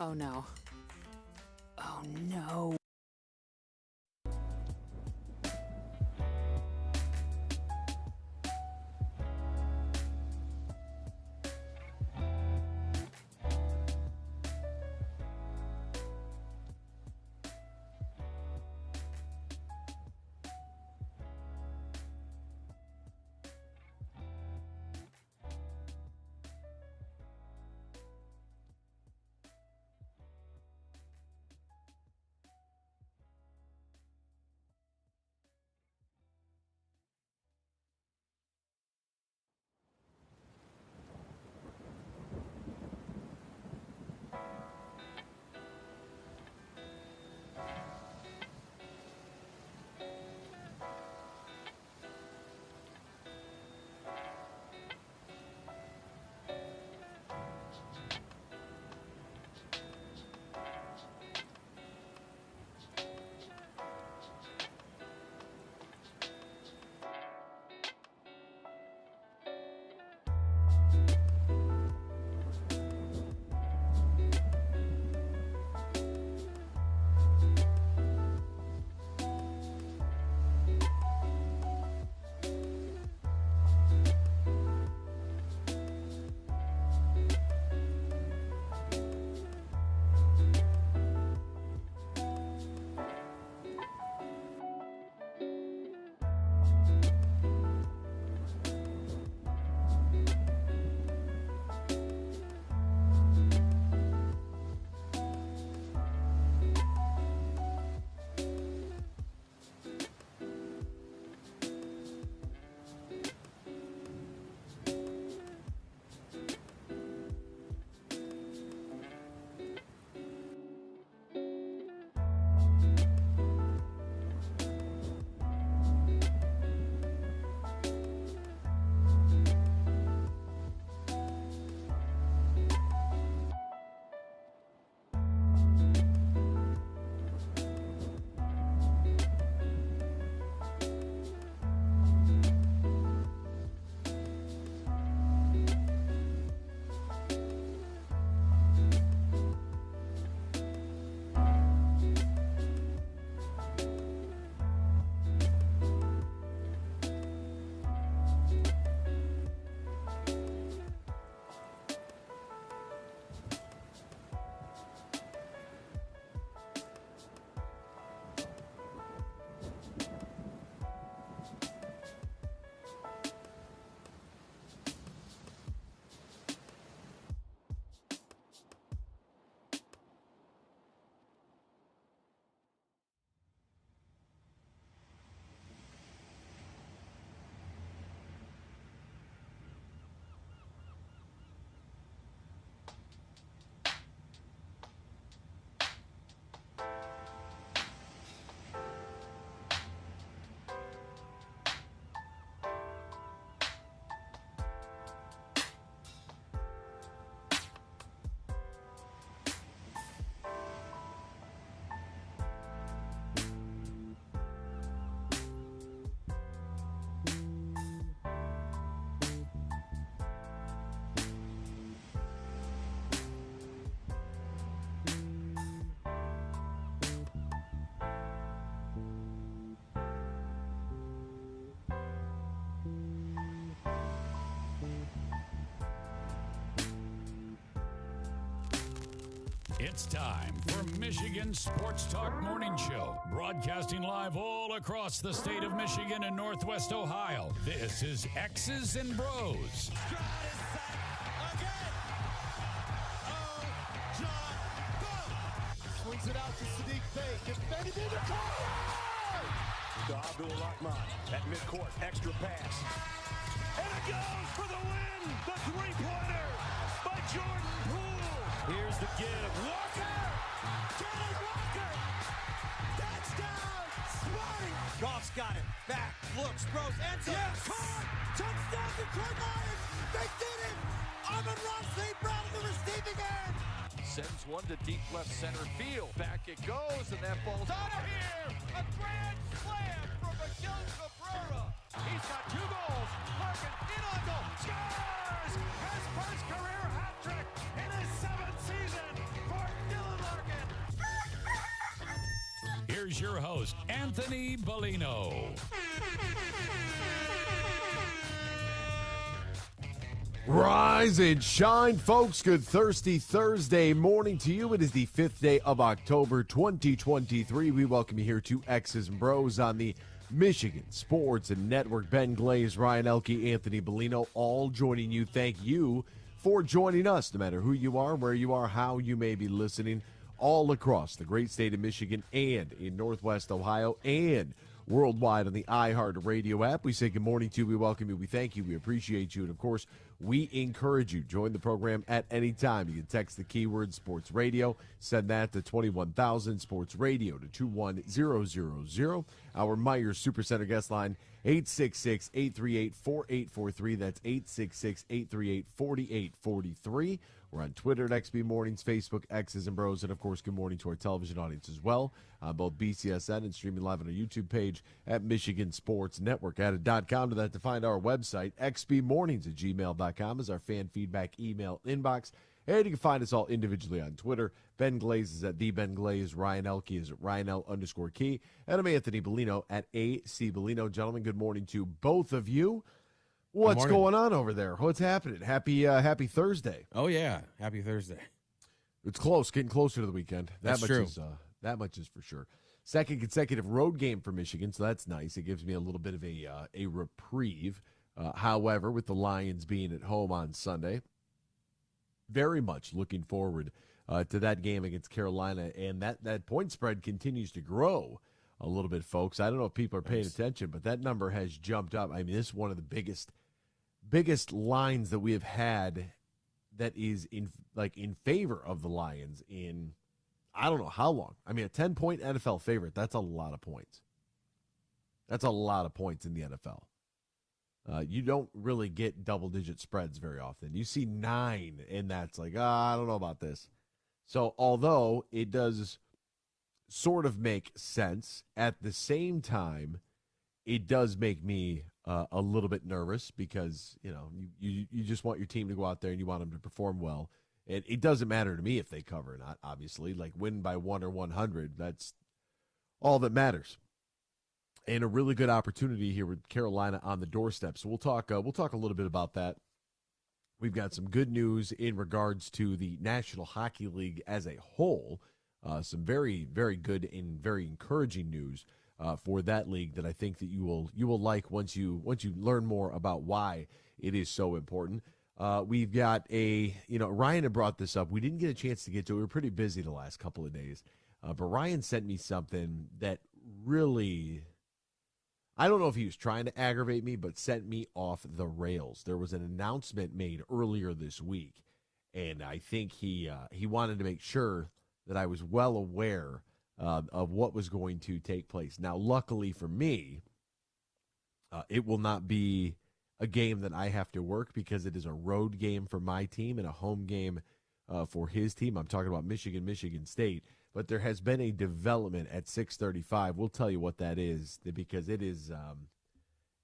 Oh no. Oh no. It's time for Michigan Sports Talk Morning Show, broadcasting live all across the state of Michigan and Northwest Ohio. This is X's and Bros. Swings it out to Sadiq Bey. Defended in the corner. To Abdul-Rahman at midcourt. Extra pass. And it goes for the win. The three-pointer by Jordan Poole. Here's the give. Walker. Kenneth Walker. Touchdown. Spotty. Goff's got it. Back. Looks. Throws. Ends up. Yes. Caught. Touchdown Detroit Lions. They did it. Amon-Ra St. Brown in the receiving end. Sends one to deep left center field. Back it goes, and that ball's out of here. A grand slam from Miguel Cabrera. He's got 2 goals. Larkin in on goal. Scores! His first career hat trick in his 7th season for here's your host, Anthony Bellino. Rise and shine, folks. Good thirsty Thursday morning to you. It is the 5th day of October, 2023. We welcome you here to X's and Bros on the Michigan Sports and Network. Ben Glaze, Ryan Elke, Anthony Bellino, all joining you. Thank you for joining us, no matter who you are, where you are, how you may be listening, all across the great state of Michigan and in Northwest Ohio and worldwide on the iHeart Radio app. We say good morning to you. We welcome you. We thank you. We appreciate you. And, of course, we encourage you. Join the program at any time. You can text the keyword sports radio. Send that to 21,000 sports radio to 21000. Our Myers Supercenter guest line, 866-838-4843. That's 866-838-4843. We're on Twitter at XB Mornings, Facebook, X's and Bros, and, of course, good morning to our television audience as well, on both BCSN and streaming live on our YouTube page at Michigan Sports Network. Add a .com to that to find our website. xbmornings@gmail.com is our fan feedback email inbox. And you can find us all individually on Twitter. Ben Glaze is at TheBenGlaze. Ryan Elke is at RyanL_Key. And I'm Anthony Bellino at AC Bellino. Gentlemen, good morning to both of you. What's going on over there? What's happening? Happy Thursday. Oh, yeah. Happy Thursday. It's close, getting closer to the weekend. That's true. That much is for sure. Second consecutive road game for Michigan, so that's nice. It gives me a little bit of a reprieve. However, with the Lions being at home on Sunday, very much looking forward to that game against Carolina, and that point spread continues to grow a little bit, folks. I don't know if people are paying attention, but that number has jumped up. I mean, this is one of the biggest lines that we have had that is in favor of the Lions in I don't know how long. I mean, a 10-point NFL favorite, that's a lot of points. That's a lot of points in the NFL. You don't really get double-digit spreads very often. You see 9, and that's like, I don't know about this. So although it does sort of make sense, at the same time, it does make me a little bit nervous because, you just want your team to go out there and you want them to perform well. And it doesn't matter to me if they cover or not, obviously. Like, win by 1 or 100, that's all that matters. And a really good opportunity here with Carolina on the doorstep. So we'll talk a little bit about that. We've got some good news in regards to the National Hockey League as a whole. Some very, very good and very encouraging news for that league that I think that you will like once you learn more about why it is so important. We've got Ryan had brought this up. We didn't get a chance to get to it. We were pretty busy the last couple of days. But Ryan sent me something that really, I don't know if he was trying to aggravate me, but sent me off the rails. There was an announcement made earlier this week, and I think he wanted to make sure that I was well aware of what was going to take place. Now, luckily for me, it will not be a game that I have to work because it is a road game for my team and a home game for his team. I'm talking about Michigan State. But there has been a development at 6:35. We'll tell you what that is because it is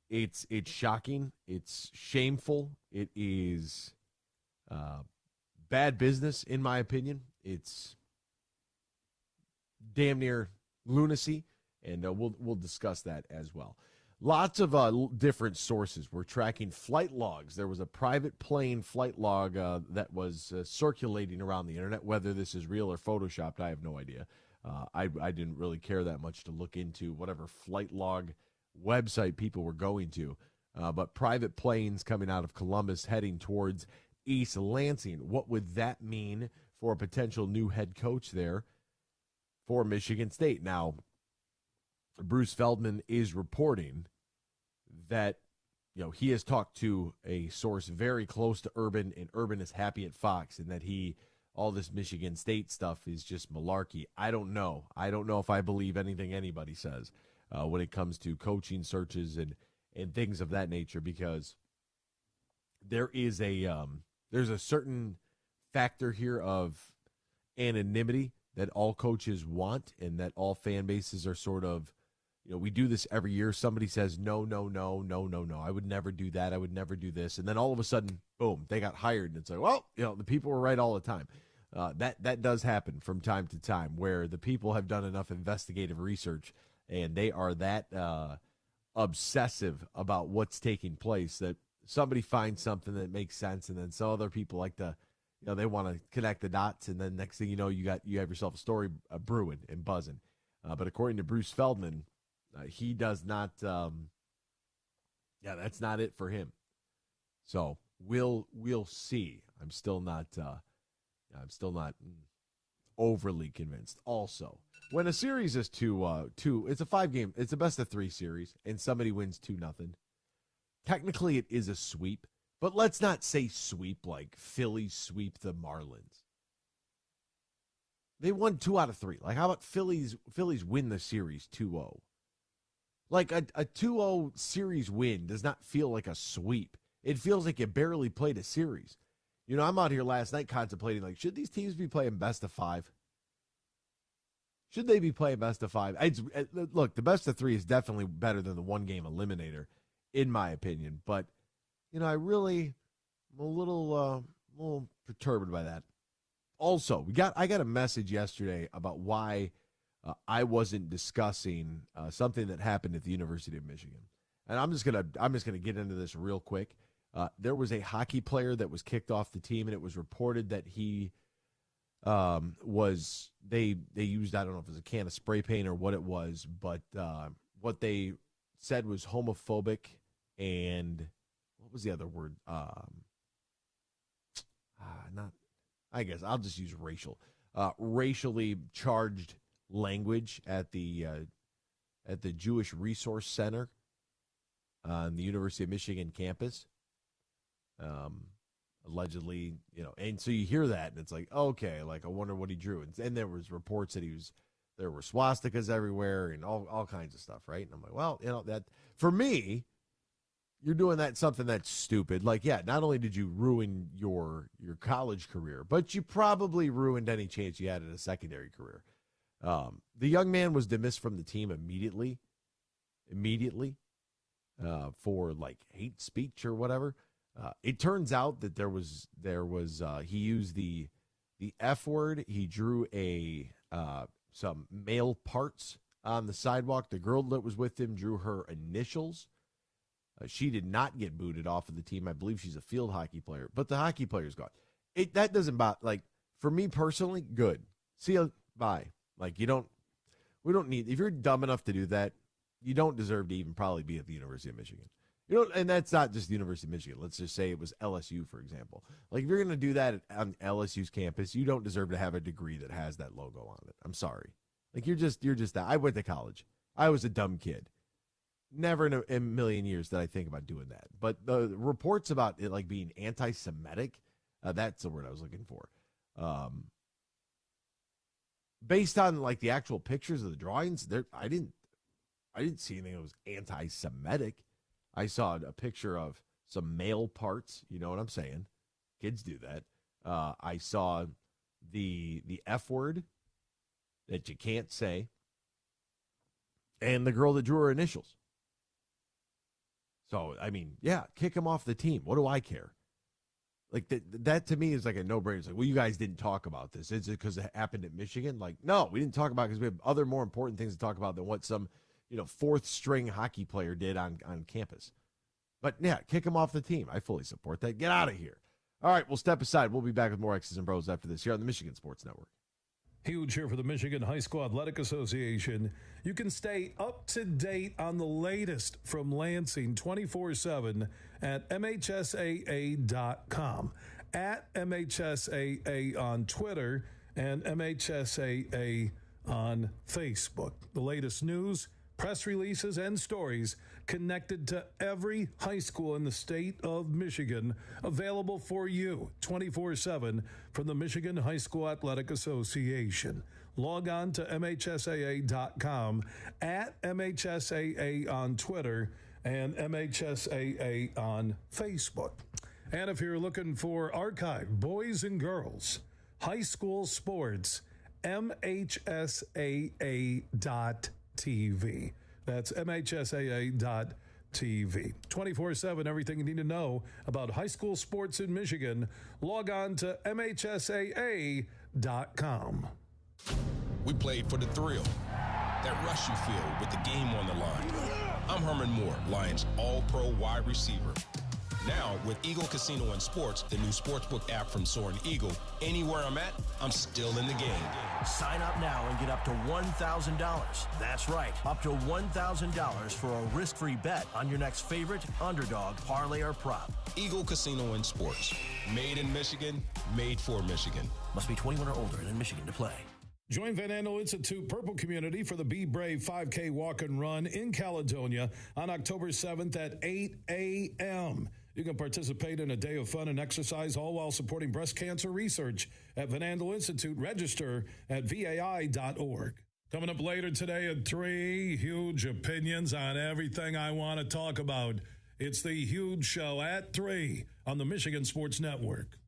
it's shocking. It's shameful. It is bad business, in my opinion. It's damn near lunacy, and we'll discuss that as well. Lots of different sources. We're tracking flight logs. There was a private plane flight log that was circulating around the internet. Whether this is real or photoshopped, I have no idea. I didn't really care that much to look into whatever flight log website people were going to. But private planes coming out of Columbus heading towards East Lansing. What would that mean for a potential new head coach there for Michigan State? Now, Bruce Feldman is reporting that he has talked to a source very close to Urban, and Urban is happy at Fox, and that all this Michigan State stuff is just malarkey. I don't know. I don't know if I believe anything anybody says when it comes to coaching searches and things of that nature, because there is there's a certain factor here of anonymity that all coaches want, and that all fan bases are sort of, we do this every year. Somebody says, no, I would never do that. I would never do this. And then all of a sudden, boom, they got hired. And it's like, well, the people were right all the time. That does happen from time to time, where the people have done enough investigative research and they are that obsessive about what's taking place that somebody finds something that makes sense, and then some other people like to, they want to connect the dots, and then next thing you know, you have yourself a story brewing and buzzing. But according to Bruce Feldman, he does not. That's not it for him. So we'll see. I'm still not overly convinced. Also, when a series is two, it's a 5-game, it's a best of 3 series, and somebody wins 2-0. Technically, it is a sweep, but let's not say sweep like Phillies sweep the Marlins. They won 2 out of 3. Like, how about Phillies win the series 2-0? Like, a 2-0 series win does not feel like a sweep. It feels like you barely played a series. I'm out here last night contemplating, like, should these teams be playing best of 5? Should they be playing best of 5? Look, the best of 3 is definitely better than the 1-game eliminator, in my opinion. But, I'm a little perturbed by that. Also, I got a message yesterday about why I wasn't discussing something that happened at the University of Michigan, and I'm just gonna get into this real quick. There was a hockey player that was kicked off the team, and it was reported that he they used, I don't know if it was a can of spray paint or what it was, but what they said was homophobic, and what was the other word? I guess I'll just use racial. Racially charged language at the Jewish Resource Center on the University of Michigan campus. Allegedly, and so you hear that, and it's like, okay, like, I wonder what he drew. And there was reports that there were swastikas everywhere and all kinds of stuff, right? And I'm like, well, that, for me, you're doing something that's stupid. Like, yeah, not only did you ruin your college career, but you probably ruined any chance you had at a secondary career. The young man was dismissed from the team immediately, for like hate speech or whatever. It turns out that there was he used the F word. He drew some male parts on the sidewalk. The girl that was with him drew her initials. She did not get booted off of the team. I believe she's a field hockey player, but the hockey player's gone. That doesn't bother. Like, for me personally, good. See you, bye. Like, we don't need, if you're dumb enough to do that, you don't deserve to even probably be at the University of Michigan. And that's not just the University of Michigan. Let's just say it was LSU, for example. Like, if you're going to do that on LSU's campus, you don't deserve to have a degree that has that logo on it. I'm sorry. Like, you're just that. I went to college. I was a dumb kid. Never in a million years did I think about doing that. But the reports about it, like, being anti-Semitic, that's the word I was looking for. Based on, like, the actual pictures of the drawings, I didn't see anything that was anti-Semitic. I saw a picture of some male parts. You know what I'm saying? Kids do that. I saw the F word that you can't say, and the girl that drew her initials. So, I mean, yeah, kick him off the team. What do I care? Like, that to me is like a no-brainer. It's like, well, you guys didn't talk about this. Is it because it happened at Michigan? Like, no, we didn't talk about it because we have other more important things to talk about than what some, fourth-string hockey player did on campus. But, yeah, kick him off the team. I fully support that. Get out of here. All right, we'll step aside. We'll be back with more X's and Bros after this here on the Michigan Sports Network. Huge here for the Michigan High School Athletic Association. You can stay up to date on the latest from Lansing 24/7 at MHSAA.com, at MHSAA on Twitter, and MHSAA on Facebook. The latest news, press releases, and stories connected to every high school in the state of Michigan, available for you 24/7 from the Michigan High School Athletic Association. Log on to MHSAA.com, at MHSAA on Twitter, and MHSAA on Facebook. And if you're looking for archive boys and girls high school sports, MHSAA.TV. That's MHSAA.TV. 24/7, everything you need to know about high school sports in Michigan. Log on to MHSAA.TV. MLB.com. We played for the thrill, that rush you feel with the game on the line. I'm Herman Moore, Lions All-Pro wide receiver. Now, with Eagle Casino and Sports, the new sportsbook app from Soaring Eagle, anywhere I'm at, I'm still in the game. Sign up now and get up to $1,000. That's right, up to $1,000 for a risk-free bet on your next favorite underdog, parlay, or prop. Eagle Casino and Sports. Made in Michigan, made for Michigan. Must be 21 or older and in Michigan to play. Join Van Andel Institute Purple Community for the Be Brave 5K Walk and Run in Caledonia on October 7th at 8 a.m. You can participate in a day of fun and exercise, all while supporting breast cancer research at Van Andel Institute. Register at vai.org. Coming up later today at 3, huge opinions on everything I want to talk about. It's the Huge Show at 3 on the Michigan Sports Network.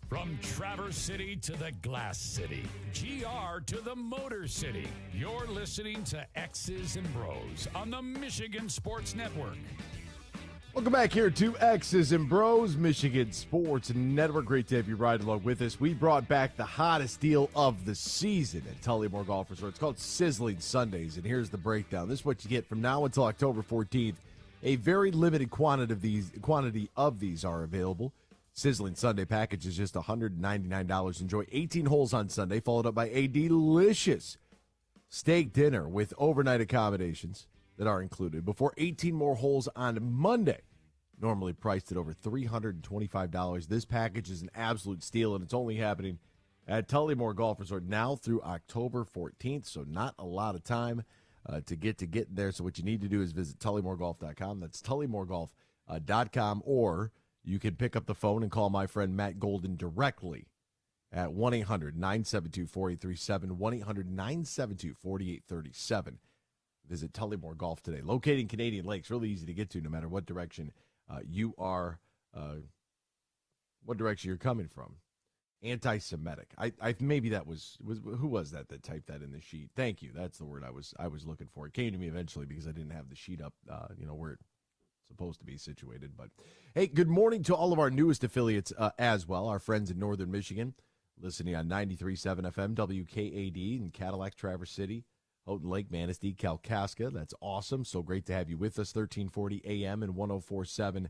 From Traverse City to the Glass City, GR to the Motor City, you're listening to X's and Bros on the Michigan Sports Network. Welcome back here to X's and Bros, Michigan Sports Network. Great to have you ride along with us. We brought back the hottest deal of the season at Tullymore Golf Resort. It's called Sizzling Sundays, and here's the breakdown. This is what you get from now until October 14th. A very limited quantity of these are available. Sizzling Sunday package is just $199. Enjoy 18 holes on Sunday, followed up by a delicious steak dinner with overnight accommodations that are included before 18 more holes on Monday. Normally priced at over $325. This package is an absolute steal, and it's only happening at Tullymore Golf Resort now through October 14th, so not a lot of time to get there. So what you need to do is visit tullymoregolf.com. That's tullymoregolf.com, or you can pick up the phone and call my friend Matt Golden directly at 1-800-972-4837, 1-800-972-4837. Visit Tullymore Golf today. Located in Canadian Lakes, really easy to get to no matter what direction you are, what direction you're coming from. Anti-Semitic. I maybe that was who was that typed that in the sheet? Thank you. That's the word I was looking for. It came to me eventually because I didn't have the sheet up, where it's supposed to be situated. But hey, good morning to all of our newest affiliates as well. Our friends in Northern Michigan, listening on 93.7 FM WKAD in Cadillac, Traverse City, Houghton Lake, Manistee, Kalkaska. That's awesome. So great to have you with us. 1340 AM and 104.7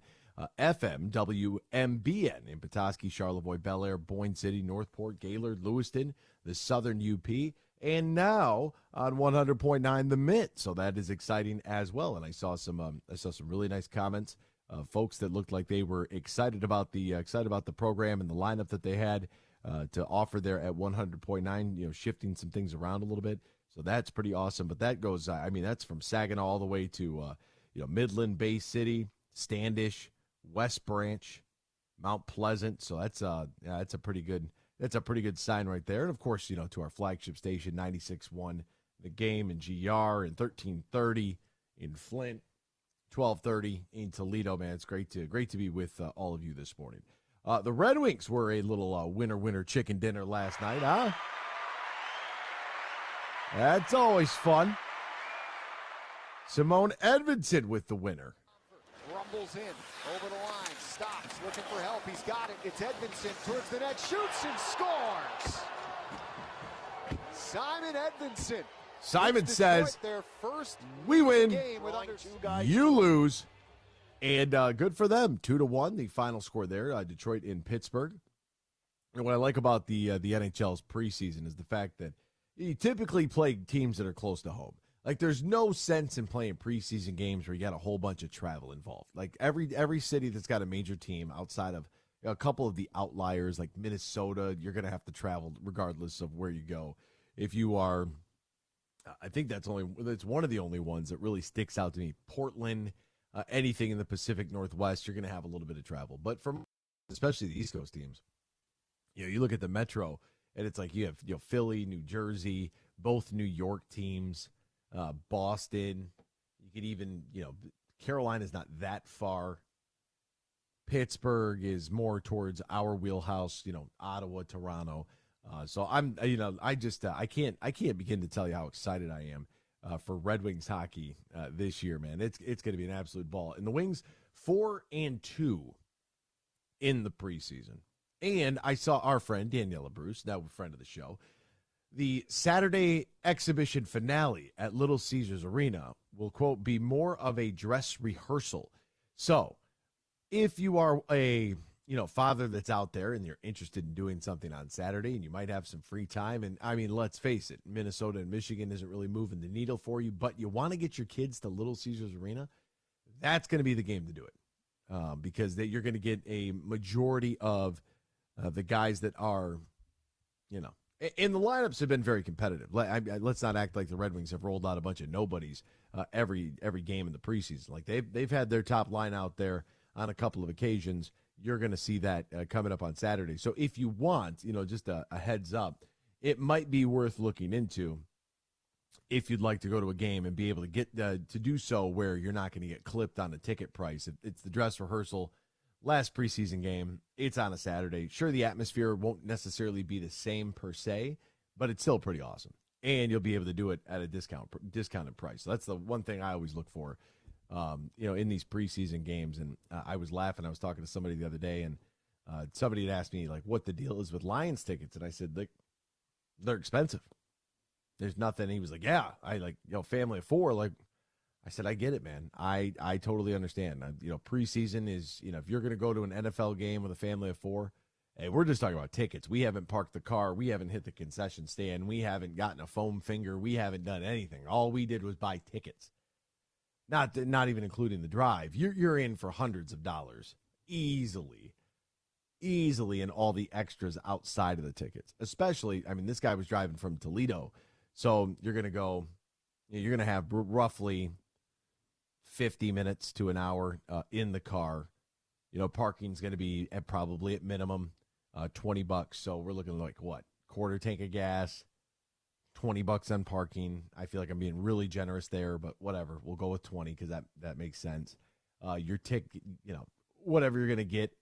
FM WMBN in Petoskey, Charlevoix, Bel Air, Boyne City, Northport, Gaylord, Lewiston, the Southern UP, and now on 100.9 The Mint. So that is exciting as well. And I saw some really nice comments, folks that looked like they were excited about the program and the lineup that they had to offer there at 100.9. Shifting some things around a little bit. So that's pretty awesome. But that goes, that's from Saginaw all the way to Midland, Bay City, Standish, West Branch, Mount Pleasant. So that's a pretty good sign right there. And of course, to our flagship station, 96.1 The Game in GR, and 1330 in Flint, 1230 in Toledo. Man, it's great to be with all of you this morning. The Red Wings were a little winner chicken dinner last night, huh? That's always fun. Simone Edmondson with the winner. Rumbles in, over the line, stops, looking for help. He's got it. It's Edmondson towards the net, shoots and scores. Simon Edmondson. Simon says, their first we win, game with under two guys. You lose. And good for them. 2-1, the final score there. Detroit in Pittsburgh. And what I like about the NHL's preseason is the fact that you typically play teams that are close to home. Like, there's no sense in playing preseason games where you got a whole bunch of travel involved. Like, every city that's got a major team outside of a couple of the outliers, like Minnesota, you're going to have to travel regardless of where you go. If you are, I think that's one of the only ones that really sticks out to me. Portland, anything in the Pacific Northwest, you're going to have a little bit of travel. But from especially the East Coast teams, you look at the Metro, and it's like you have Philly, New Jersey, both New York teams, Boston. You could even, Carolina's not that far. Pittsburgh is more towards our wheelhouse, Ottawa, Toronto. So I can't begin to tell you how excited I am for Red Wings hockey this year, man. It's going to be an absolute ball. And the Wings 4-2 in the preseason. And I saw our friend, Daniela Bruce, now a friend of the show, the Saturday exhibition finale at Little Caesars Arena will, quote, be more of a dress rehearsal. So if you are a father that's out there and you're interested in doing something on Saturday and you might have some free time, and let's face it, Minnesota and Michigan isn't really moving the needle for you, but you want to get your kids to Little Caesars Arena, that's going to be the game to do it, because you're going to get a majority of the guys that are, and the lineups have been very competitive. Let's not act like the Red Wings have rolled out a bunch of nobodies every game in the preseason. Like they've had their top line out there on a couple of occasions. You're going to see that coming up on Saturday. So if you want, just a heads up, it might be worth looking into if you'd like to go to a game and be able to get to do so where you're not going to get clipped on the ticket price. It's the dress rehearsal last preseason game. It's on a Saturday. Sure, the atmosphere won't necessarily be the same per se, but it's still pretty awesome. And you'll be able to do it at a discounted price. So that's the one thing I always look for, in these preseason games. And I was laughing. I was talking to somebody the other day, and somebody had asked me, like, what the deal is with Lions tickets. And I said, like, they're expensive. There's nothing. He was like, yeah, family of four. Like, I said, I get it, man. I totally understand. Preseason is, if you're going to go to an NFL game with a family of four, hey, we're just talking about tickets. We haven't parked the car. We haven't hit the concession stand. We haven't gotten a foam finger. We haven't done anything. All we did was buy tickets. Not even including the drive. You're in for hundreds of dollars easily, and all the extras outside of the tickets. Especially, this guy was driving from Toledo, so you're going to have roughly 50 minutes to an hour in the car. Parking's going to be probably at minimum $20. So we're looking like what? Quarter tank of gas, $20 on parking. I feel like I'm being really generous there, but whatever. We'll go with 20 because that makes sense. Your ticket, whatever you're going to get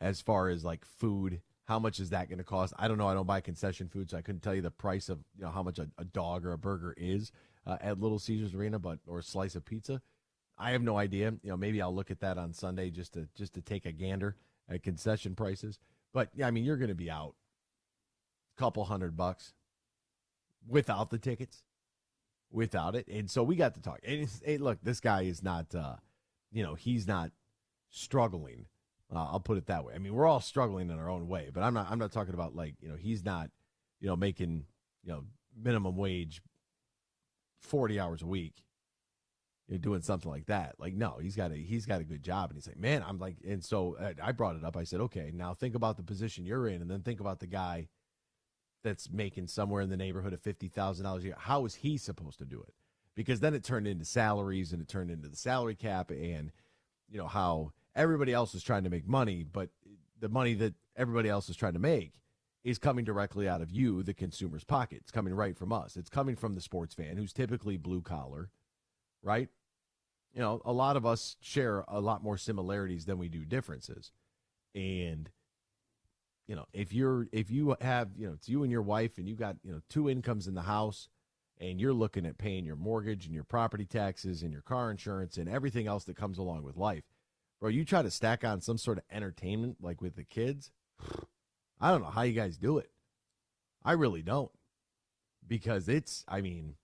as far as like food, how much is that going to cost? I don't know. I don't buy concession food, so I couldn't tell you the price of how much a dog or a burger is at Little Caesars Arena, or a slice of pizza. I have no idea. Maybe I'll look at that on Sunday just to take a gander at concession prices. But yeah, you're going to be out a couple $100 without the tickets, without it. And so we got to talk. And look, this guy is not, he's not struggling. I'll put it that way. We're all struggling in our own way. But I'm not talking about he's not, making minimum wage 40 hours a week. You're doing something like that. Like, no, he's got a good job. And he's like, man, and so I brought it up. I said, okay, now think about the position you're in, and then think about the guy that's making somewhere in the neighborhood of $50,000 a year. How is he supposed to do it? Because then it turned into salaries, and it turned into the salary cap, and how everybody else is trying to make money, but the money that everybody else is trying to make is coming directly out of you, the consumer's pocket. It's coming right from us. It's coming from the sports fan, who's typically blue collar, right? A lot of us share a lot more similarities than we do differences. And, if you have, it's you and your wife, and you got, two incomes in the house, and you're looking at paying your mortgage and your property taxes and your car insurance and everything else that comes along with life, bro, you try to stack on some sort of entertainment like with the kids. I don't know how you guys do it. I really don't. Because it's, and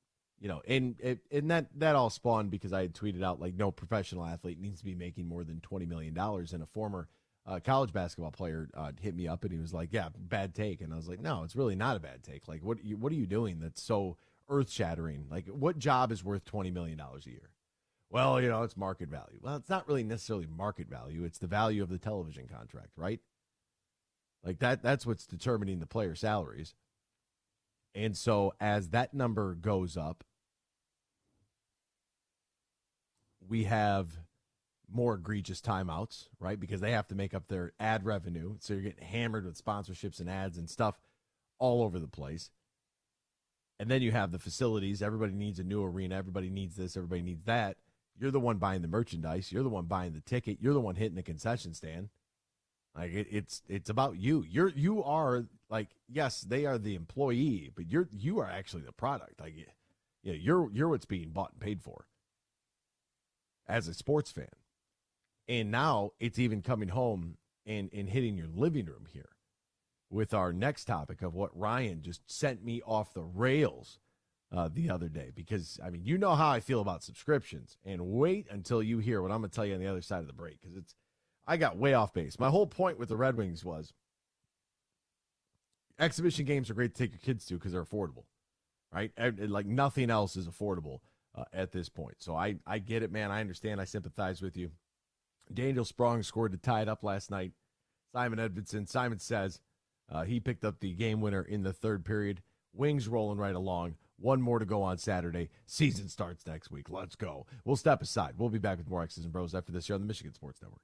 that all spawned because I had tweeted out, like, no professional athlete needs to be making more than $20 million. And a former college basketball player hit me up, and he was like, yeah, bad take. And I was like, no, it's really not a bad take. Like, what are you doing that's so earth-shattering? Like, what job is worth $20 million a year? Well, it's market value. Well, it's not really necessarily market value. It's the value of the television contract, right? Like, that's what's determining the player salaries. And so as that number goes up, we have more egregious timeouts, right? Because they have to make up their ad revenue. So you're getting hammered with sponsorships and ads and stuff all over the place. And then you have the facilities. Everybody needs a new arena. Everybody needs this. Everybody needs that. You're the one buying the merchandise. You're the one buying the ticket. You're the one hitting the concession stand. Like, it's about you. You are, like, yes, they are the employee, but you are actually the product. Like, you're what's being bought and paid for as a sports fan. And now it's even coming home and hitting your living room here with our next topic of what Ryan just sent me off the rails the other day. Because, you know how I feel about subscriptions. And wait until you hear what I'm going to tell you on the other side of the break, because I got way off base. My whole point with the Red Wings was exhibition games are great to take your kids to because they're affordable, right? Like, nothing else is affordable at this point. So I get it, man. I understand. I sympathize with you. Daniel Sprong scored to tie it up last night. Simon says he picked up the game winner in the third period. Wings rolling right along. One more to go on Saturday. Season starts next week. Let's go. We'll step aside. We'll be back with more X's and Bros after this here on the Michigan Sports Network.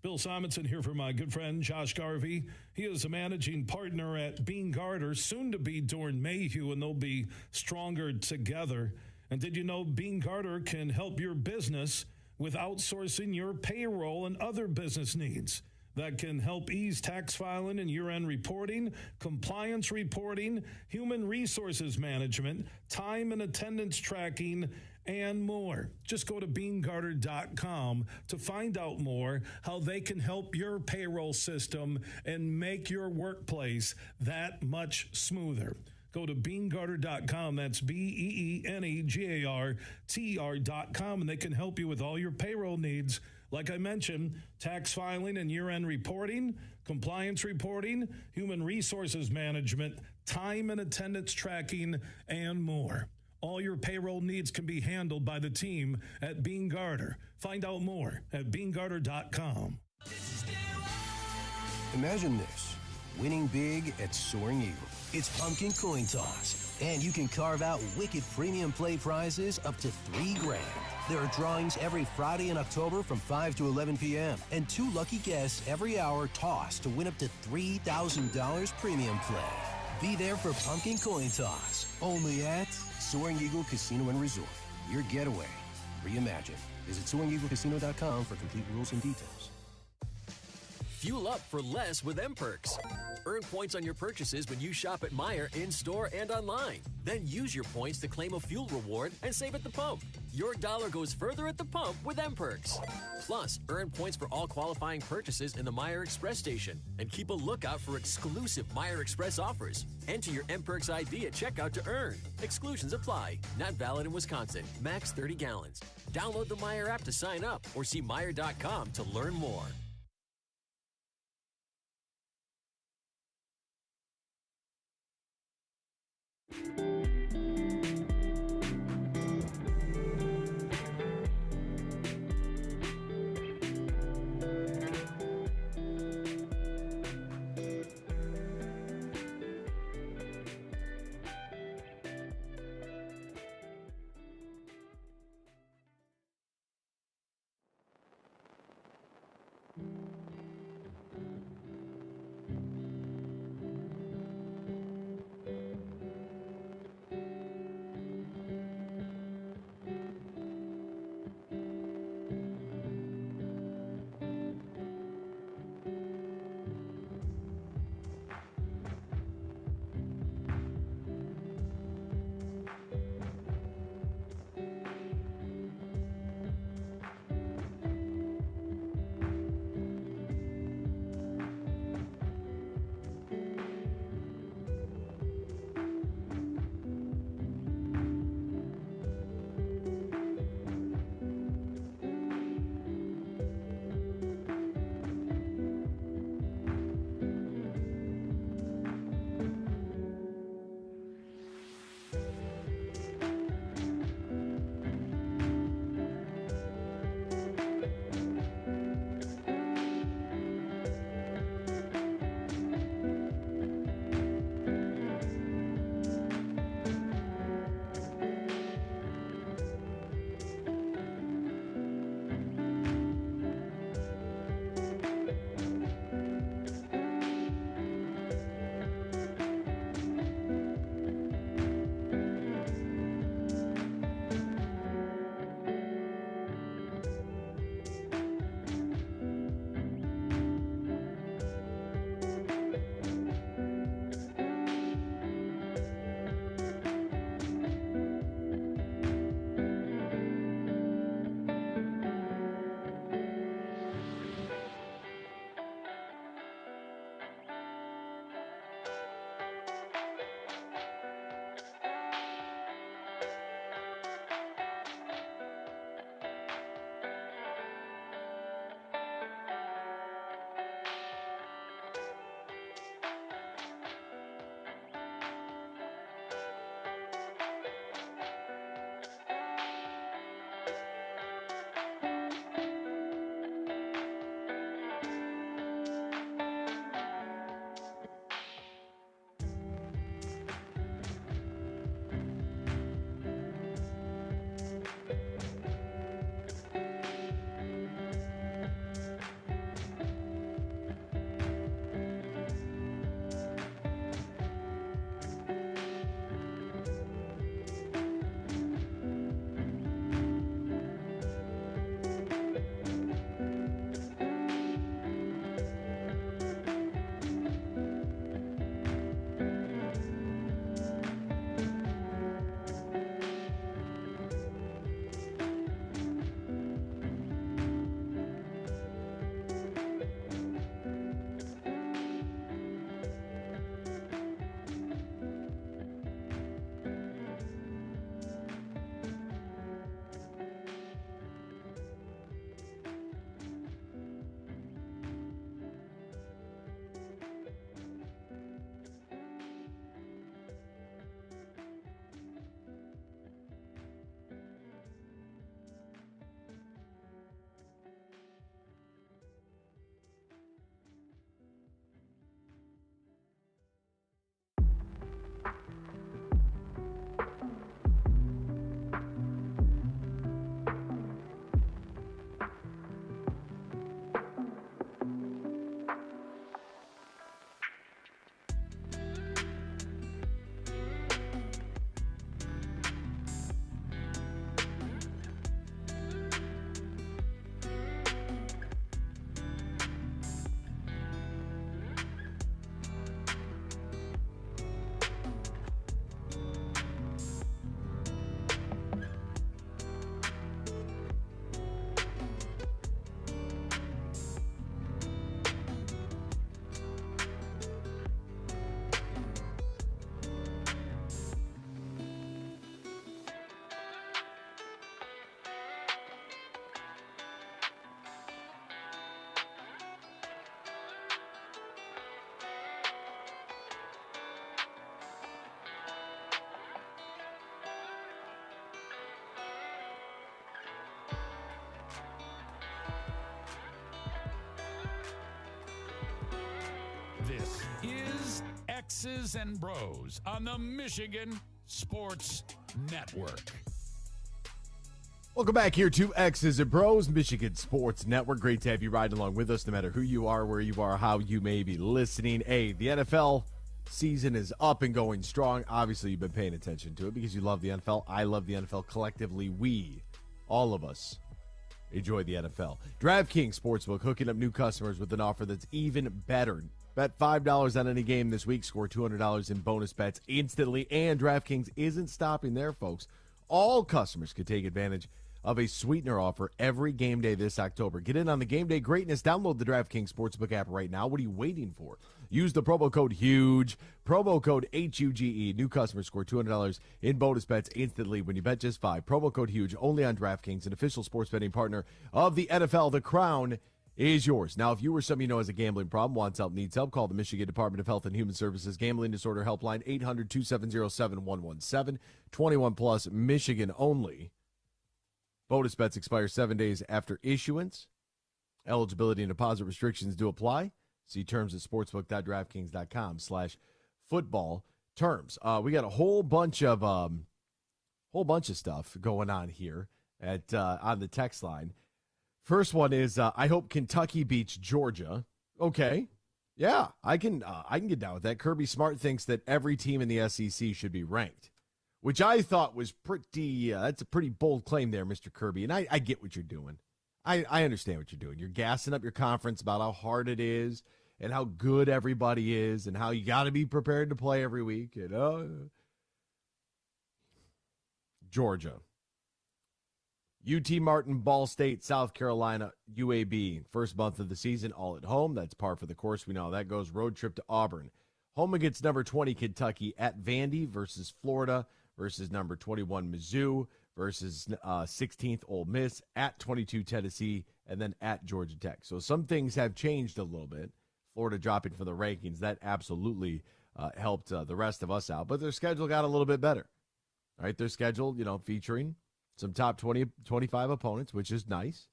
Bill Simonson here for my good friend Josh Garvey. He is a managing partner at Bean Garter, soon to be Dorn Mayhew, and they'll be stronger together. And did you know Bean Garter can help your business with outsourcing your payroll and other business needs? that can help ease tax filing and year-end reporting, compliance reporting, human resources management, time and attendance tracking, and more. Just go to BeanGarter.com to find out more how they can help your payroll system and make your workplace that much smoother. Go to BeanGarter.com. That's BeanEgartr.com, and they can help you with all your payroll needs. Like I mentioned, tax filing and year-end reporting, compliance reporting, human resources management, time and attendance tracking, and more. All your payroll needs can be handled by the team at Bean Garter. Find out more at BeanGarter.com. Imagine this, winning big at Soaring Eagle. It's pumpkin coin toss, and you can carve out wicked premium play prizes up to $3,000. There are drawings every Friday in October from 5 to 11 p.m. and 2 lucky guests every hour toss to win up to $3,000 premium play. Be there for Pumpkin Coin Toss, only at Soaring Eagle Casino and Resort. Your getaway reimagined. Visit SoaringEagleCasino.com for complete rules and details. Fuel up for less with M-Perks. Earn points on your purchases when you shop at Meijer in-store and online. Then use your points to claim a fuel reward and save at the pump. Your dollar goes further at the pump with M-Perks. Plus, earn points for all qualifying purchases in the Meijer Express station. And keep a lookout for exclusive Meijer Express offers. Enter your M-Perks ID at checkout to earn. Exclusions apply. Not valid in Wisconsin. Max 30 gallons. Download the Meijer app to sign up or see Meijer.com to learn more. This is X's and Bros on the Michigan Sports Network. Welcome back here to X's and Bros, Michigan Sports Network. Great to have you riding along with us, no matter who you are, where you are, how you may be listening. Hey, the NFL season is up and going strong. Obviously, you've been paying attention to it because you love the NFL. I love the NFL. Collectively, we, all of us, enjoy the NFL. DraftKings Sportsbook hooking up new customers with an offer that's even better. Bet $5 on any game this week. Score $200 in bonus bets instantly. And DraftKings isn't stopping there, folks. All customers can take advantage of a sweetener offer every game day this October. Get in on the game day greatness. Download the DraftKings Sportsbook app right now. What are you waiting for? Use the promo code HUGE, promo code HUGE. New customers score $200 in bonus bets instantly when you bet just $5. Promo code HUGE only on DraftKings, an official sports betting partner of the NFL. The crown is yours. Now, if you or somebody you know has a gambling problem, wants help, needs help, call the Michigan Department of Health and Human Services Gambling Disorder Helpline, 800-270-7117, 21 plus, Michigan only. Bonus bets expire 7 days after issuance. Eligibility and deposit restrictions do apply. See terms at sportsbook.draftkings.com/football terms. We got a whole bunch of stuff going on here at on the text line. First one is I hope Kentucky beats Georgia. Okay, yeah, I can get down with that. Kirby Smart thinks that every team in the SEC should be ranked, which I thought was pretty. That's a pretty bold claim there, Mr. Kirby. And I get what you're doing. I understand what you're doing. You're gassing up your conference about how hard it is and how good everybody is and how you got to be prepared to play every week. You know? Georgia, UT Martin, Ball State, South Carolina, UAB. First month of the season, all at home. That's par for the course. We know how that goes. Road trip to Auburn. Home against number 20 Kentucky at Vandy versus Florida versus number 21 Mizzou versus 16th Ole Miss at 22 Tennessee and then at Georgia Tech. So some things have changed a little bit. Florida dropping for the rankings, that absolutely helped the rest of us out. But their schedule got a little bit better. All right, their schedule, featuring some top 20, 25 opponents, which is nice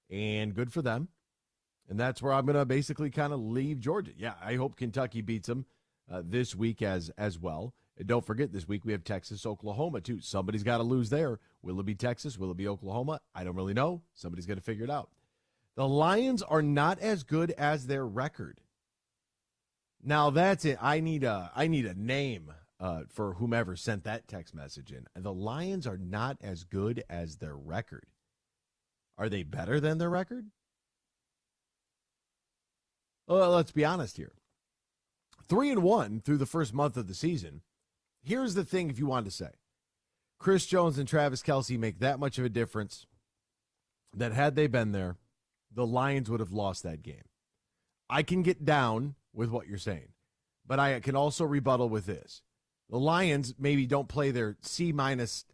and good for them. And that's where I'm going to basically kind of leave Georgia. Yeah, I hope Kentucky beats them this week as well. And don't forget, this week we have Texas, Oklahoma, too. Somebody's got to lose there. Will it be Texas? Will it be Oklahoma? I don't really know. Somebody's going to figure it out. The Lions are not as good as their record. Now, that's it. I need a name for whomever sent that text message in. The Lions are not as good as their record. Are they better than their record? Well, let's be honest here. 3-1 through the first month of the season. Here's the thing, if you wanted to say. Chris Jones and Travis Kelce make that much of a difference that had they been there, the Lions would have lost that game. I can get down with what you're saying, but I can also rebuttal with this. The Lions maybe don't play their C-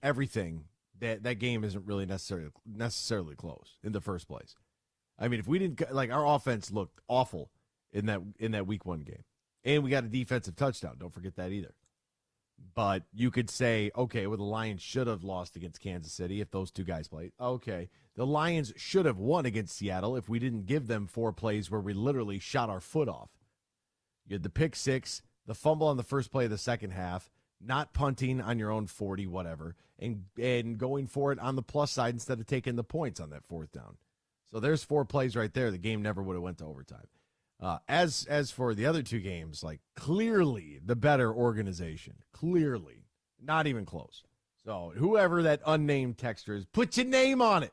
everything. That game isn't really necessarily close in the first place. I mean, if we didn't, our offense looked awful in that week one game. And we got a defensive touchdown. Don't forget that either. But you could say, okay, well, the Lions should have lost against Kansas City if those two guys played. Okay, the Lions should have won against Seattle if we didn't give them 4 plays where we literally shot our foot off. You had the pick six, the fumble on the first play of the second half, not punting on your own 40, whatever, and going for it on the plus side instead of taking the points on that fourth down. So there's 4 plays right there. The game never would have went to overtime. As for the other 2 games, clearly the better organization. Clearly. Not even close. So whoever that unnamed texter is, put your name on it.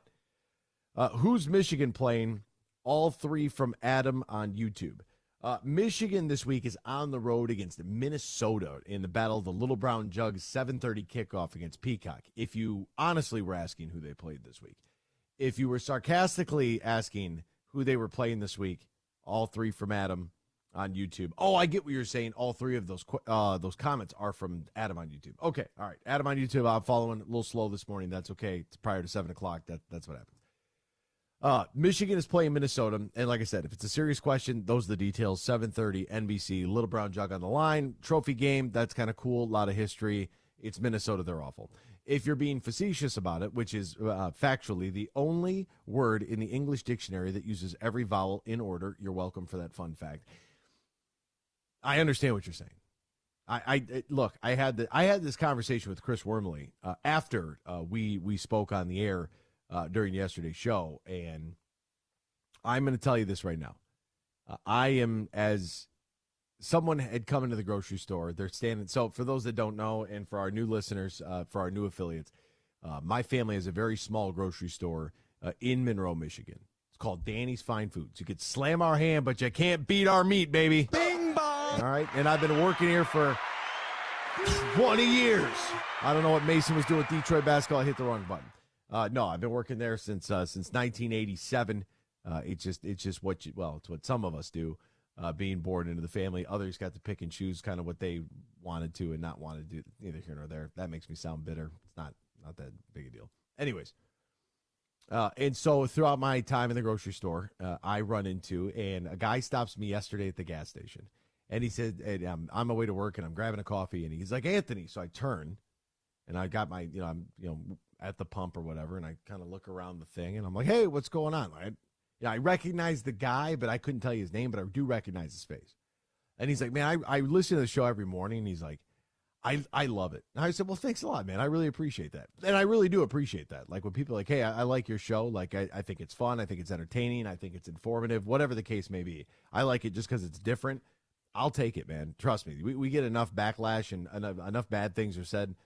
Who's Michigan playing? All 3 from Adam on YouTube. Michigan this week is on the road against Minnesota in the Battle of the Little Brown Jug, 7:30 kickoff against Peacock. If you honestly were asking who they played this week. If you were sarcastically asking who they were playing this week, all 3 from Adam on YouTube. Oh, I get what you're saying. All 3 of those comments are from Adam on YouTube. Okay, all right. Adam on YouTube, I'm following a little slow this morning. That's okay. It's prior to 7 o'clock. That's what happens. Michigan is playing Minnesota, and like I said, if it's a serious question, those are the details. 7:30, NBC, Little Brown Jug on the line. Trophy game, that's kind of cool. A lot of history. It's Minnesota. They're awful. If you're being facetious about it, which is factually the only word in the English dictionary that uses every vowel in order, you're welcome for that fun fact. I understand what you're saying. Look, I had this conversation with Chris Wormley after we spoke on the air during yesterday's show, and I'm going to tell you this right now. I am, as someone had come into the grocery store, they're standing. So for those that don't know, and for our new listeners, for our new affiliates, my family has a very small grocery store in Monroe, Michigan. It's called Danny's Fine Foods. You could slam our hand, but you can't beat our meat, baby. Bing bong. All right, and I've been working here for 20 years. I don't know what Mason was doing with Detroit basketball. I hit the wrong button. No, I've been working there since 1987. It's just what it's what some of us do, being born into the family. Others got to pick and choose kind of what they wanted to and not want to do. Neither here nor there. That makes me sound bitter. It's not that big a deal. Anyways, and so throughout my time in the grocery store, I run into, and a guy stops me yesterday at the gas station, and he said, hey, I'm on my way to work and I'm grabbing a coffee, and he's like, Anthony. So I turn, and I got my, I'm at the pump or whatever, and I kind of look around the thing, and I'm like, hey, what's going on? I recognize the guy, but I couldn't tell you his name, but I do recognize his face. And he's like, man, I listen to the show every morning, and he's like, I love it. And I said, well, thanks a lot, man. I really appreciate that. And I really do appreciate that. Like when people are like, hey, I like your show. Like, I think it's fun. I think it's entertaining. I think it's informative, whatever the case may be. I like it just because it's different. I'll take it, man. Trust me. We get enough backlash and enough bad things are said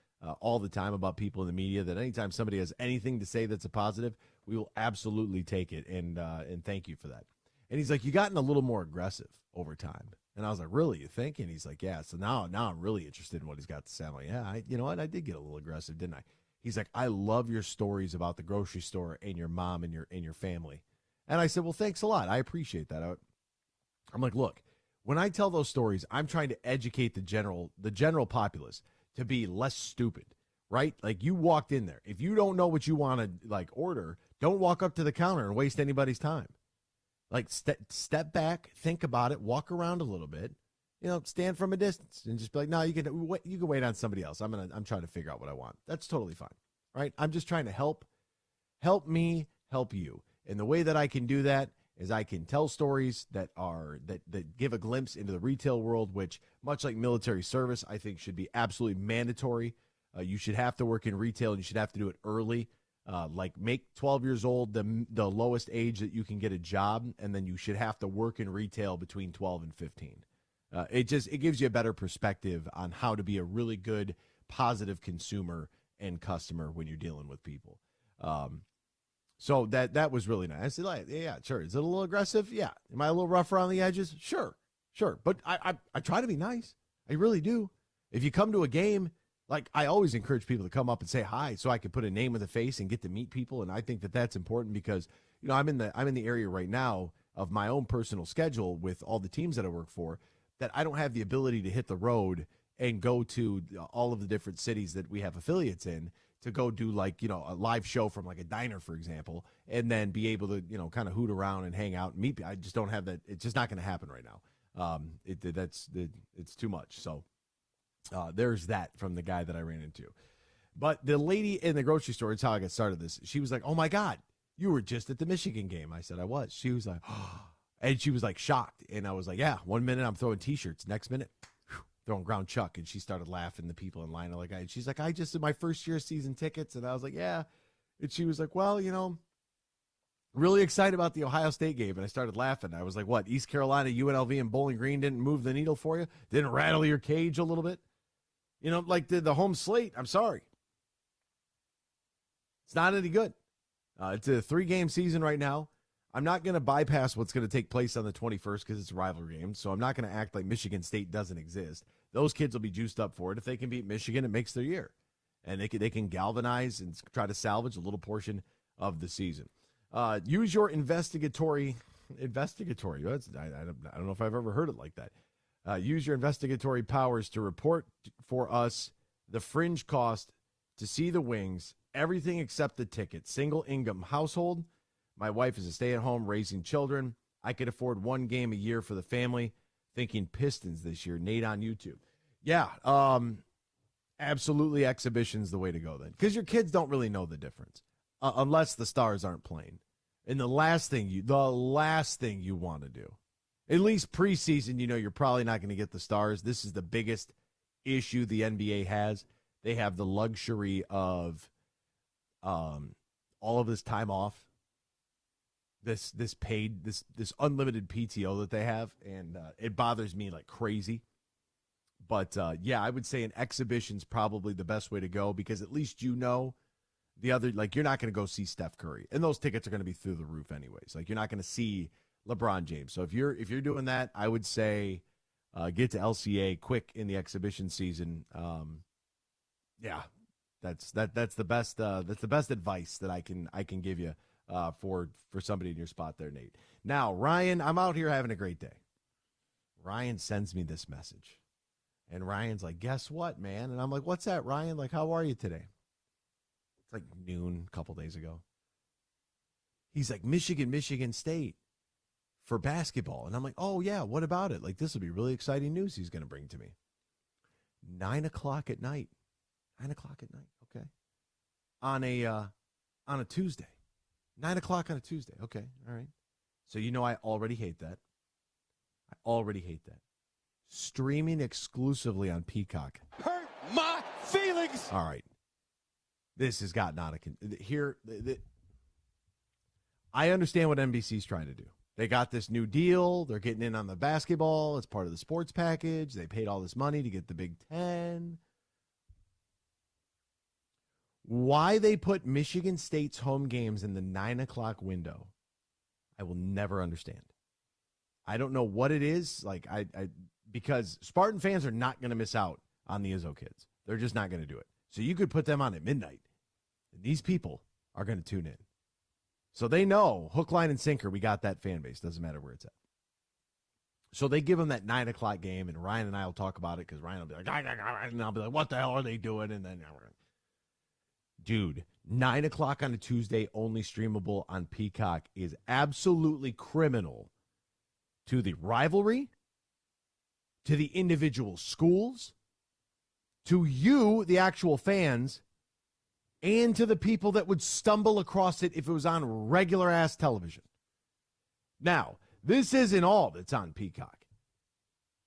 all the time about people in the media that anytime somebody has anything to say that's a positive, we will absolutely take it. And thank you for that. And he's like, you gotten a little more aggressive over time. And I was like, really, you think? And he's like, yeah. So now I'm really interested in what he's got to say. I'm like, yeah, you know what? I did get a little aggressive, didn't I? He's like, I love your stories about the grocery store and your mom and your family. And I said, well, thanks a lot. I appreciate that. I'm like, look, when I tell those stories, I'm trying to educate the general populace to be less stupid, right? Like you walked in there. If you don't know what you want to like order, don't walk up to the counter and waste anybody's time. Like step back, think about it, walk around a little bit, stand from a distance and just be like, no, you can wait on somebody else. I'm trying to figure out what I want. That's totally fine. Right? I'm just trying to help me help you. And the way that I can do that is I can tell stories that give a glimpse into the retail world, which much like military service, I think should be absolutely mandatory. You should have to work in retail and you should have to do it early. Like make 12 years old the lowest age that you can get a job, and then you should have to work in retail between 12 and 15. It gives you a better perspective on how to be a really good, positive consumer and customer when you're dealing with people. So that was really nice. I said, like, yeah, sure. Is it a little aggressive? Yeah. Am I a little rough around the edges? Sure. But I try to be nice. I really do. If you come to a game, like I always encourage people to come up and say hi so I can put a name with a face and get to meet people. And I think that that's important because, I'm in the area right now of my own personal schedule with all the teams that I work for that I don't have the ability to hit the road and go to all of the different cities that we have affiliates in to go do like, a live show from like a diner, for example, and then be able to, kind of hoot around and hang out and meet. I just don't have that. It's just not going to happen right now. It's too much. So there's that from the guy that I ran into. But the lady in the grocery store, it's how I got started this. She was like, oh my God, you were just at the Michigan game. I said, I was. She was like, oh. And she was like shocked. And I was like, yeah, 1 minute I'm throwing T-shirts. Next minute, throwing ground chuck. And she started laughing. The people in line are like, she's like, I just did my first year season tickets. And I was like, yeah. And she was like, well, really excited about the Ohio State game. And I started laughing. I was like, what, East Carolina, UNLV, and Bowling Green didn't move the needle for you? Didn't rattle your cage a little bit? Like the home slate, I'm sorry. It's not any good. It's a 3-game season right now. I'm not going to bypass what's going to take place on the 21st because it's a rivalry game, so I'm not going to act like Michigan State doesn't exist. Those kids will be juiced up for it. If they can beat Michigan, it makes their year. And they can galvanize and try to salvage a little portion of the season. Use your investigatory. I don't know if I've ever heard it like that. Use your investigatory powers to report for us the fringe cost to see the Wings, everything except the ticket. Single income household. My wife is a stay-at-home raising children. I could afford 1 game a year for the family. Thinking Pistons this year. Nate on YouTube. Yeah, absolutely exhibition's the way to go then. Because your kids don't really know the difference unless the Stars aren't playing. And the last thing you want to do At least preseason, you're probably not going to get the stars. This is the biggest issue the NBA has. They have the luxury of all of this time off, this paid, this unlimited PTO that they have, and it bothers me like crazy. But, yeah, I would say an exhibition's probably the best way to go because at least the other, like, you're not going to go see Steph Curry. And those tickets are going to be through the roof anyways. Like, you're not going to see LeBron James. So if you're doing that, I would say get to LCA quick in the exhibition season. Yeah, that's the best advice that I can give you for somebody in your spot there, Nate. Now, Ryan, I'm out here having a great day. Ryan sends me this message. And Ryan's like, guess what, man? And I'm like, what's that, Ryan? Like, how are you today? It's like noon a couple days ago. He's like, Michigan State for basketball. And I'm like, oh, yeah, what about it? Like, this will be really exciting news he's going to bring to me. 9 o'clock at night. 9 o'clock at night, okay. On a Tuesday. 9 o'clock on a Tuesday. Okay, all right. So I already hate that. Streaming exclusively on Peacock. Hurt my feelings. All right. This has gotten out of here. I understand what NBC's trying to do. They got this new deal. They're getting in on the basketball. It's part of the sports package. They paid all this money to get the Big Ten. Why they put Michigan State's home games in the 9 o'clock window, I will never understand. I don't know what it is. Like because Spartan fans are not going to miss out on the Izzo kids. They're just not going to do it. So you could put them on at midnight, and these people are going to tune in. So they know, hook, line, and sinker, we got that fan base. Doesn't matter where it's at. So they give them that 9 o'clock game, and Ryan and I will talk about it because Ryan will be like, and I'll be like, what the hell are they doing? And then, dude, 9 o'clock on a Tuesday, only streamable on Peacock, is absolutely criminal to the rivalry, to the individual schools, to you, the actual fans, and to the people that would stumble across it if it was on regular-ass television. Now, this isn't all that's on Peacock.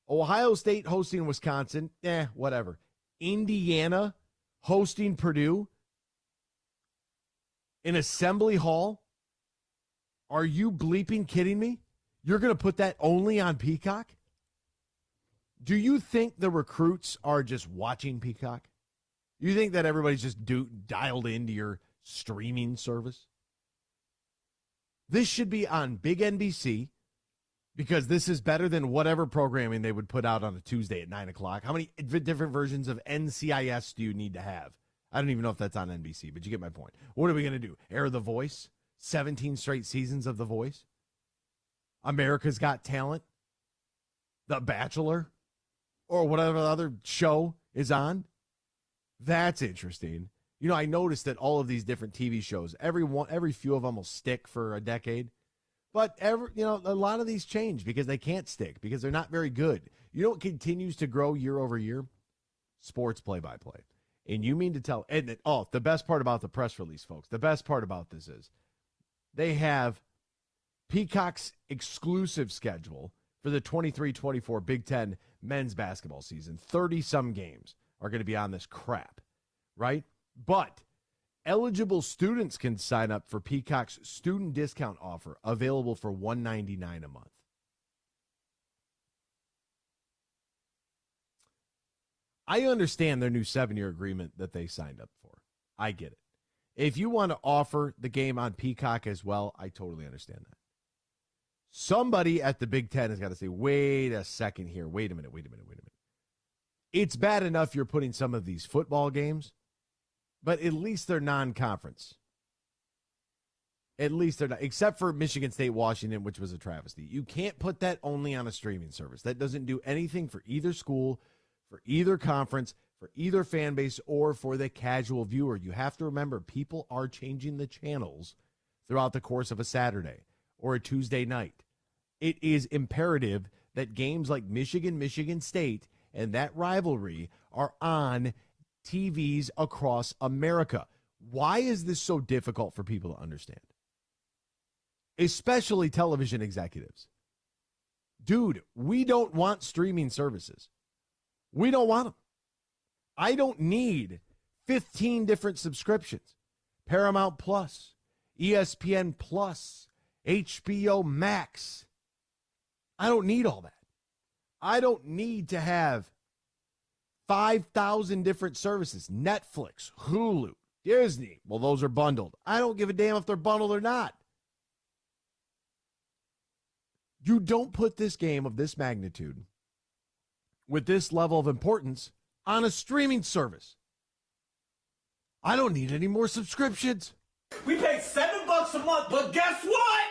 Ohio State hosting Wisconsin, whatever. Indiana hosting Purdue in Assembly Hall. Are you bleeping kidding me? You're going to put that only on Peacock? Do you think the recruits are just watching Peacock? You think that everybody's just dialed into your streaming service? This should be on Big NBC because this is better than whatever programming they would put out on a Tuesday at 9 o'clock. How many different versions of NCIS do you need to have? I don't even know if that's on NBC, but you get my point. What are we going to do? Air The Voice? 17 straight seasons of The Voice? America's Got Talent? The Bachelor? Or whatever other show is on? That's interesting. I noticed that all of these different TV shows, every few of them will stick for a decade. But a lot of these change because they can't stick, because they're not very good. You know what continues to grow year over year? Sports play-by-play. And you mean to tell, the best part about the press release, folks, the best part about this is they have Peacock's exclusive schedule for the 23-24 Big Ten men's basketball season. 30-some games are going to be on this crap, right? But eligible students can sign up for Peacock's student discount offer, available for $199 a month. I understand their new 7-year agreement that they signed up for. I get it. If you want to offer the game on Peacock as well, I totally understand that. Somebody at the Big Ten has got to say, wait a second here. Wait a minute. It's bad enough you're putting some of these football games, but at least they're non-conference. At least they're not, except for Michigan State, Washington, which was a travesty. You can't put that only on a streaming service. That doesn't do anything for either school, for either conference, for either fan base, or for the casual viewer. You have to remember, people are changing the channels throughout the course of a Saturday or a Tuesday night. It is imperative that games like Michigan State and that rivalry are on TVs across America. Why is this so difficult for people to understand? Especially television executives. dude, we don't want streaming services. We don't want them. I don't need 15 different subscriptions. Paramount Plus, ESPN Plus, HBO Max. I don't need all that. I don't need to have 5,000 different services. Netflix, Hulu, Disney. Well, those are bundled. I don't give a damn if they're bundled or not. You don't put this game of this magnitude with this level of importance on a streaming service. I don't need any more subscriptions. We pay $7 a month, but guess what?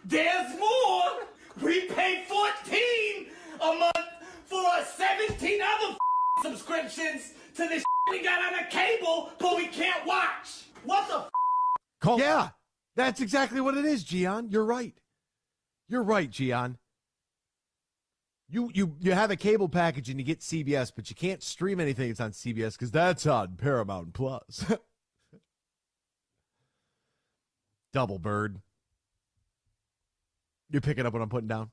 There's more. We pay $14 a month for 17 other subscriptions to the we got on a cable, but we can't watch. What the Yeah, that's exactly what it is, Gian. You're right. You're right, Gian. You have a cable package and you get CBS, but you can't stream anything that's on CBS because that's on Paramount Plus. Double bird. You're picking up what I'm putting down?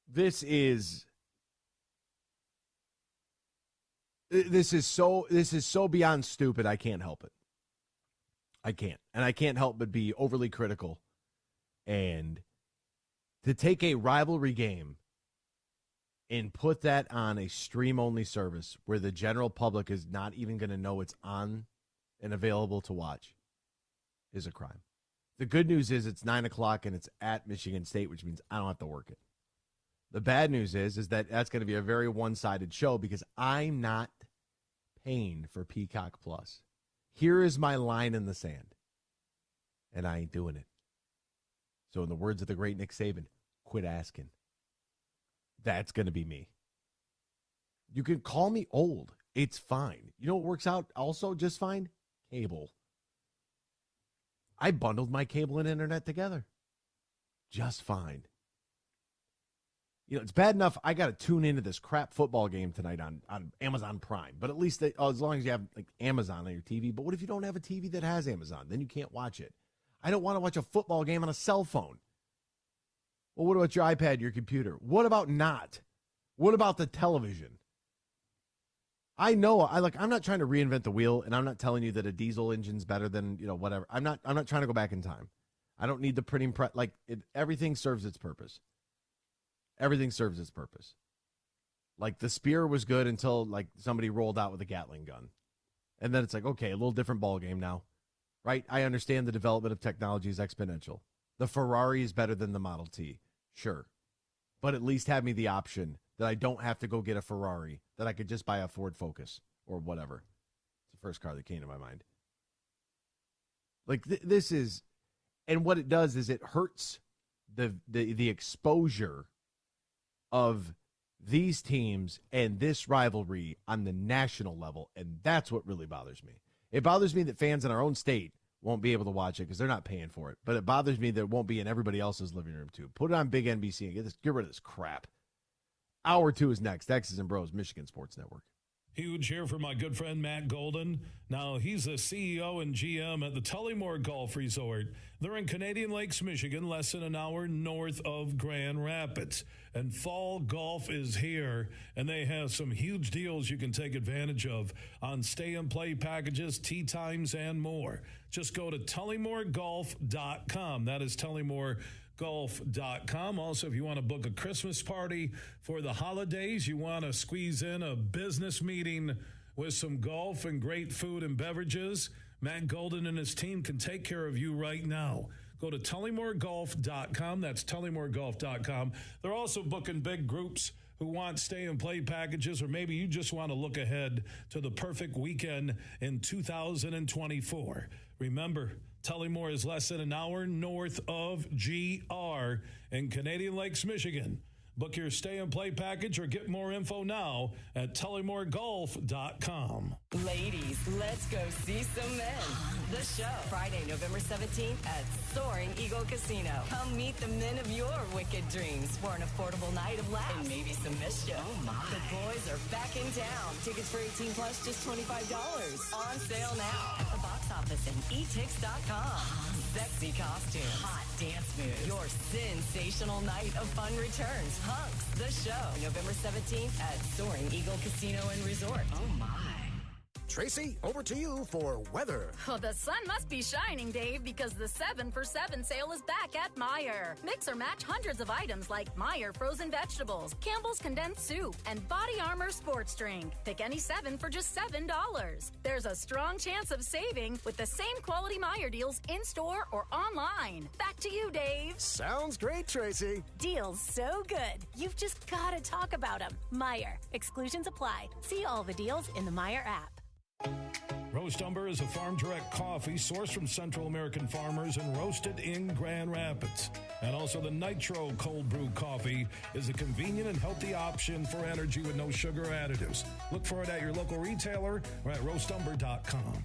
This is so beyond stupid, I can't help it. I can't. And I can't help but be overly critical. And to take a rivalry game and put that on a stream-only service where the general public is not even going to know it's on and available to watch is a crime. The good news is it's 9 o'clock and it's at Michigan State, which means I don't have to work it. The bad news is that that's going to be a very one-sided show because I'm not paying for Peacock Plus. Here is my line in the sand, and I ain't doing it. So in the words of the great Nick Saban, quit asking. That's going to be me. You can call me old. It's fine. You know what works out also just fine? Cable. I bundled my cable and internet together. Just fine. You know, it's bad enough I got to tune into this crap football game tonight on Amazon Prime. But at least as long as you have like Amazon on your TV. But what if you don't have a TV that has Amazon? Then you can't watch it. I don't want to watch a football game on a cell phone. Well, what about your iPad, your computer? What about not? What about the television? I know I'm not trying to reinvent the wheel, and I'm not telling you that a diesel engine's better than, whatever. I'm not trying to go back in time. I don't need the printing press. Everything serves its purpose. Everything serves its purpose. Like the Spear was good until somebody rolled out with a Gatling gun. And then it's like, okay, a little different ball game now. Right? I understand the development of technology is exponential. The Ferrari is better than the Model T. Sure. But at least have me the option that I don't have to go get a Ferrari, that I could just buy a Ford Focus or whatever. It's the first car that came to my mind. This is, and what it does is it hurts the exposure of these teams and this rivalry on the national level, and that's what really bothers me. It bothers me that fans in our own state won't be able to watch it because they're not paying for it. But it bothers me that it won't be in everybody else's living room, too. Put it on Big NBC and get rid of this crap. Hour 2 is next. X's and Bros, Michigan Sports Network. Huge here for my good friend Matt Golden. Now, he's the CEO and GM at the Tullymore Golf Resort. They're in Canadian Lakes, Michigan, less than an hour north of Grand Rapids. And fall golf is here, and they have some huge deals you can take advantage of on stay-and-play packages, tee times, and more. Just go to tullymoregolf.com. That is tullymoregolf.com. Also, if you want to book a Christmas party for the holidays, you want to squeeze in a business meeting with some golf and great food and beverages, Matt Golden and his team can take care of you right now. Go to tullymoregolf.com. That's tullymoregolf.com. They're also booking big groups who want stay-and-play packages, or maybe you just want to look ahead to the perfect weekend in 2024. Remember, Tullymore is less than an hour north of GR in Canadian Lakes, Michigan. Book your stay and play package or get more info now at TullymoreGolf.com. Ladies, let's go see some men. The show, Friday, November 17th at Soaring Eagle Casino. Come meet the men of your wicked dreams for an affordable night of laughs and maybe some mischief. Oh my. The boys are back in town. Tickets for 18 plus, just $25. On sale now at the box office and etix.com. Sexy costumes, hot dance moves. Your sensational night of fun returns. Hunks, the show, November 17th at Soaring Eagle Casino and Resort. Oh my. Tracy, over to you for weather. Oh, the sun must be shining, Dave, because the 7 for 7 sale is back at Meijer. Mix or match hundreds of items like Meijer frozen vegetables, Campbell's condensed soup, and Body Armor sports drink. Pick any 7 for just $7. There's a strong chance of saving with the same quality Meijer deals in-store or online. Back to you, Dave. Sounds great, Tracy. Deals so good, you've just got to talk about them. Meijer. Exclusions apply. See all the deals in the Meijer app. Roast Umber is a farm direct coffee sourced from Central American farmers and roasted in Grand Rapids. And also the Nitro Cold Brew Coffee is a convenient and healthy option for energy with no sugar additives. Look for it at your local retailer or at roastumber.com.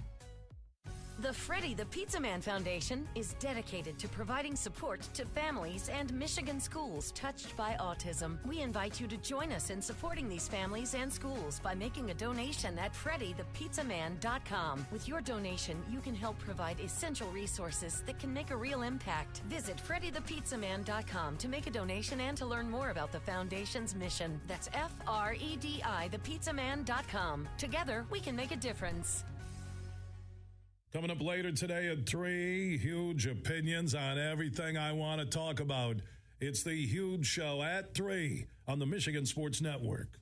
The Freddie the Pizza Man Foundation is dedicated to providing support to families and Michigan schools touched by autism. We invite you to join us in supporting these families and schools by making a donation at freddythepizzaman.com. With your donation, you can help provide essential resources that can make a real impact. Visit freddythepizzaman.com to make a donation and to learn more about the foundation's mission. That's FREDI thepizzaman.com. Together, we can make a difference. Coming up later today at 3, huge opinions on everything I want to talk about. It's the Huge Show at 3 on the Michigan Sports Network.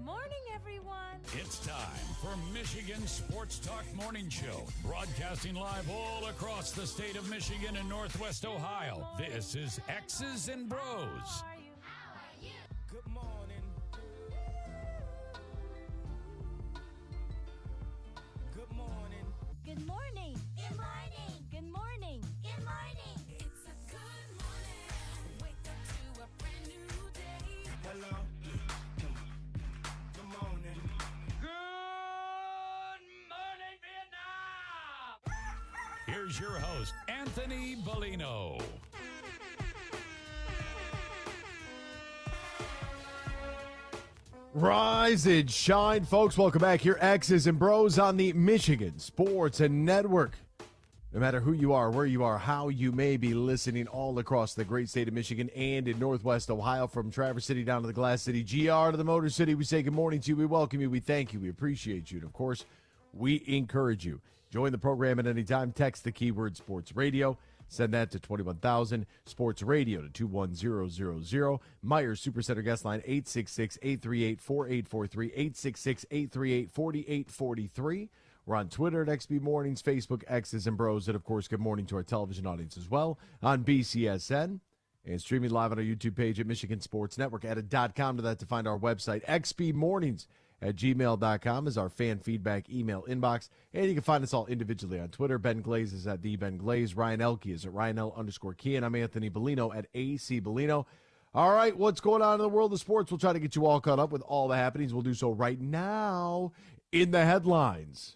morning, everyone. It's time for Michigan Sports Talk Morning Show, broadcasting live all across the state of Michigan and Northwest Ohio. This is X's and Bros. Good morning. Good morning. Good morning. Good morning. Good morning. Good morning. It's a good morning. Wake up to a brand new day. Hello. Good morning. Good morning, Vietnam! Here's your host, Anthony Bellino. Rise and shine, folks. Welcome back here, X's and Bros on the Michigan Sports and Network. No matter who you are, where you are, how you may be listening all across the great state of Michigan and in Northwest Ohio, from Traverse City down to the Glass City, GR to the Motor City, we say good morning to you. We welcome you. We thank you. We appreciate you. And, of course, we encourage you. Join the program at any time. Text the keyword Sports Radio. Send that to 21,000. Sports Radio to 21000. Myers Supercenter guest line 866-838-4843, 866-838-4843. We're on Twitter at XB Mornings, Facebook, X's and Bros, and, of course, good morning to our television audience as well on BCSN, and streaming live on our YouTube page at Michigan Sports Network. Add a .com to that to find our website. xbmornings@gmail.com is our fan feedback email inbox, and you can find us all individually on Twitter. Ben Glaze is at @TheBenGlaze. Ryan Elke is at RyanL_Key, I'm Anthony Bellino at AC Bellino. All right, what's going on in the world of sports? We'll try to get you all caught up with all the happenings. We'll do so right now in the headlines.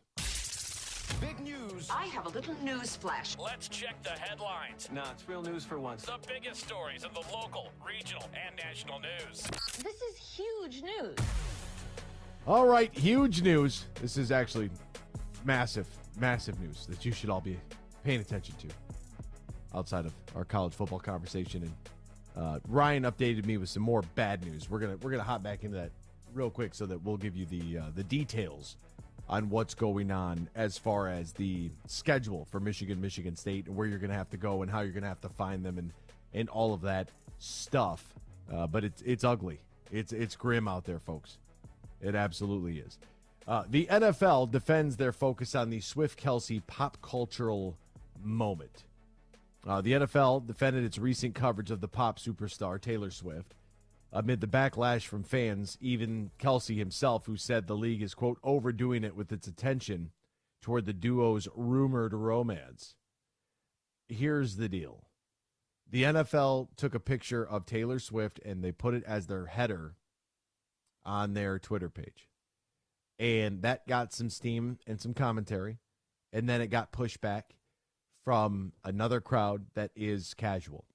Big news. I have a little news flash. Let's check the headlines. No, it's real news for once. The biggest stories of the local, regional, and national news. This is huge news. All right, huge news. This is actually massive, massive news that you should all be paying attention to outside of our college football conversation. And Ryan updated me with some more bad news. We're gonna hop back into that real quick so that we'll give you the details on what's going on as far as the schedule for Michigan State, and where you're going to have to go and how you're going to have to find them and all of that stuff. But it's ugly. It's grim out there, folks. It absolutely is. The NFL defends their focus on the Swift-Kelsey pop cultural moment. The NFL defended its recent coverage of the pop superstar Taylor Swift amid the backlash from fans, even Kelsey himself, who said the league is, quote, overdoing it with its attention toward the duo's rumored romance. Here's the deal. The NFL took a picture of Taylor Swift and they put it as their header on their Twitter page. And that got some steam and some commentary. And then it got pushback from another crowd that is casual.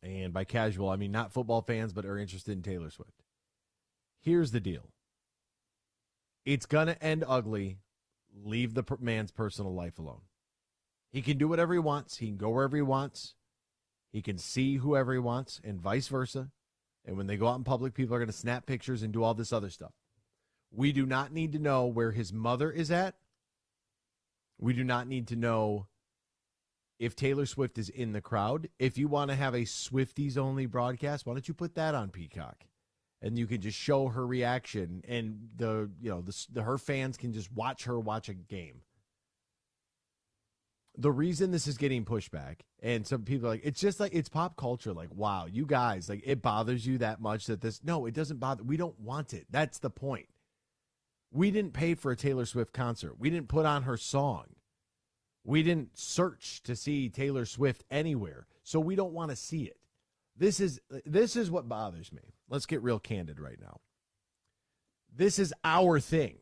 And by casual, I mean not football fans, but are interested in Taylor Swift. Here's the deal. It's going to end ugly. Leave the man's personal life alone. He can do whatever he wants. He can go wherever he wants. He can see whoever he wants, and vice versa. And when they go out in public, people are going to snap pictures and do all this other stuff. We do not need to know where his mother is at. We do not need to know if Taylor Swift is in the crowd. If you want to have a Swifties-only broadcast, why don't you put that on Peacock? And you can just show her reaction, and her fans can just watch her watch a game. The reason this is getting pushback, and some people are like, it's just like, it's pop culture. Like, wow, you guys, like, it bothers you that much that this, no, it doesn't bother. We don't want it. That's the point. We didn't pay for a Taylor Swift concert. We didn't put on her song. We didn't search to see Taylor Swift anywhere, so we don't want to see it. This is what bothers me. Let's get real candid right now. This is our thing.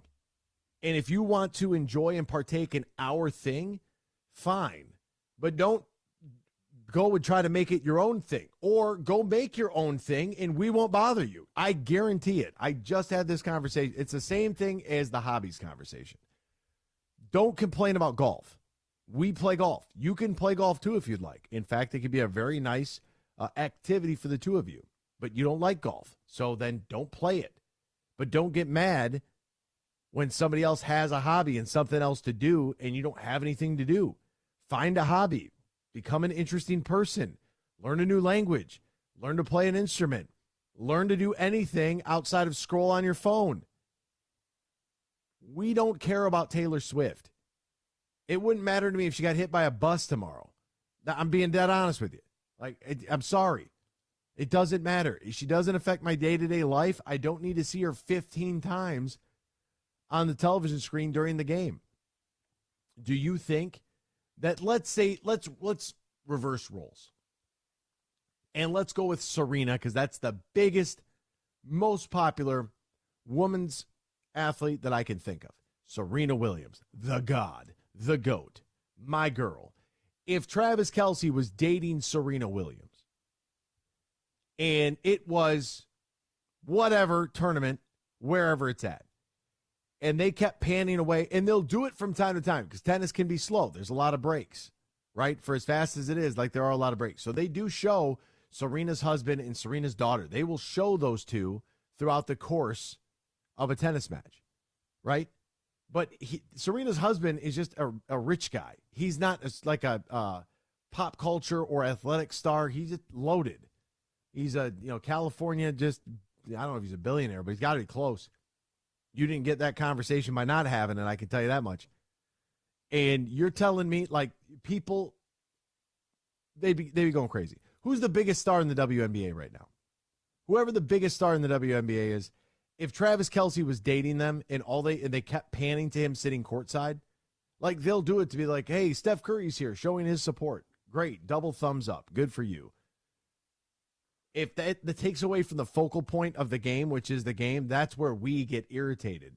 And if you want to enjoy and partake in our thing, fine. But don't go and try to make it your own thing. Or go make your own thing, and we won't bother you. I guarantee it. I just had this conversation. It's the same thing as the hobbies conversation. Don't complain about golf. We play golf. You can play golf too if you'd like. In fact, it could be a very nice activity for the two of you. But you don't like golf, so then don't play it. But don't get mad when somebody else has a hobby and something else to do and you don't have anything to do. Find a hobby. Become an interesting person. Learn a new language. Learn to play an instrument. Learn to do anything outside of scroll on your phone. We don't care about Taylor Swift. It wouldn't matter to me if she got hit by a bus tomorrow. I'm being dead honest with you. I'm sorry. It doesn't matter. She doesn't affect my day-to-day life. I don't need to see her 15 times on the television screen during the game. Do you think that, let's reverse roles. And let's go with Serena, because that's the biggest, most popular women's athlete that I can think of. Serena Williams, the god, the GOAT, my girl. If Travis Kelce was dating Serena Williams and it was whatever tournament, wherever it's at, and they kept panning away, and they'll do it from time to time because tennis can be slow. There's a lot of breaks, right? For as fast as it is, there are a lot of breaks. So they do show Serena's husband and Serena's daughter. They will show those two throughout the course of a tennis match, right? But Serena's husband is just a rich guy. He's not like a pop culture or athletic star. He's just loaded. He's California, I don't know if he's a billionaire, but he's got to be close. You didn't get that conversation by not having it, I can tell you that much. And you're telling me, people, they be going crazy. Who's the biggest star in the WNBA right now? Whoever the biggest star in the WNBA is, if Travis Kelce was dating them and they kept panning to him sitting courtside, they'll do it to be like, hey, Steph Curry's here showing his support. Great. Double thumbs up. Good for you. If that takes away from the focal point of the game, which is the game, that's where we get irritated.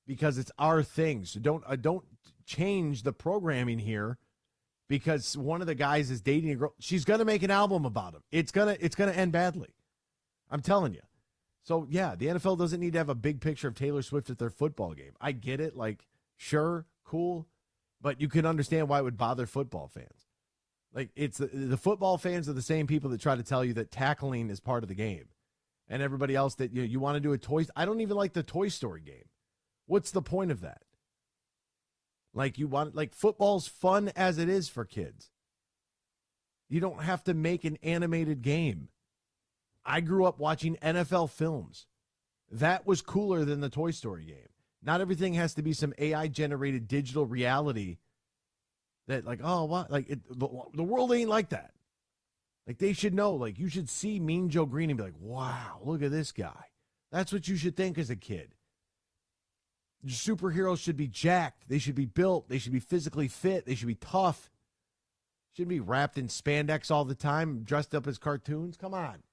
Because it's our thing. So don't change the programming here because one of the guys is dating a girl. She's going to make an album about him. It's going to end badly. I'm telling you. So, yeah, the NFL doesn't need to have a big picture of Taylor Swift at their football game. I get it. Sure, cool. But you can understand why it would bother football fans. It's the football fans are the same people that try to tell you that tackling is part of the game. And everybody else that you want to do a toy. I don't even like the Toy Story game. What's the point of that? Football's fun as it is for kids. You don't have to make an animated game. I grew up watching NFL films. That was cooler than the Toy Story game. Not everything has to be some AI-generated digital reality that, the world ain't like that. They should know. You should see Mean Joe Green and be like, wow, look at this guy. That's what you should think as a kid. Superheroes should be jacked. They should be built. They should be physically fit. They should be tough. Shouldn't be wrapped in spandex all the time, dressed up as cartoons. Come on.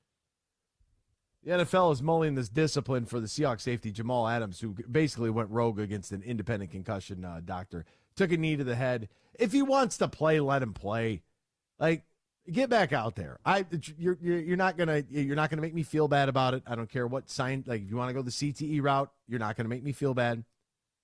The NFL is mulling this discipline for the Seahawks safety Jamal Adams, who basically went rogue against an independent concussion doctor. Took a knee to the head. If he wants to play, let him play. Get back out there. You're not gonna make me feel bad about it. I don't care what sign. If you want to go the CTE route, you're not gonna make me feel bad.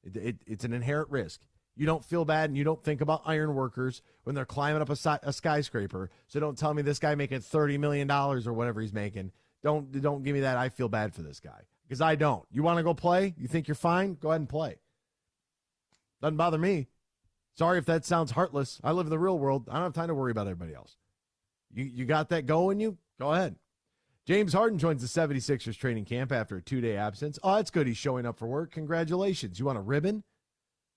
It's an inherent risk. You don't feel bad and you don't think about iron workers when they're climbing up a skyscraper. So don't tell me this guy making $30 million or whatever he's making. Don't give me that. I feel bad for this guy because I don't. You want to go play? You think you're fine? Go ahead and play. Doesn't bother me. Sorry if that sounds heartless. I live in the real world. I don't have time to worry about everybody else. You got that going you? Go ahead. James Harden joins the 76ers training camp after a 2-day absence. Oh, that's good. He's showing up for work. Congratulations. You want a ribbon?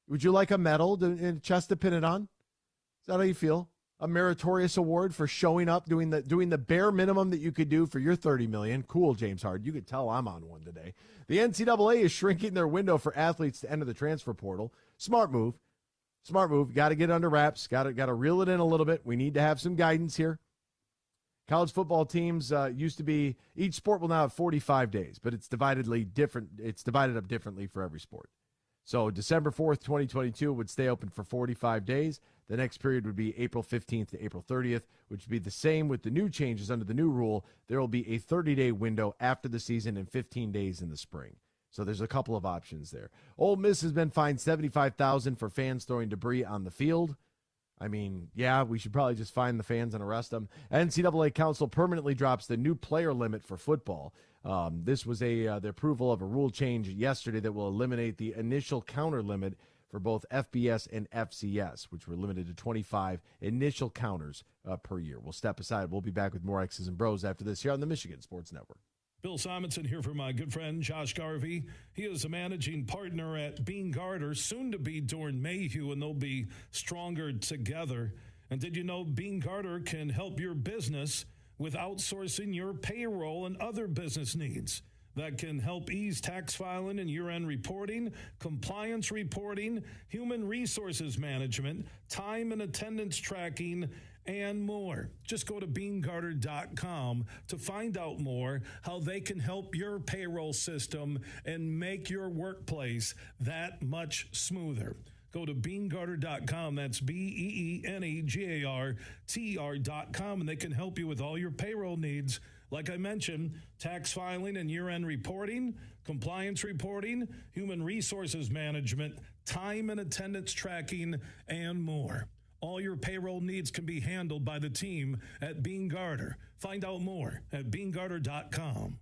Would you like a medal and a chest to pin it on? Is that how you feel? A meritorious award for showing up, doing the bare minimum that you could do for your $30 million. Cool, James Harden. You could tell I'm on one today. The NCAA is shrinking their window for athletes to enter the transfer portal. Smart move. Smart move. Got to get under wraps. Got to reel it in a little bit. We need to have some guidance here. College football teams used to be, each sport will now have 45 days, but it's divided up differently for every sport. So December 4th, 2022 would stay open for 45 days. The next period would be April 15th to April 30th, which would be the same with the new changes under the new rule. There will be a 30-day window after the season and 15 days in the spring. So there's a couple of options there. Ole Miss has been fined $75,000 for fans throwing debris on the field. I mean, yeah, we should probably just fine the fans and arrest them. NCAA Council permanently drops the new player limit for football. This was the approval of a rule change yesterday that will eliminate the initial counter limit for both FBS and FCS, which were limited to 25 initial counters per year. We'll step aside. We'll be back with more X's and Bros after this here on the Michigan Sports Network. Bill Simonson here for my good friend Josh Garvey. He is a managing partner at Bean Garter, soon to be Dorn Mayhew, and they'll be stronger together. And did you know Bean Garter can help your business with outsourcing your payroll and other business needs? That can help ease tax filing and year-end reporting, compliance reporting, human resources management, time and attendance tracking, and more. Just go to BeanGarter.com to find out more how they can help your payroll system and make your workplace that much smoother. Go to BeanGarter.com. That's BeanGartr.com, and they can help you with all your payroll needs. Like I mentioned, tax filing and year-end reporting, compliance reporting, human resources management, time and attendance tracking, and more. All your payroll needs can be handled by the team at Bean Garter. Find out more at BeanGarter.com.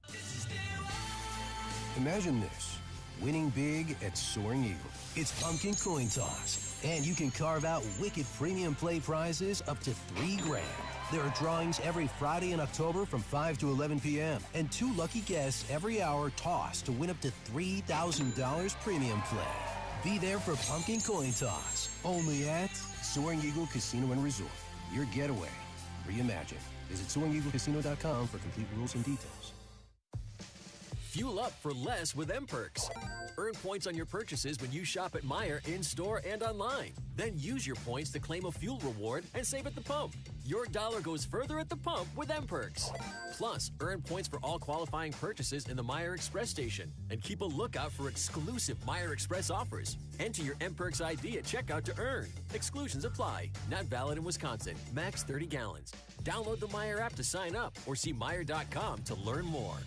Imagine this, winning big at Soaring Eagle. It's pumpkin coin toss, and you can carve out wicked premium play prizes up to $3,000. There are drawings every Friday in October from 5 to 11 p.m. and 2 lucky guests every hour toss to win up to $3,000 premium play. Be there for pumpkin coin toss, only at Soaring Eagle Casino and Resort. Your getaway reimagined. Visit SoaringEagleCasino.com for complete rules and details. Fuel up for less with M-Perks. Earn points on your purchases when you shop at Meijer in-store and online. Then use your points to claim a fuel reward and save at the pump. Your dollar goes further at the pump with M-Perks. Plus, earn points for all qualifying purchases in the Meijer Express station. And keep a lookout for exclusive Meijer Express offers. Enter your M-Perks ID at checkout to earn. Exclusions apply. Not valid in Wisconsin. Max 30 gallons. Download the Meijer app to sign up or see Meijer.com to learn more.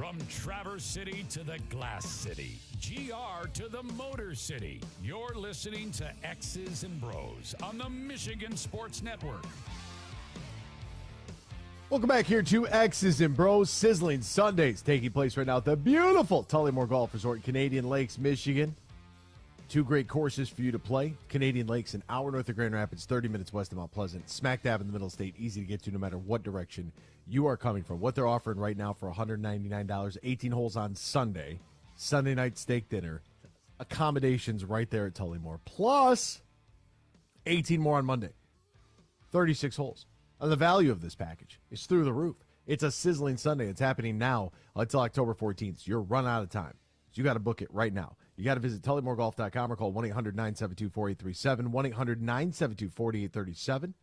From Traverse City to the Glass City, GR to the Motor City, you're listening to X's and Bros on the Michigan Sports Network. Welcome back here to X's and Bros. Sizzling Sundays taking place right now at the beautiful Tullymore Golf Resort in Canadian Lakes, Michigan. 2 great courses for you to play. Canadian Lakes, an hour north of Grand Rapids, 30 minutes west of Mount Pleasant. Smack dab in the middle of the state, easy to get to no matter what direction you are coming from. What they're offering right now for $199, 18 holes on Sunday, Sunday night steak dinner, accommodations right there at Tullymore, plus 18 more on Monday, 36 holes. The value of this package is through the roof. It's a sizzling Sunday. It's happening now until October 14th. So you're run out of time. So you got to book it right now. You got to visit TullymoreGolf.com or call 1-800-972-4837, 1-800-972-4837.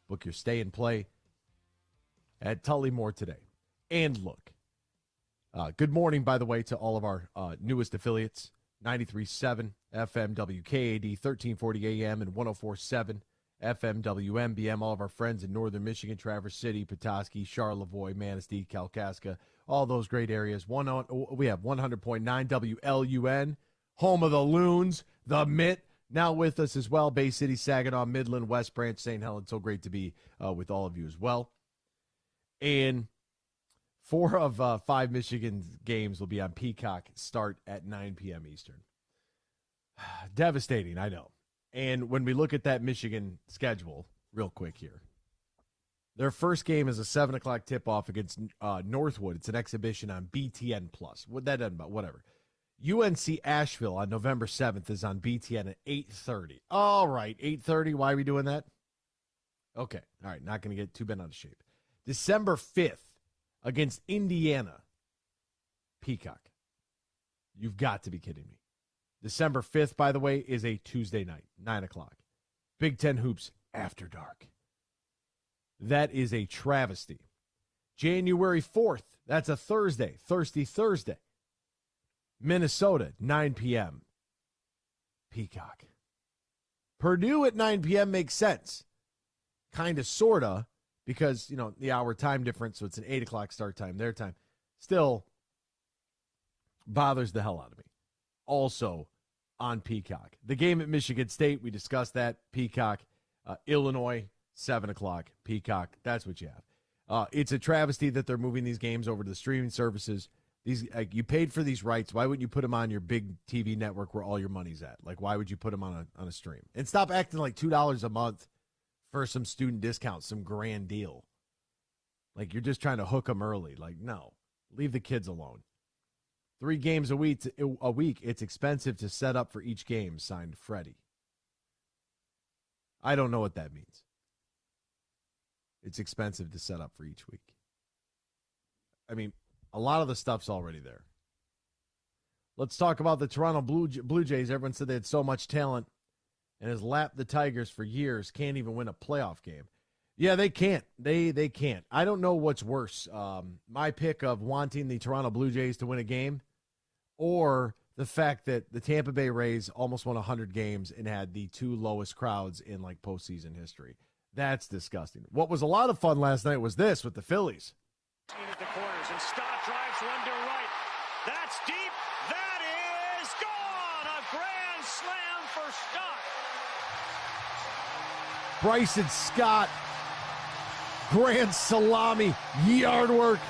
Book your stay and play at Tullymore today. And look, good morning, by the way, to all of our newest affiliates, 93.7 FM WKAD, 1340 AM, and 104.7 FM WMBM. All of our friends in northern Michigan, Traverse City, Petoskey, Charlevoix, Manistee, Kalkaska, all those great areas. We have 100.9 WLUN, home of the Loons, the Mitt, now with us as well. Bay City, Saginaw, Midland, West Branch, St. Helens. So great to be with all of you as well. And 4 of 5 Michigan games will be on Peacock, start at 9 p.m. Eastern. Devastating, I know. And when we look at that Michigan schedule, real quick here, their first game is a 7 o'clock tip-off against Northwood. It's an exhibition on BTN+. What that doesn't about, whatever. UNC Asheville on November 7th is on BTN at 8:30. All right, 8:30. Why are we doing that? Okay, all right, not going to get too bent out of shape. December 5th against Indiana, Peacock. You've got to be kidding me. December 5th, by the way, is a Tuesday night, 9 o'clock. Big Ten Hoops After Dark. That is a travesty. January 4th, that's a Thursday, Thirsty Thursday. Minnesota, 9 p.m. Peacock. Purdue at 9 p.m. makes sense. Kind of, sort of, because, the hour time difference, so it's an 8 o'clock start time, their time. Still bothers the hell out of me. Also on Peacock. The game at Michigan State, we discussed that. Peacock. Illinois, 7 o'clock. Peacock. That's what you have. It's a travesty that they're moving these games over to the streaming services. You paid for these rights. Why wouldn't you put them on your big TV network where all your money's at? Why would you put them on a stream? And stop acting like $2 a month for some student discount, some grand deal. You're just trying to hook them early. No. Leave the kids alone. 3 games a week. It's expensive to set up for each game, signed Freddie. I don't know what that means. It's expensive to set up for each week. I mean, a lot of the stuff's already there. Let's talk about the Toronto Blue Jays. Everyone said they had so much talent and has lapped the Tigers for years. Can't even win a playoff game. Yeah, they can't. They can't. I don't know what's worse. My pick of wanting the Toronto Blue Jays to win a game, or the fact that the Tampa Bay Rays almost won 100 games and had the 2 lowest crowds in postseason history. That's disgusting. What was a lot of fun last night was this with the Phillies. At the corners, and Stott drives one to right. That's deep. That is gone. A grand slam for Stott. Bryson Scott, grand salami, yard work.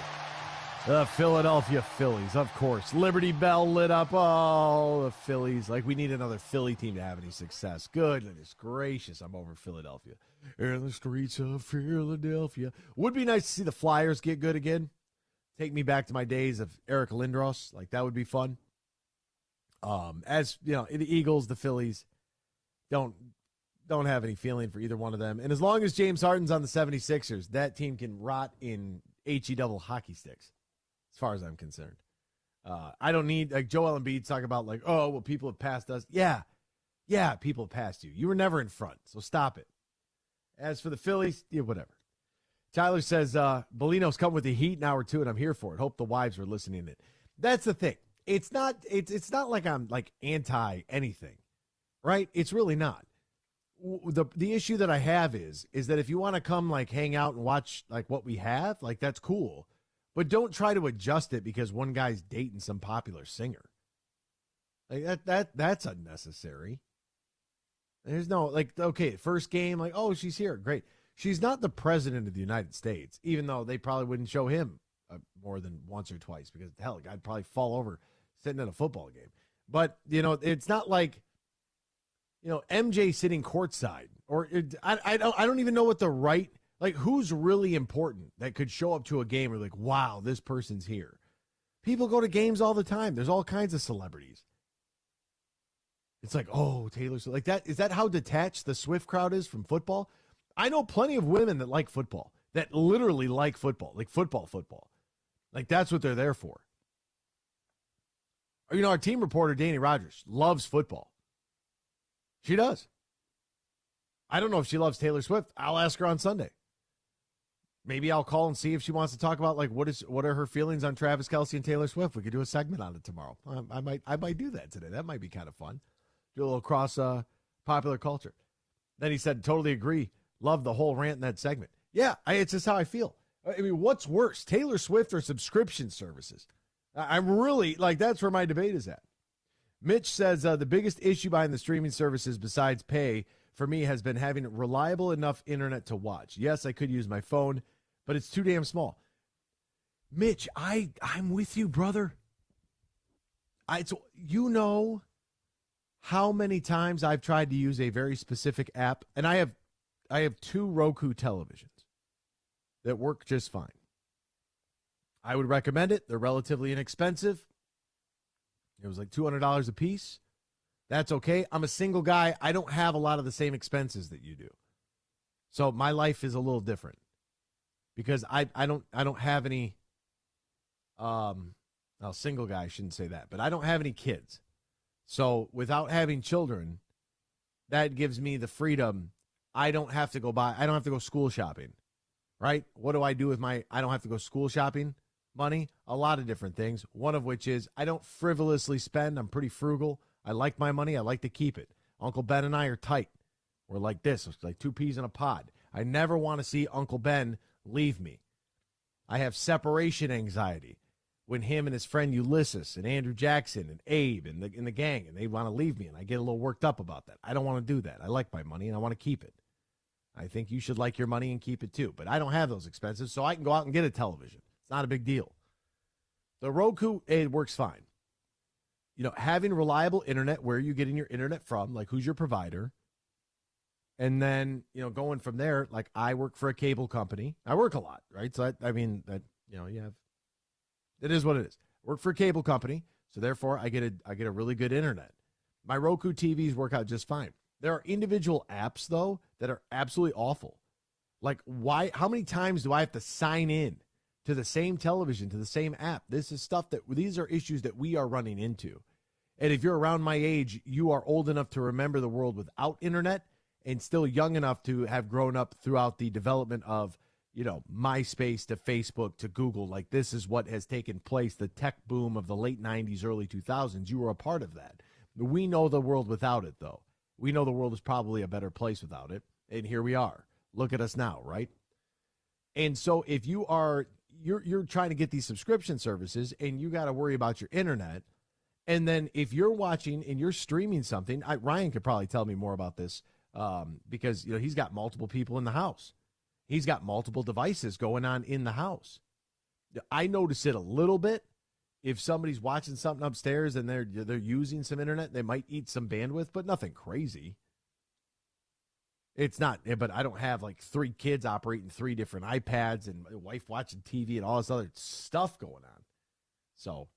The Philadelphia Phillies, of course. Liberty Bell lit up. Oh, the Phillies. We need another Philly team to have any success. Goodness gracious, I'm over Philadelphia. In the streets of Philadelphia. Would be nice to see the Flyers get good again. Take me back to my days of Eric Lindros. That would be fun. As the Eagles, the Phillies, don't have any feeling for either one of them. And as long as James Harden's on the 76ers, that team can rot in HE double hockey sticks, as far as I'm concerned. I don't need, Joel Embiid talk about people have passed us. Yeah, people have passed you. You were never in front, so stop it. As for the Phillies, whatever. Tyler says, Bellino's come with the heat in hour 2, and I'm here for it. Hope the wives were listening to it. That's the thing. It's not like I'm anti anything, right? It's really not. The issue that I have is that if you want to come hang out and watch what we have, that's cool. But don't try to adjust it because one guy's dating some popular singer. Like that's unnecessary. There's no, like, okay, first game, like, oh, she's here. Great. She's not the president of the United States, even though they probably wouldn't show him more than once or twice because, hell, I'd probably fall over sitting at a football game. But, it's not like, MJ sitting courtside. Or I don't even know what the right, like, who's really important that could show up to a game or like, wow, this person's here. People go to games all the time. There's all kinds of celebrities. It's like, oh, Taylor Swift. Like that. Is that how detached the Swift crowd is from football? I know plenty of women that like football, that literally like football, like football. Like that's what they're there for. Or, our team reporter, Danny Rogers, loves football. She does. I don't know if she loves Taylor Swift. I'll ask her on Sunday. Maybe I'll call and see if she wants to talk about, like, what are her feelings on Travis Kelce and Taylor Swift. We could do a segment on it tomorrow. I might do that today. That might be kind of fun. Do a little cross popular culture. Then he said, totally agree. Love the whole rant in that segment. Yeah, it's just how I feel. I mean, what's worse, Taylor Swift or subscription services? I'm really, like, that's where my debate is at. Mitch says the biggest issue behind the streaming services besides pay for me has been having reliable enough internet to watch. Yes, I could use my phone, but it's too damn small. Mitch, I'm with you, brother. How many times I've tried to use a very specific app, and I have 2 Roku televisions that work just fine. I would recommend it. They're relatively inexpensive. It was like $200 a piece. That's okay. I'm a single guy. I don't have a lot of the same expenses that you do. So my life is a little different because I don't have any single guy, I shouldn't say that, but I don't have any kids. So without having children, that gives me the freedom. I don't have to go school shopping, right? What do I do with I don't have to go school shopping money? A lot of different things. One of which is I don't frivolously spend. I'm pretty frugal. I like my money. I like to keep it. Uncle Ben and I are tight. We're like this. It's like 2 peas in a pod. I never want to see Uncle Ben leave me. I have separation anxiety when him and his friend Ulysses and Andrew Jackson and Abe and the gang, and they want to leave me, and I get a little worked up about that. I don't want to do that. I like my money, and I want to keep it. I think you should like your money and keep it too, but I don't have those expenses, so I can go out and get a television. It's not a big deal. The Roku, it works fine. Having reliable internet, where are you getting your internet from? Like, who's your provider? And then, going from there, like, I work for a cable company. I work a lot, right? So, you have, it is what it is. Work for a cable company, so therefore I get a really good internet. My Roku TVs work out just fine. There are individual apps, though, that are absolutely awful. Like, why? How many times do I have to sign in to the same television, to the same app? These are issues that we are running into. And if you're around my age, you are old enough to remember the world without internet and still young enough to have grown up throughout the development of, MySpace to Facebook to Google. Like, this is what has taken place, the tech boom of the late 90s, early 2000s. You were a part of that. We know the world without it, though. We know the world is probably a better place without it. And here we are. Look at us now, right? And so if you're trying to get these subscription services and you got to worry about your internet, and then if you're watching and you're streaming something, Ryan could probably tell me more about this because he's got multiple people in the house. He's got multiple devices going on in the house. I notice it a little bit. If somebody's watching something upstairs and they're using some internet, they might eat some bandwidth, but nothing crazy. It's not, but I don't have like 3 kids operating 3 different iPads and my wife watching TV and all this other stuff going on. So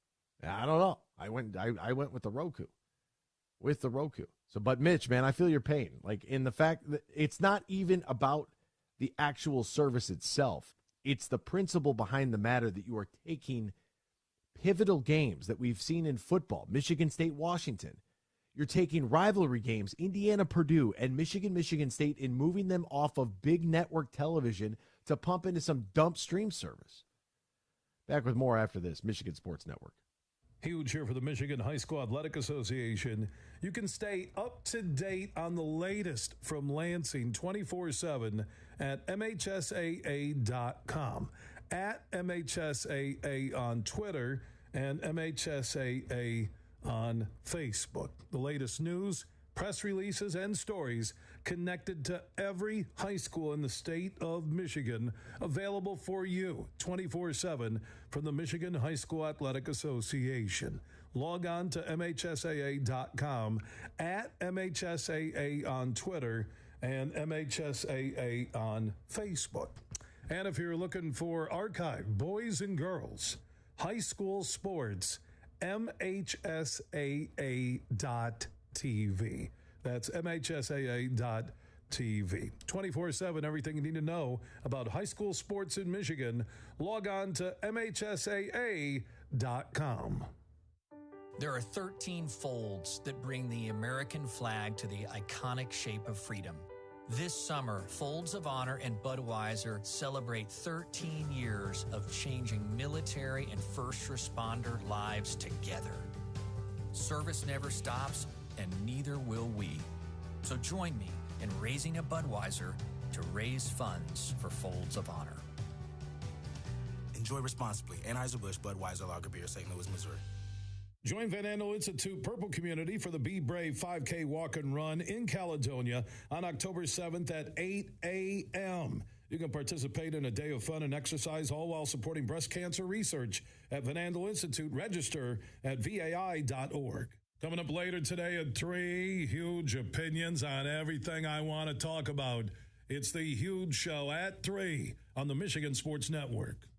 I don't know. I went with the Roku. So, but Mitch, man, I feel your pain. Like, in the fact that it's not even about the actual service itself. It's the principle behind the matter that you are taking pivotal games that we've seen in football, Michigan State, Washington. You're taking rivalry games, Indiana, Purdue, and Michigan State, and moving them off of big network television to pump into some dump stream service. Back with more after this, Michigan Sports Network. Huge here for the Michigan High School Athletic Association. You can stay up to date on the latest from Lansing 24/7 at MHSAA.com. at MHSAA on Twitter and MHSAA on Facebook. The latest news, press releases, and stories connected to every high school in the state of Michigan, available for you 24/7 from the Michigan High School Athletic Association. Log on to MHSAA.com, at MHSAA on Twitter, and MHSAA on Facebook. And if you're looking for archive, boys and girls, high school sports, MHSAA.TV. That's MHSAA.TV. 24/7, everything you need to know about high school sports in Michigan. Log on to MHSAA.com. There are 13 folds that bring the American flag to the iconic shape of freedom. This summer, Folds of Honor and Budweiser celebrate 13 years of changing military and first responder lives together. Service never stops, and neither will we. So join me in raising a Budweiser to raise funds for Folds of Honor. Enjoy responsibly. Anheuser-Busch Budweiser Lager Beer, St. Louis, Missouri. Join Van Andel Institute Purple Community for the Be Brave 5K Walk and Run in Caledonia on October 7th at 8 a.m. You can participate in a day of fun and exercise, all while supporting breast cancer research at Van Andel Institute. Register at vai.org. Coming up later today at 3, huge opinions on everything I want to talk about. It's the Huge Show at 3 on the Michigan Sports Network.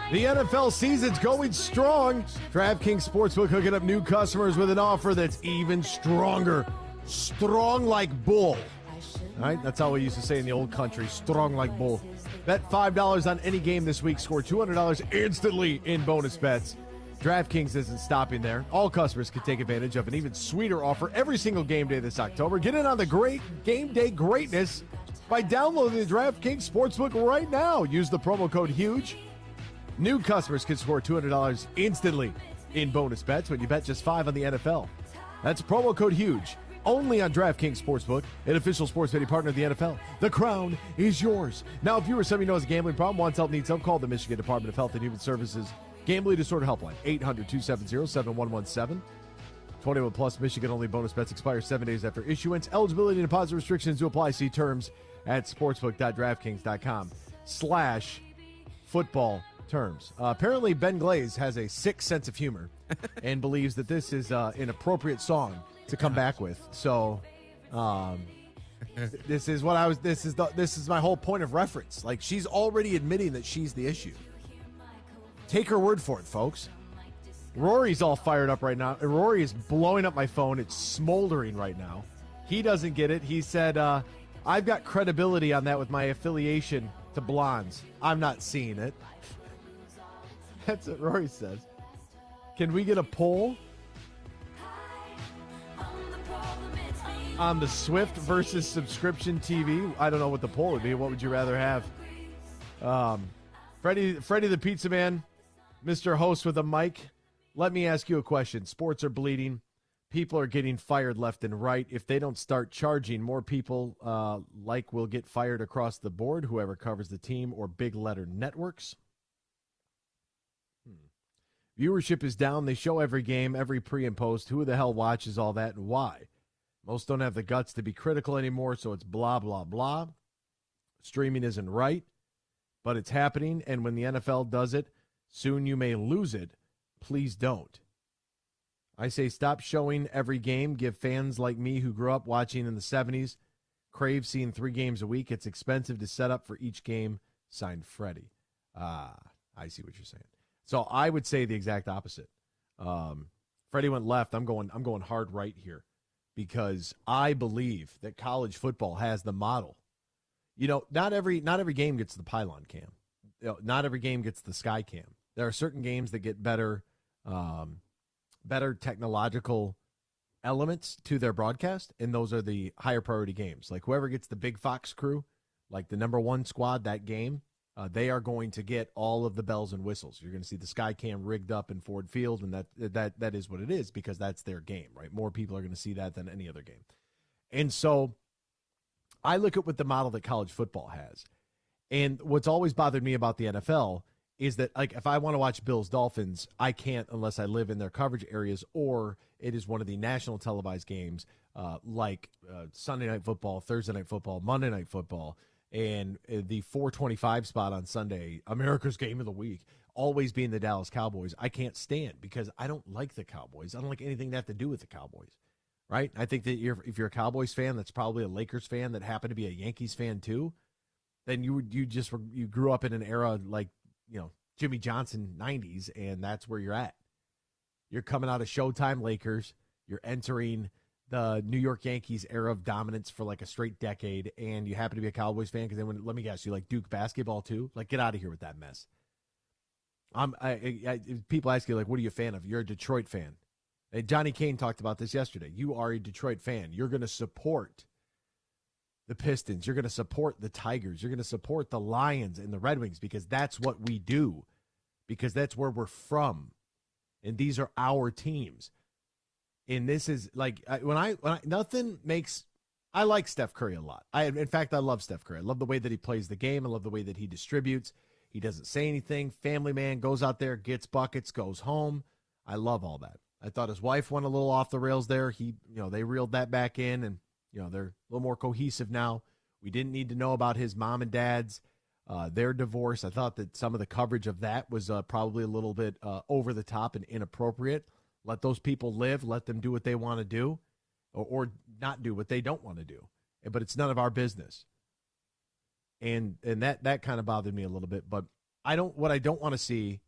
The NFL season's going strong. DraftKings Sportsbook hooking up new customers with an offer that's even stronger. Strong like bull. All right, that's how we used to say in the old country, strong like bull. Bet $5 on any game this week. Score $200 instantly in bonus bets. DraftKings isn't stopping there. All customers can take advantage of an even sweeter offer every single game day this October. Get in on the great game day greatness by downloading the DraftKings Sportsbook right now. Use the promo code HUGE. New customers can score $200 instantly in bonus bets when you bet just $5 on the NFL. That's promo code HUGE. Only on DraftKings Sportsbook, an official sports betting partner of the NFL. The crown is yours. Now, if you or somebody knows a gambling problem, wants help, needs help, call the Michigan Department of Health and Human Services Gambling Disorder Helpline, 800-270-7117. 21 plus Michigan only bonus bets expire 7 days after issuance. Eligibility and deposit restrictions to apply. See terms at sportsbook.draftkings.com/football terms. Apparently, Ben Glaze has a sick sense of humor and believes that this is an appropriate song to come back with. So, this is my whole point of reference. Like, she's already admitting that she's the issue. Take her word for it, folks. Rory's all fired up right now. Rory is blowing up my phone. It's smoldering right now. He doesn't get it. He said, I've got credibility on that with my affiliation to Blondes. I'm not seeing it. That's what Rory says. Can we get a poll on the Swift versus subscription TV? I don't know what the poll would be. What would you rather have? Freddie the Pizza Man, Mr. Host with a mic. Let me ask you a question. Sports are bleeding. People are getting fired left and right. If they don't start charging, more people will get fired across the board, whoever covers the team or big letter networks. Viewership is down. They show every game, every pre and post. Who the hell watches all that and why? Most don't have the guts to be critical anymore, so it's blah, blah, blah. Streaming isn't right, but it's happening, and when the NFL does it, soon you may lose it. Please don't. I say stop showing every game. Give fans like me who grew up watching in the 70s crave seeing 3 games a week. It's expensive to set up for each game. Signed, Freddie. I see what you're saying. So I would say the exact opposite. Freddie went left. I'm going hard right here because I believe that college football has the model. You know, not every game gets the pylon cam. You know, not every game gets the sky cam. There are certain games that get better technological elements to their broadcast, and those are the higher priority games. Like whoever gets the Big Fox crew, like the number 1 squad that game, they are going to get all of the bells and whistles. You're going to see the sky cam rigged up in Ford Field, and that is what it is because that's their game, right? More people are going to see that than any other game. And so I look at what the model that college football has. And what's always bothered me about the NFL is that, like, if I want to watch Bills Dolphins, I can't unless I live in their coverage areas or it is one of the national televised games like Sunday Night Football, Thursday Night Football, Monday Night Football, and the 425 spot on Sunday, America's Game of the Week, always being the Dallas Cowboys. I can't stand because I don't like the Cowboys. I don't like anything that have to do with the Cowboys, right? I think that if you're a Cowboys fan that's probably a Lakers fan that happened to be a Yankees fan too, then you grew up in an era like, you know, Jimmy Johnson 90s, and that's where you're at. You're coming out of Showtime Lakers. You're entering the New York Yankees era of dominance for like a straight decade, and you happen to be a Cowboys fan because then let me guess, you like Duke basketball too? Like, get out of here with that mess. People ask you, like, what are you a fan of? You're a Detroit fan. And Johnny Kane talked about this yesterday. You are a Detroit fan. You're going to support the Pistons. You're going to support the Tigers. You're going to support the Lions and the Red Wings because that's what we do, because that's where we're from. And these are our teams. And this is like nothing makes. I like Steph Curry a lot. In fact, I love Steph Curry. I love the way that he plays the game. I love the way that he distributes. He doesn't say anything. Family man, goes out there, gets buckets, goes home. I love all that. I thought his wife went a little off the rails there. They reeled that back in, and they're a little more cohesive now. We didn't need to know about his mom and dad's their divorce. I thought that some of the coverage of that was probably a little bit over the top and inappropriate. Let those people live. Let them do what they want to do, or not do what they don't want to do. But it's none of our business. And that kind of bothered me a little bit. But What I don't want to see,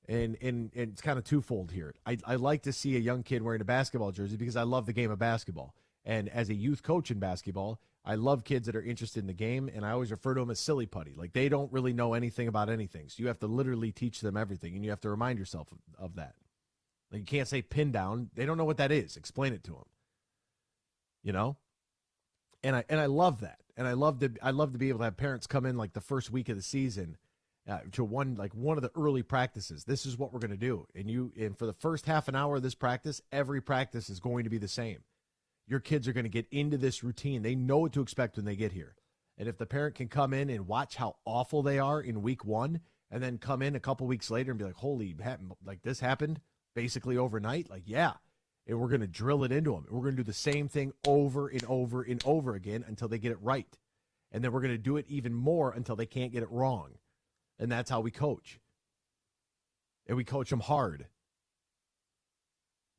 and it's kind of twofold here. I like to see a young kid wearing a basketball jersey because I love the game of basketball. And as a youth coach in basketball, I love kids that are interested in the game, and I always refer to them as silly putty. Like, they don't really know anything about anything. So you have to literally teach them everything, and you have to remind yourself of that. Like, you can't say pin down. They don't know what that is. Explain it to them. You know? And I love that. And I love to be able to have parents come in like the first week of the season to one of the early practices. This is what we're going to do. And for the first half an hour of this practice, every practice is going to be the same. Your kids are going to get into this routine. They know what to expect when they get here. And if the parent can come in and watch how awful they are in week one, and then come in a couple weeks later and be like, holy, like this happened basically overnight. Like, yeah. And we're going to drill it into them. We're going to do the same thing over and over and over again until they get it right. And then we're going to do it even more until they can't get it wrong. And that's how we coach. And we coach them hard.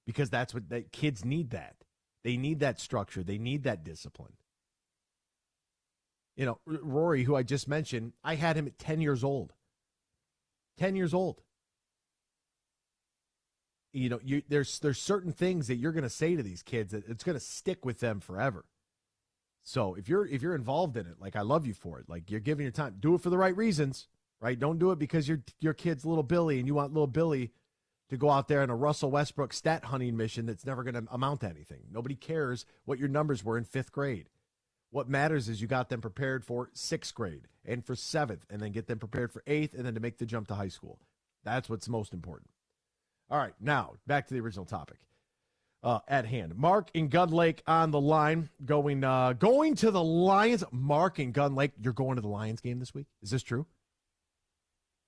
Because that's what kids need that. They need that structure. They need that discipline. You know, Rory, who I just mentioned, I had him at 10 years old. 10 years old. You know, there's certain things that you're going to say to these kids that it's going to stick with them forever. So if you're involved in it, like, I love you for it. Like, you're giving your time. Do it for the right reasons, right? Don't do it because your kid's little Billy and you want little Billy to go out there on a Russell Westbrook stat hunting mission that's never going to amount to anything. Nobody cares what your numbers were in 5th grade. What matters is you got them prepared for 6th grade and for 7th, and then get them prepared for 8th, and then to make the jump to high school. That's what's most important. All right, now back to the original topic at hand. Mark in Gun Lake on the line, going to the Lions. Mark in Gun Lake, you're going to the Lions game this week? Is this true?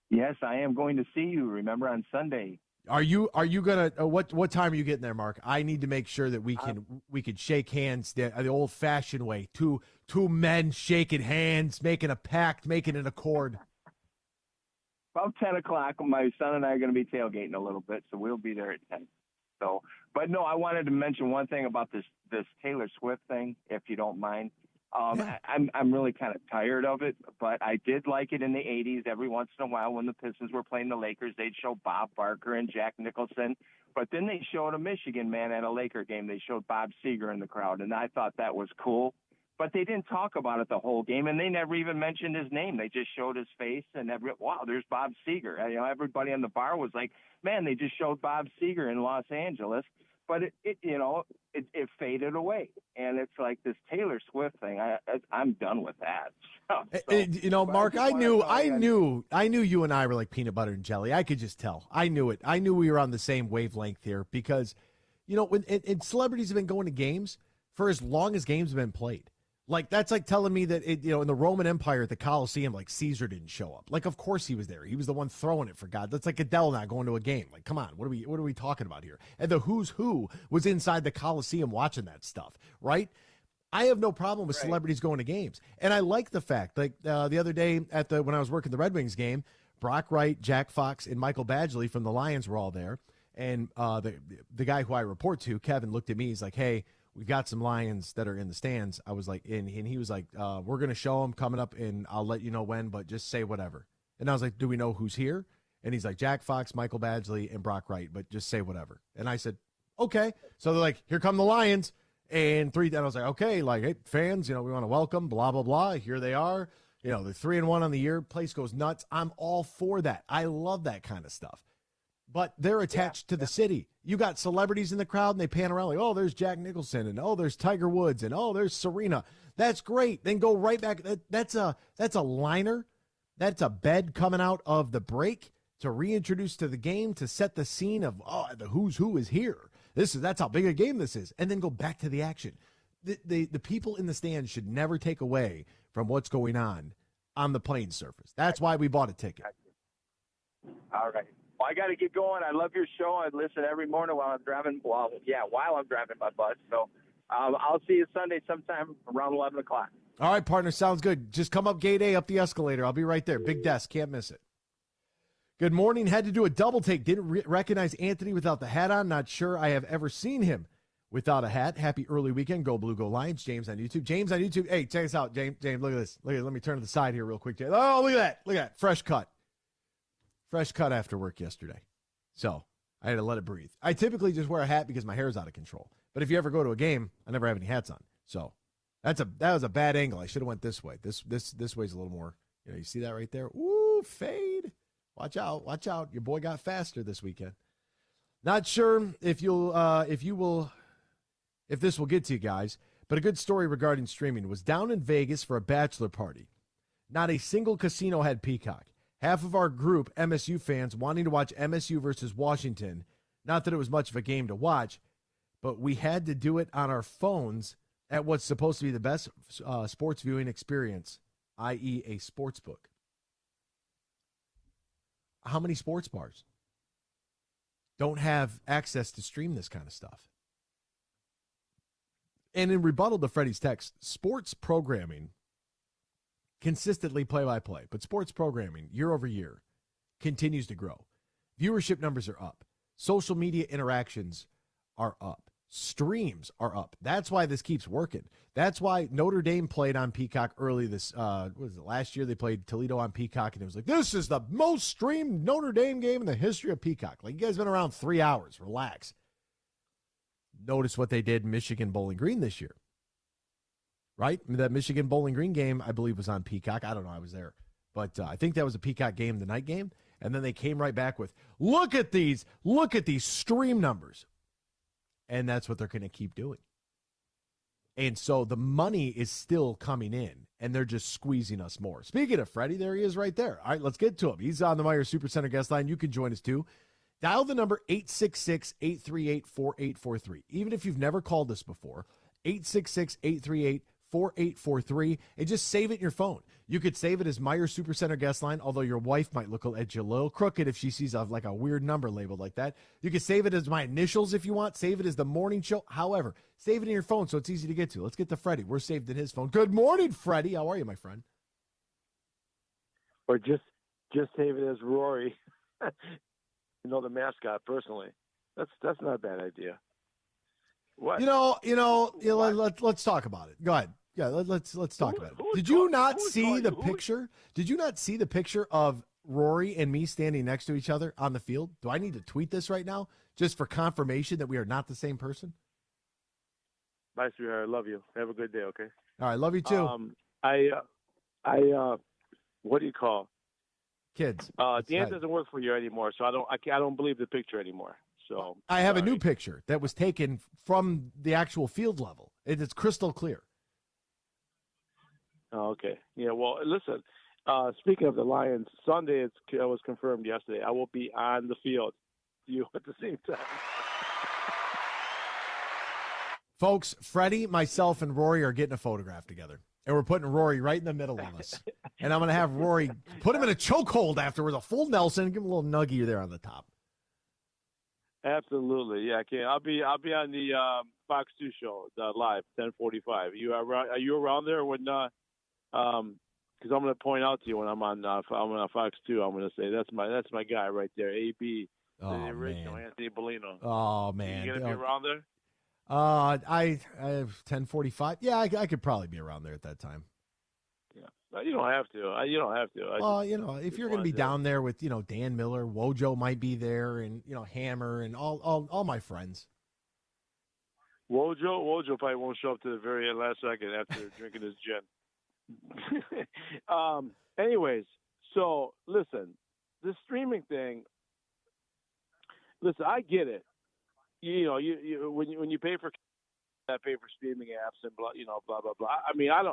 Yes, I am going to see you. Remember, on Sunday. Are you gonna? What time are you getting there, Mark? I need to make sure that we can shake hands the old fashioned way. Two men shaking hands, making a pact, making an accord. About 10 o'clock, my son and I are going to be tailgating a little bit, so we'll be there at 10. So, but no, I wanted to mention one thing about this Taylor Swift thing, if you don't mind. I'm really kind of tired of it, but I did like it in the 80s. Every once in a while when the Pistons were playing the Lakers, they'd show Bob Barker and Jack Nicholson. But then they showed a Michigan man at a Laker game. They showed Bob Seger in the crowd, and I thought that was cool. But they didn't talk about it the whole game, and they never even mentioned his name. They just showed his face, and wow, there's Bob Seger. You know, everybody on the bar was like, man, they just showed Bob Seger in Los Angeles. But it faded away, and it's like this Taylor Swift thing. I'm done with that. Mark, I knew you and I were like peanut butter and jelly. I could just tell. I knew it. I knew we were on the same wavelength here because, when celebrities have been going to games for as long as games have been played. Like, that's like telling me that, in the Roman Empire at the Colosseum, like, Caesar didn't show up. Like, of course he was there. He was the one throwing it, for God. That's like Adele not going to a game. Like, come on, what are we talking about here? And the who's who was inside the Colosseum watching that stuff, right? I have no problem with celebrities going to games. And I like the fact, like, the other day when I was working the Red Wings game, Brock Wright, Jack Fox, and Michael Badgley from the Lions were all there. And the guy who I report to, Kevin, looked at me. He's like, hey, we've got some Lions that are in the stands. I was like, and he was like, we're going to show them coming up, and I'll let you know when, but just say whatever. And I was like, do we know who's here? And he's like, Jack Fox, Michael Badgley, and Brock Wright, but just say whatever. And I said, okay. So they're like, here come the Lions. And I was like, okay, like, hey, fans, we want to welcome, blah, blah, blah. Here they are. They're 3-1 on the year. Place goes nuts. I'm all for that. I love that kind of stuff. But they're attached to the city. You got celebrities in the crowd, and they pan around like, oh, there's Jack Nicholson, and oh, there's Tiger Woods, and oh, there's Serena. That's great. Then go right back. That's a liner. That's a bed coming out of the break to reintroduce to the game, to set the scene of, oh, the who's who is here. That's how big a game this is, and then go back to the action. The people in the stands should never take away from what's going on the playing surface. That's why we bought a ticket. All right. Well, I got to get going. I love your show. I listen every morning while I'm driving. While I'm driving my bus. So I'll see you Sunday sometime around 11 o'clock. All right, partner. Sounds good. Just come up gate A, up the escalator. I'll be right there. Big desk. Can't miss it. Good morning. Had to do a double take. Didn't recognize Anthony without the hat on. Not sure I have ever seen him without a hat. Happy early weekend. Go Blue, go Lions. James on YouTube. James on YouTube. Hey, check us out. James, look at this. Let me turn to the side here real quick. James. Oh, look at that. Look at that. Fresh cut. fresh cut after work yesterday. So I had to let it breathe. I typically just wear a hat because my hair is out of control. But if you ever go to a game, I never have any hats on. So that was a bad angle. I should have went this way. This way's a little more, you see that right there? Ooh, fade. Watch out. Watch out. Your boy got faster this weekend. Not sure if this will get to you guys, but a good story regarding streaming was down in Vegas for a bachelor party. Not a single casino had Peacock. Half of our group, MSU fans, wanting to watch MSU versus Washington. Not that it was much of a game to watch, but we had to do it on our phones at what's supposed to be the best sports viewing experience, i.e. a sports book. How many sports bars don't have access to stream this kind of stuff? And in rebuttal to Freddie's text, sports programming, consistently play-by-play, but sports programming year over year continues to grow. Viewership numbers are up. Social media interactions are up. Streams are up. That's why this keeps working. That's why Notre Dame played on Peacock early last year they played Toledo on Peacock, and it was like, this is the most streamed Notre Dame game in the history of Peacock. Like, you guys been around 3 hours. Relax. Notice what they did in Michigan Bowling Green this year. Right? I mean, that Michigan Bowling Green game, I believe, was on Peacock. I don't know. I was there. But I think that was a Peacock game, the night game. And then they came right back with, look at these stream numbers. And that's what they're going to keep doing. And so the money is still coming in, and they're just squeezing us more. Speaking of Freddie, there he is right there. All right, let's get to him. He's on the Meijer Supercenter guest line. You can join us, too. Dial the number 866-838-4843. Even if you've never called us before, 866-838-4843, and just save it in your phone. You could save it as Meijer Supercenter guest line, although your wife might look at you a little crooked if she sees a weird number labeled like that. You could save it as my initials if you want. Save it as the morning show. However, save it in your phone so it's easy to get to. Let's get to Freddie. We're saved in his phone. Good morning, Freddie. How are you, my friend? Or just save it as Rory. The mascot personally. That's not a bad idea. What? Let's talk about it. Go ahead. Yeah, let's talk about it. Did you not see the picture? Did you not see the picture of Rory and me standing next to each other on the field? Do I need to tweet this right now just for confirmation that we are not the same person? Bye, sweetheart. I love you. Have a good day, okay? All right, love you too. What do you call? Kids. Dan doesn't work for you anymore, so I don't believe the picture anymore. So I have a new picture that was taken from the actual field level. It's crystal clear. Oh, okay. Yeah, well, listen, speaking of the Lions, Sunday, it was confirmed yesterday, I will be on the field you at the same time. Folks, Freddie, myself, and Rory are getting a photograph together. And we're putting Rory right in the middle of us. And I'm going to have Rory put him in a chokehold afterwards, a full Nelson, give him a little nuggie there on the top. Absolutely, yeah. Okay, I'll be on the Fox 2 show live 10:45. Are you around there when? Because I'm going to point out to you when I'm on Fox 2. I'm going to say that's my guy right there, AB, the original man. Anthony Bellino. Oh man, you going to be around there? I have 10:45. Yeah, I could probably be around there at that time. Yeah, you don't have to. Well, if you're going to be down there with Dan Miller, Wojo might be there, and Hammer and all my friends. Wojo probably won't show up to the very last second after drinking his gin. Anyways, so listen, this streaming thing. Listen, I get it. You when you pay for streaming apps and blah blah blah. I mean, I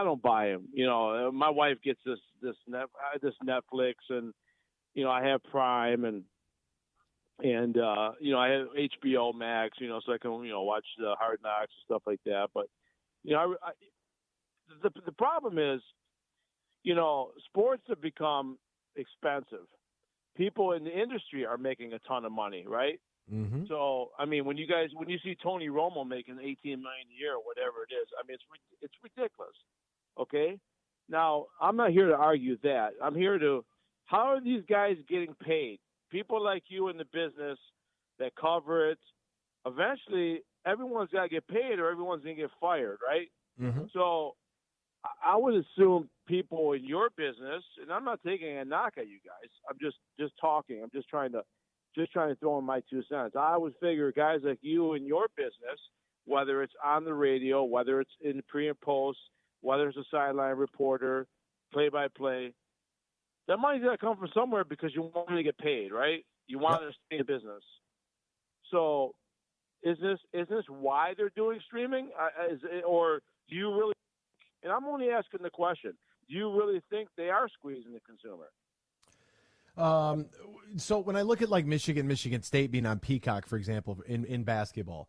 don't buy them. My wife gets this Netflix, and I have Prime, and I have HBO Max, so I can watch the Hard Knocks and stuff like that. But the problem is, sports have become expensive. People in the industry are making a ton of money, right? Mm-hmm. So, I mean, when you see Tony Romo making $18 million a year or whatever it is, I mean, it's ridiculous. Okay? Now, I'm not here to argue that. I'm here to, how are these guys getting paid? People like you in the business that cover it, eventually everyone's got to get paid or everyone's going to get fired, right? Mm-hmm. So I would assume people in your business, and I'm not taking a knock at you guys. I'm just talking. I'm just trying to throw in my 2 cents. I would figure guys like you in your business, whether it's on the radio, whether it's in pre and post, whether it's a sideline reporter, play-by-play, that money's got to come from somewhere because you want to get paid, right? You want to stay in business. So is this why they're doing streaming? Or do you really – and I'm only asking the question. Do you really think they are squeezing the consumer? So when I look at like Michigan State being on Peacock, for example, in basketball,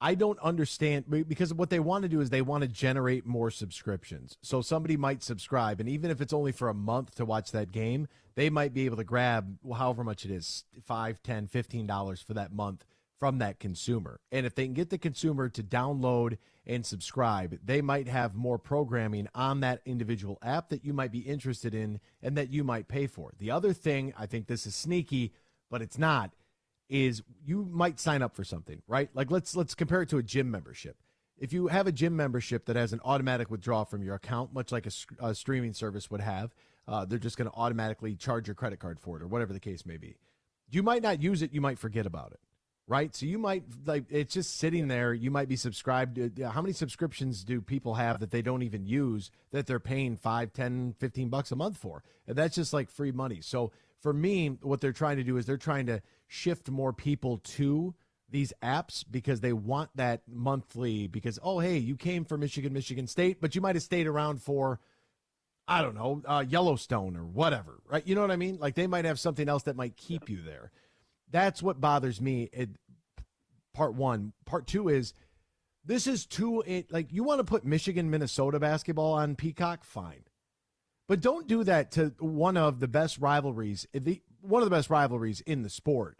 I don't understand, because what they want to do is they want to generate more subscriptions. So somebody might subscribe, and even if it's only for a month to watch that game, they might be able to grab however much it is, $5, $10, $15 for that month from that consumer. And if they can get the consumer to download and subscribe, they might have more programming on that individual app that you might be interested in and that you might pay for. The other thing, I think this is sneaky, but it's not, is you might sign up for something, right? Like let's compare it to a gym membership. If you have a gym membership that has an automatic withdrawal from your account, much like a streaming service would have, they're just going to automatically charge your credit card for it or whatever the case may be. You might not use it. You might forget about it, right? So you might, like, it's just sitting there. You might be subscribed to, how many subscriptions do people have that they don't even use that they're paying $5, $10, $15 a month for? And that's just like free money. So for me, what they're trying to do is they're trying to shift more people to these apps because they want that monthly, because, oh, hey, you came from Michigan State, but you might have stayed around for, I don't know, Yellowstone or whatever, right? You know what I mean? Like they might have something else that might keep you there. That's what bothers me. Part one. Part two is this is like you want to put Michigan-Minnesota basketball on Peacock, fine. But don't do that to one of the best rivalries, one of the best rivalries in the sport.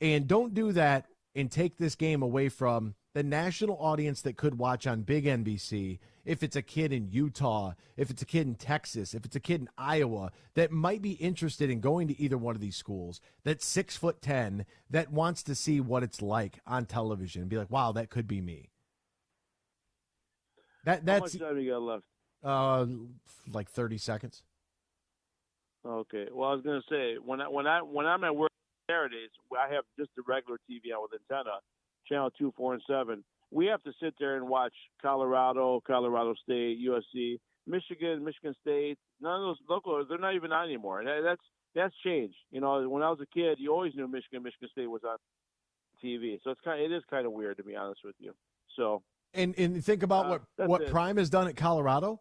And don't do that and take this game away from the national audience that could watch on Big NBC. If it's a kid in Utah, if it's a kid in Texas, if it's a kid in Iowa that might be interested in going to either one of these schools, that's 6'10", that wants to see what it's like on television and be like, wow, that could be me. That's how much time you got left? Like 30 seconds. Okay. Well, I was going to say when I'm at work Saturdays, I have just the regular TV on with antenna, channel 2, 4, and 7. We have to sit there and watch Colorado State, USC, Michigan State. None of those local, they're not even on anymore. That's changed. You know, when I was a kid, you always knew Michigan State was on TV. So it is kind of weird, to be honest with you. So and think about what Prime has done at Colorado.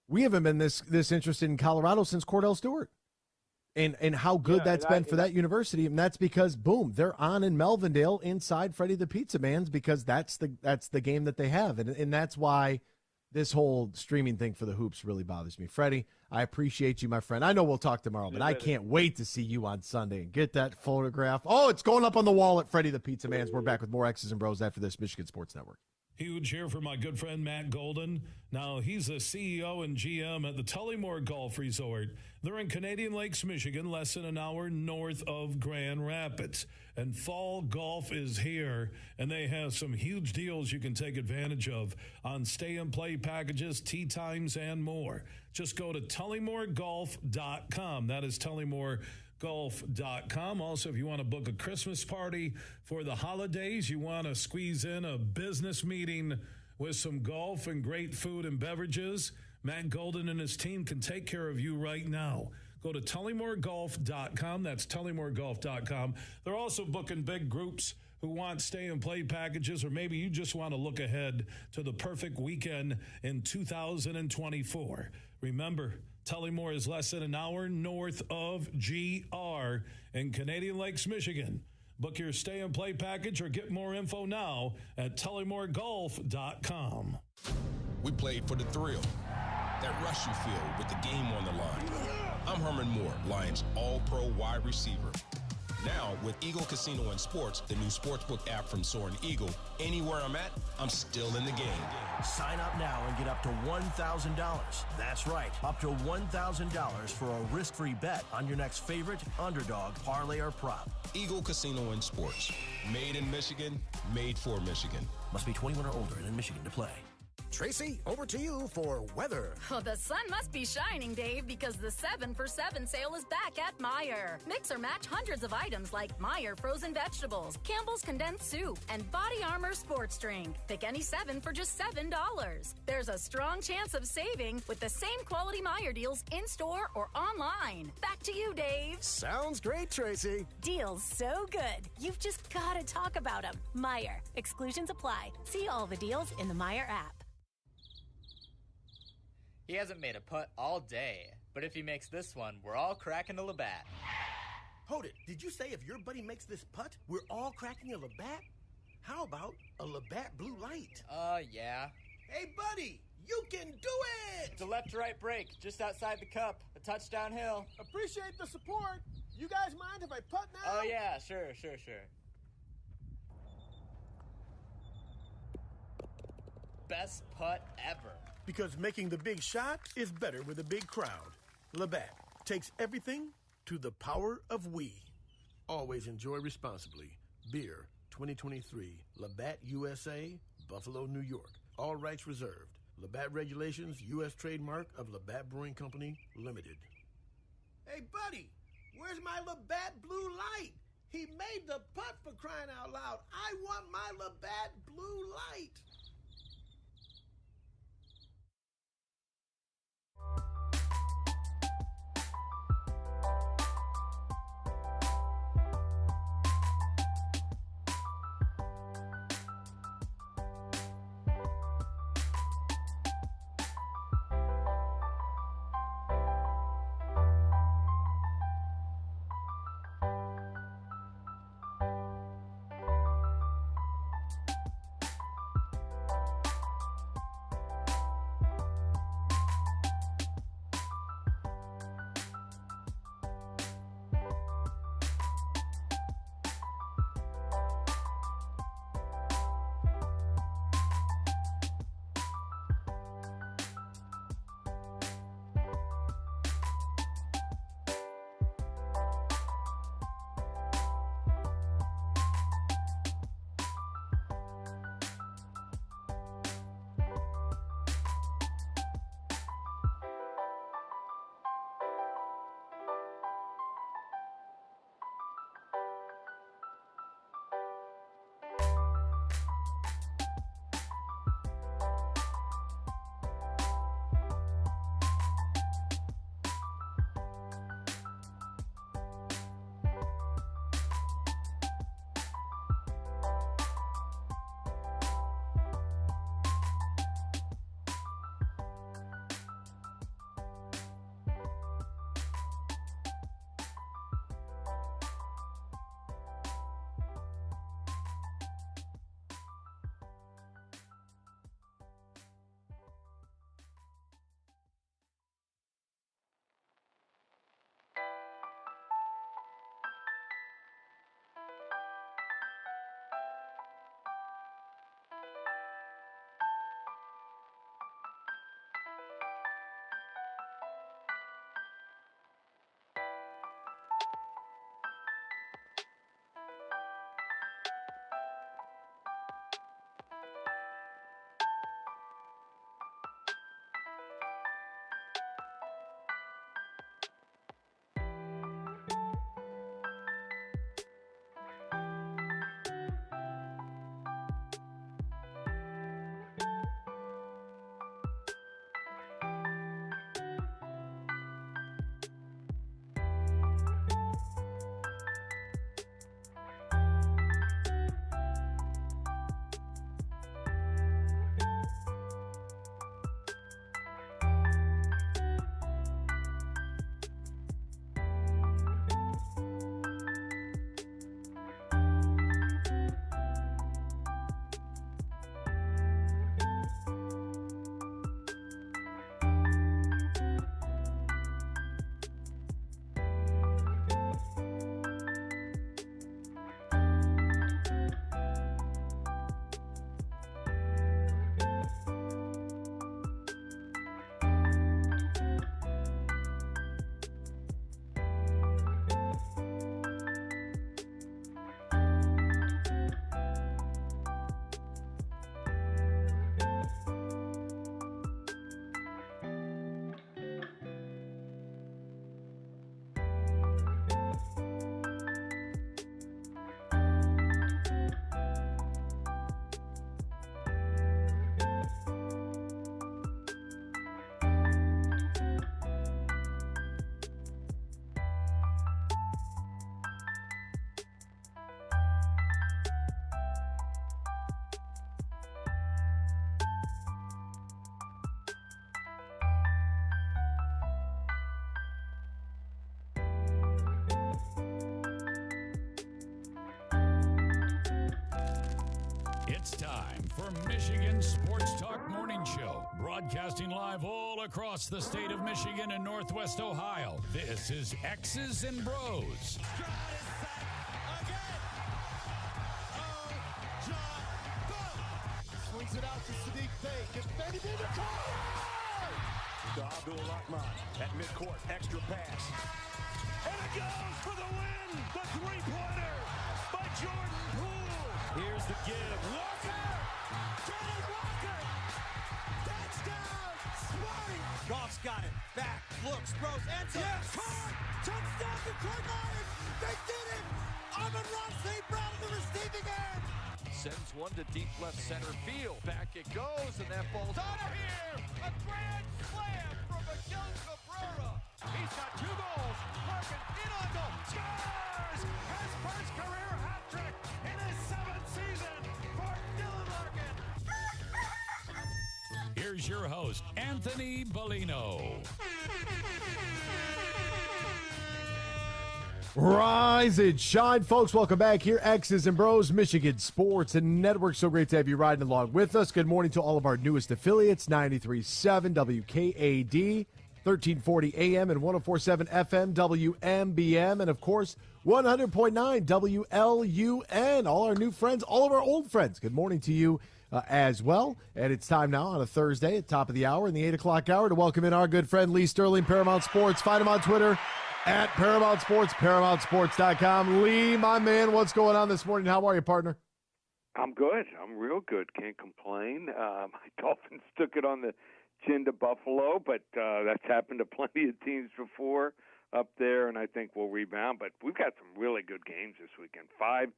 We haven't been this interested in Colorado since Cordell Stewart. And how good that's been for that university, and that's because boom, they're on in Melvindale inside Freddie the Pizza Man's because that's the game that they have, and that's why this whole streaming thing for the hoops really bothers me. Freddie, I appreciate you, my friend. I know we'll talk tomorrow, but I can't wait to see you on Sunday and get that photograph. Oh, it's going up on the wall at Freddie the Pizza Man's. We're back with more X's and Bros after this. Michigan Sports Network. Huge here for my good friend Matt Golden. Now, he's the CEO and GM at the Tullymore Golf Resort. They're in Canadian Lakes, Michigan, less than an hour north of Grand Rapids. And fall golf is here, and they have some huge deals you can take advantage of on stay-and-play packages, tee times, and more. Just go to tullymoregolf.com. That is tullymoregolf.com. Also, if you want to book a Christmas party for the holidays, you want to squeeze in a business meeting with some golf and great food and beverages, Matt Golden and his team can take care of you right now. Go to tullymoregolf.com. That's tullymoregolf.com. They're also booking big groups who want stay-and-play packages, or maybe you just want to look ahead to the perfect weekend in 2024. Remember, Tullymore is less than an hour north of GR in Canadian Lakes, Michigan. Book your stay-and-play package or get more info now at tullymoregolf.com. We played for the thrill, that rush you feel with the game on the line. I'm Herman Moore, Lions All-Pro wide receiver. Now, with Eagle Casino and Sports, the new sportsbook app from Soaring Eagle, anywhere I'm at, I'm still in the game. Sign up now and get up to $1,000. That's right, up to $1,000 for a risk-free bet on your next favorite underdog, parlay, or prop. Eagle Casino and Sports. Made in Michigan, made for Michigan. Must be 21 or older and in Michigan to play. Tracy, over to you for weather. Well, the sun must be shining, Dave, because the 7 for 7 sale is back at Meijer. Mix or match hundreds of items like Meijer frozen vegetables, Campbell's condensed soup, and Body Armor sports drink. Pick any 7 for just $7. There's a strong chance of saving with the same quality Meijer deals in-store or online. Back to you, Dave. Sounds great, Tracy. Deals so good, you've just got to talk about them. Meijer. Exclusions apply. See all the deals in the Meijer app. He hasn't made a putt all day, but if he makes this one, we're all cracking a Labatt. Hold it. Did you say if your buddy makes this putt, we're all cracking a Labatt? How about a Labatt Blue Light? Yeah. Hey, buddy, you can do it! It's a left to right break, just outside the cup, a touchdown hill. Appreciate the support. You guys mind if I putt now? Oh, yeah, sure. Best putt ever. Because making the big shot is better with a big crowd. Labatt takes everything to the power of we. Always enjoy responsibly. Beer 2023, Labatt USA, Buffalo, New York. All rights reserved. Labatt Regulations, U.S. trademark of Labatt Brewing Company, Limited. Hey, buddy, where's my Labatt Blue Light? He made the putt, for crying out loud. I want my Labatt Blue Light. It's time for Michigan Sports Talk Morning Show, broadcasting live all across the state of Michigan and Northwest Ohio. This is X's and Bros. Swings it out to Sadiq Bey. Gets Benny in the car. To Abdul-Rahman at midcourt. Extra pass. And it goes for the win. The three-pointer by Jordan Poole. Here's the give. Walker. Kenneth Walker. Touchdown. Spike. Goff's got it. Back. Looks. Throws. Ends up. Yes. Caught. Touchdown to Detroit Lions. They did it. Amon-Ra St. Brown on the receiving end. Sends one to deep left center field. Back it goes, and that ball's out of here. A grand slam from Miguel Cabrera. He's got 2 goals. Larkin in on goal. Scores! His first career hat trick in his 7th season for Dylan Larkin. Here's your host, Anthony Bellino. Rise and shine, folks. Welcome back here. X's and Bros, Michigan Sports and Network. So great to have you riding along with us. Good morning to all of our newest affiliates, 93.7 WKAD, 1340 AM and 104.7 FM WMBM, and of course 100.9 WLUN. All our new friends, all of our old friends. Good morning to you as well. And it's time now on a Thursday at top of the hour in the 8 o'clock hour to welcome in our good friend Lee Sterling, Paramount Sports. Find him on Twitter at Paramount Sports, ParamountSports.com. Lee, my man, what's going on this morning? How are you, partner? I'm good. I'm real good. Can't complain. My Dolphins took it on the chin to Buffalo, but that's happened to plenty of teams before up there, and I think we'll rebound. But we've got some really good games this weekend. 5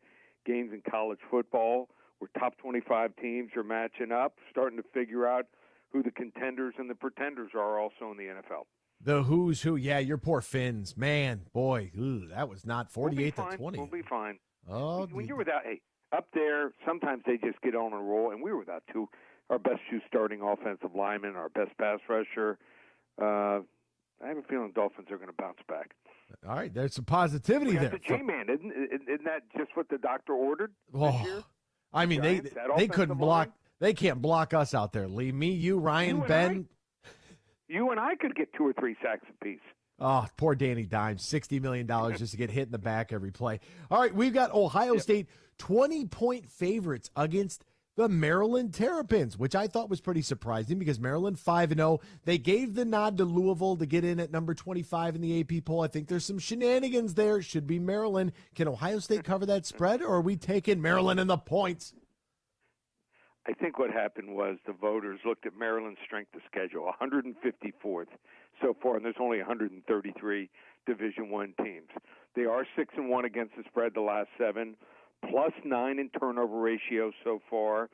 games in college football where top 25 teams are matching up, starting to figure out who the contenders and the pretenders are also in the NFL. The who's who. Yeah, your poor Finns. Man, boy, that was not 48 to 20. We'll be fine. Oh, when you're without, up there, sometimes they just get on a roll, and we were without our best 2 starting offensive linemen, our best pass rusher. I have a feeling Dolphins are going to bounce back. All right, there's some positivity there. The J-Man, isn't that just what the doctor ordered this year? I mean, they couldn't block. Line? They can't block us out there, Lee. Me, you, Ryan, Ben. You and I could get 2 or 3 sacks apiece. Oh, poor Danny Dimes, $60 million just to get hit in the back every play. All right, we've got Ohio State 20-point favorites against the Maryland Terrapins, which I thought was pretty surprising because Maryland 5-0. They gave the nod to Louisville to get in at number 25 in the AP poll. I think there's some shenanigans there. Should be Maryland. Can Ohio State cover that spread, or are we taking Maryland in the points? I think what happened was the voters looked at Maryland's strength of schedule, 154th so far, and there's only 133 Division I teams. They are 6-1 against the spread the last 7, +9 in turnover ratio so far.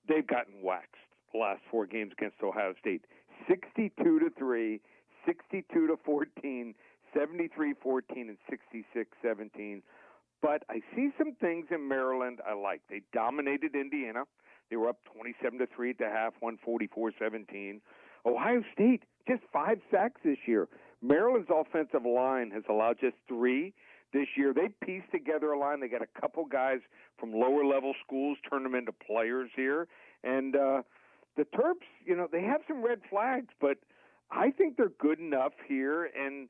They've gotten waxed the last 4 games against Ohio State, 62-3, 62-14, 73-14, and 66-17. But I see some things in Maryland I like. They dominated Indiana. They were up 27-3 at the half, won 44-17. Ohio State, just 5 sacks this year. Maryland's offensive line has allowed just 3 this year. They pieced together a line. They got a couple guys from lower-level schools, turned them into players here. And the Terps, they have some red flags, but I think they're good enough here, and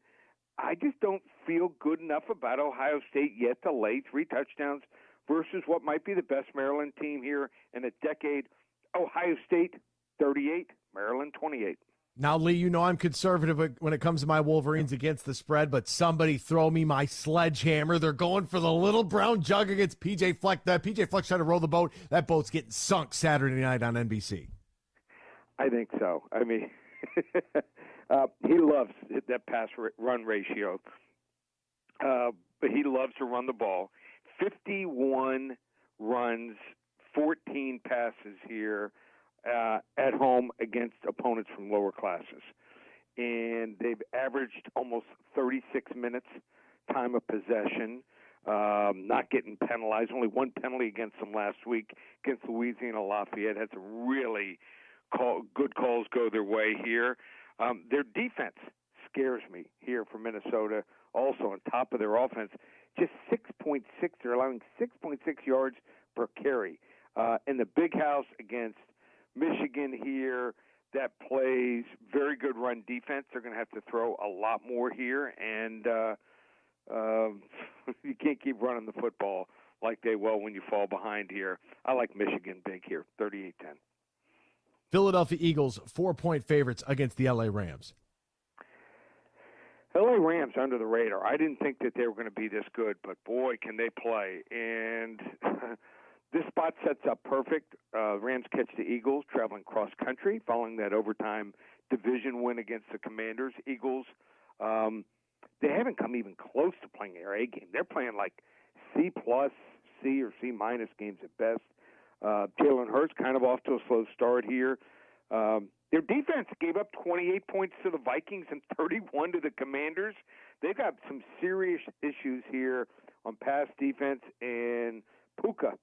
I just don't feel good enough about Ohio State yet to lay 3 touchdowns versus what might be the best Maryland team here in a decade. Ohio State 38, Maryland 28. Now, Lee, you know I'm conservative when it comes to my Wolverines against the spread, but somebody throw me my sledgehammer. They're going for the little brown jug against P.J. Fleck. P.J. Fleck's trying to row the boat. That boat's getting sunk Saturday night on NBC. I think so. I mean, he loves that pass-run ratio, but he loves to run the ball. 51 runs, 14 passes here at home against opponents from lower classes. And they've averaged almost 36 minutes time of possession, not getting penalized. Only 1 penalty against them last week against Louisiana Lafayette. Had some really good calls go their way here. Their defense scares me here for Minnesota. Also on top of their offense, just 6.6. They're allowing 6.6 yards per carry. in the big house against Michigan here that plays very good run defense. They're going to have to throw a lot more here, and you can't keep running the football like they will when you fall behind here. I like Michigan big here, 38-10. Philadelphia Eagles 4-point favorites against the LA Rams. LA Rams under the radar. I didn't think that they were going to be this good, but boy, can they play. And this spot sets up perfect. Rams catch the Eagles traveling cross-country following that overtime division win against the Commanders. Eagles, they haven't come even close to playing their A game. They're playing like C+, C or C- games at best. Jalen Hurts kind of off to a slow start here. Their defense gave up 28 points to the Vikings and 31 to the Commanders. They've got some serious issues here on pass defense. And Puka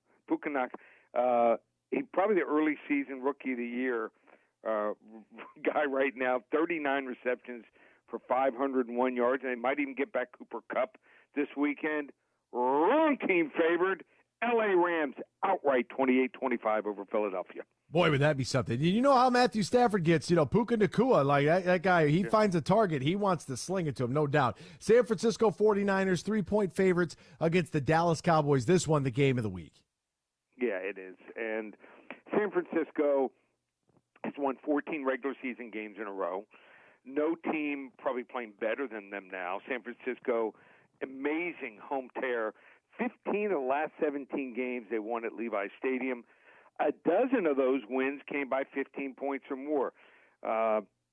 he's probably the early season rookie of the year guy right now. 39 receptions for 501 yards, and they might even get back Cooper Kupp this weekend. Wrong team favored. LA Rams outright 28-25 over Philadelphia. Boy, would that be something. You know how Matthew Stafford gets, Puka Nacua, like that guy, he finds a target. He wants to sling it to him, no doubt. San Francisco 49ers, 3-point favorites against the Dallas Cowboys. This one, the game of the week. Yeah, it is. And San Francisco has won 14 regular season games in a row. No team probably playing better than them now. San Francisco, amazing home tear. 15 of the last 17 games they won at Levi Stadium. A dozen of those wins came by 15 points or more.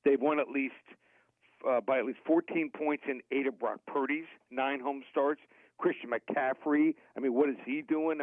They've won by at least 14 points in 8 of Brock Purdy's 9 home starts. Christian McCaffrey, what is he doing?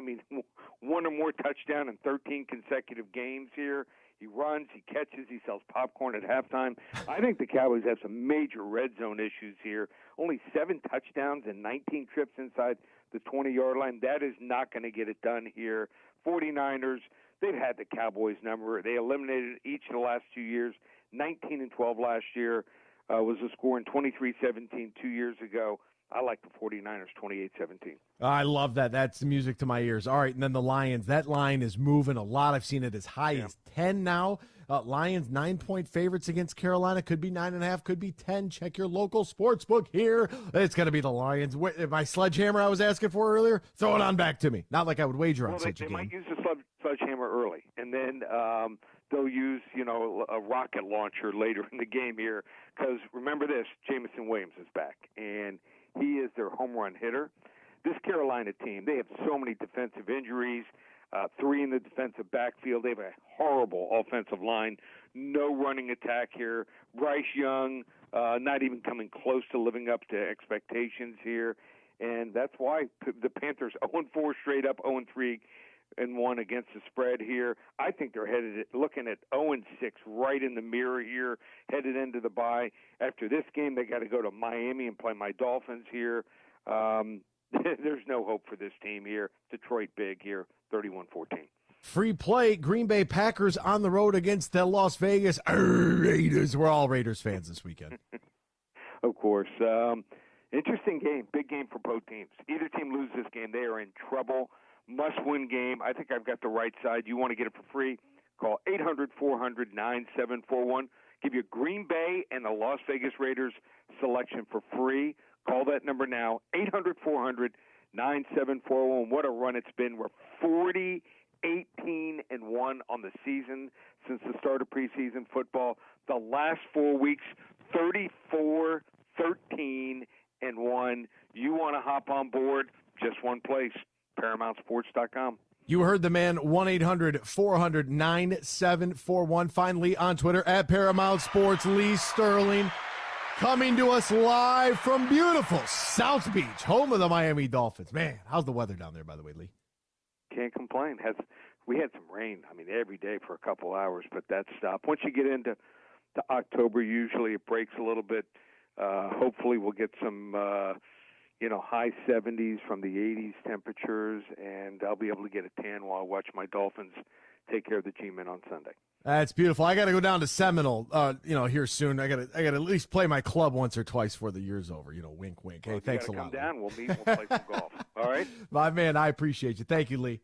1 or more touchdown in 13 consecutive games here. He runs, he catches, he sells popcorn at halftime. I think the Cowboys have some major red zone issues here. Only 7 touchdowns and 19 trips inside the 20-yard line. That is not going to get it done here. 49ers, they've had the Cowboys number. They eliminated each of the last 2 years. 19-12 last year was the score in 23-17 2 years ago. I like the 49ers 28-17. I love that. That's music to my ears. All right, and then the Lions. That line is moving a lot. I've seen it as high as 10 now. Lions 9-point favorites against Carolina. Could be 9.5, could be 10. Check your local sports book here. It's going to be the Lions. My sledgehammer I was asking for earlier, throw it on back to me. Not like I would wager on such a game. They might use the sledgehammer early, and then they'll use, a rocket launcher later in the game here. Because remember this, Jameson Williams is back, and he is their home run hitter. This Carolina team, they have so many defensive injuries, 3 in the defensive backfield. They have a horrible offensive line, no running attack here. Bryce Young not even coming close to living up to expectations here. And that's why the Panthers 0-4 straight up, 0-3 and 1 against the spread here. I think they're looking at 0-6 right in the mirror here, headed into the bye. After this game, they got to go to Miami and play my Dolphins here. There's no hope for this team here. Detroit big here, 31-14. Free play, Green Bay Packers on the road against the Las Vegas Raiders. We're all Raiders fans this weekend. Of course. Interesting game, big game for both teams. Either team loses this game, they are in trouble. Must-win game. I think I've got the right side. You want to get it for free? Call 800-400-9741. Give you Green Bay and the Las Vegas Raiders selection for free. Call that number now, 800-400-9741. What a run it's been. We're 40-18-1 on the season since the start of preseason football. The last 4 weeks, 34-13-1. You want to hop on board? Just one place. ParamountSports.com. You heard the man, 1-800-400-9741. Find Lee on Twitter at Paramount Sports. Lee Sterling coming to us live from beautiful South Beach, home of the Miami Dolphins. Man, how's the weather down there, by the way, Lee? Can't complain. We had some rain, every day for a couple hours, but that stopped. Once you get into October, usually it breaks a little bit. Hopefully we'll get some high 70s from the 80s temperatures, and I'll be able to get a tan while I watch my Dolphins take care of the G-Men on Sunday. That's beautiful. I got to go down to Seminole, here soon. I got to at least play my club once or twice before the year's over. Wink, wink. Hey, thanks a lot. Come down. We'll meet. We'll play some golf. All right, my man. I appreciate you. Thank you, Lee.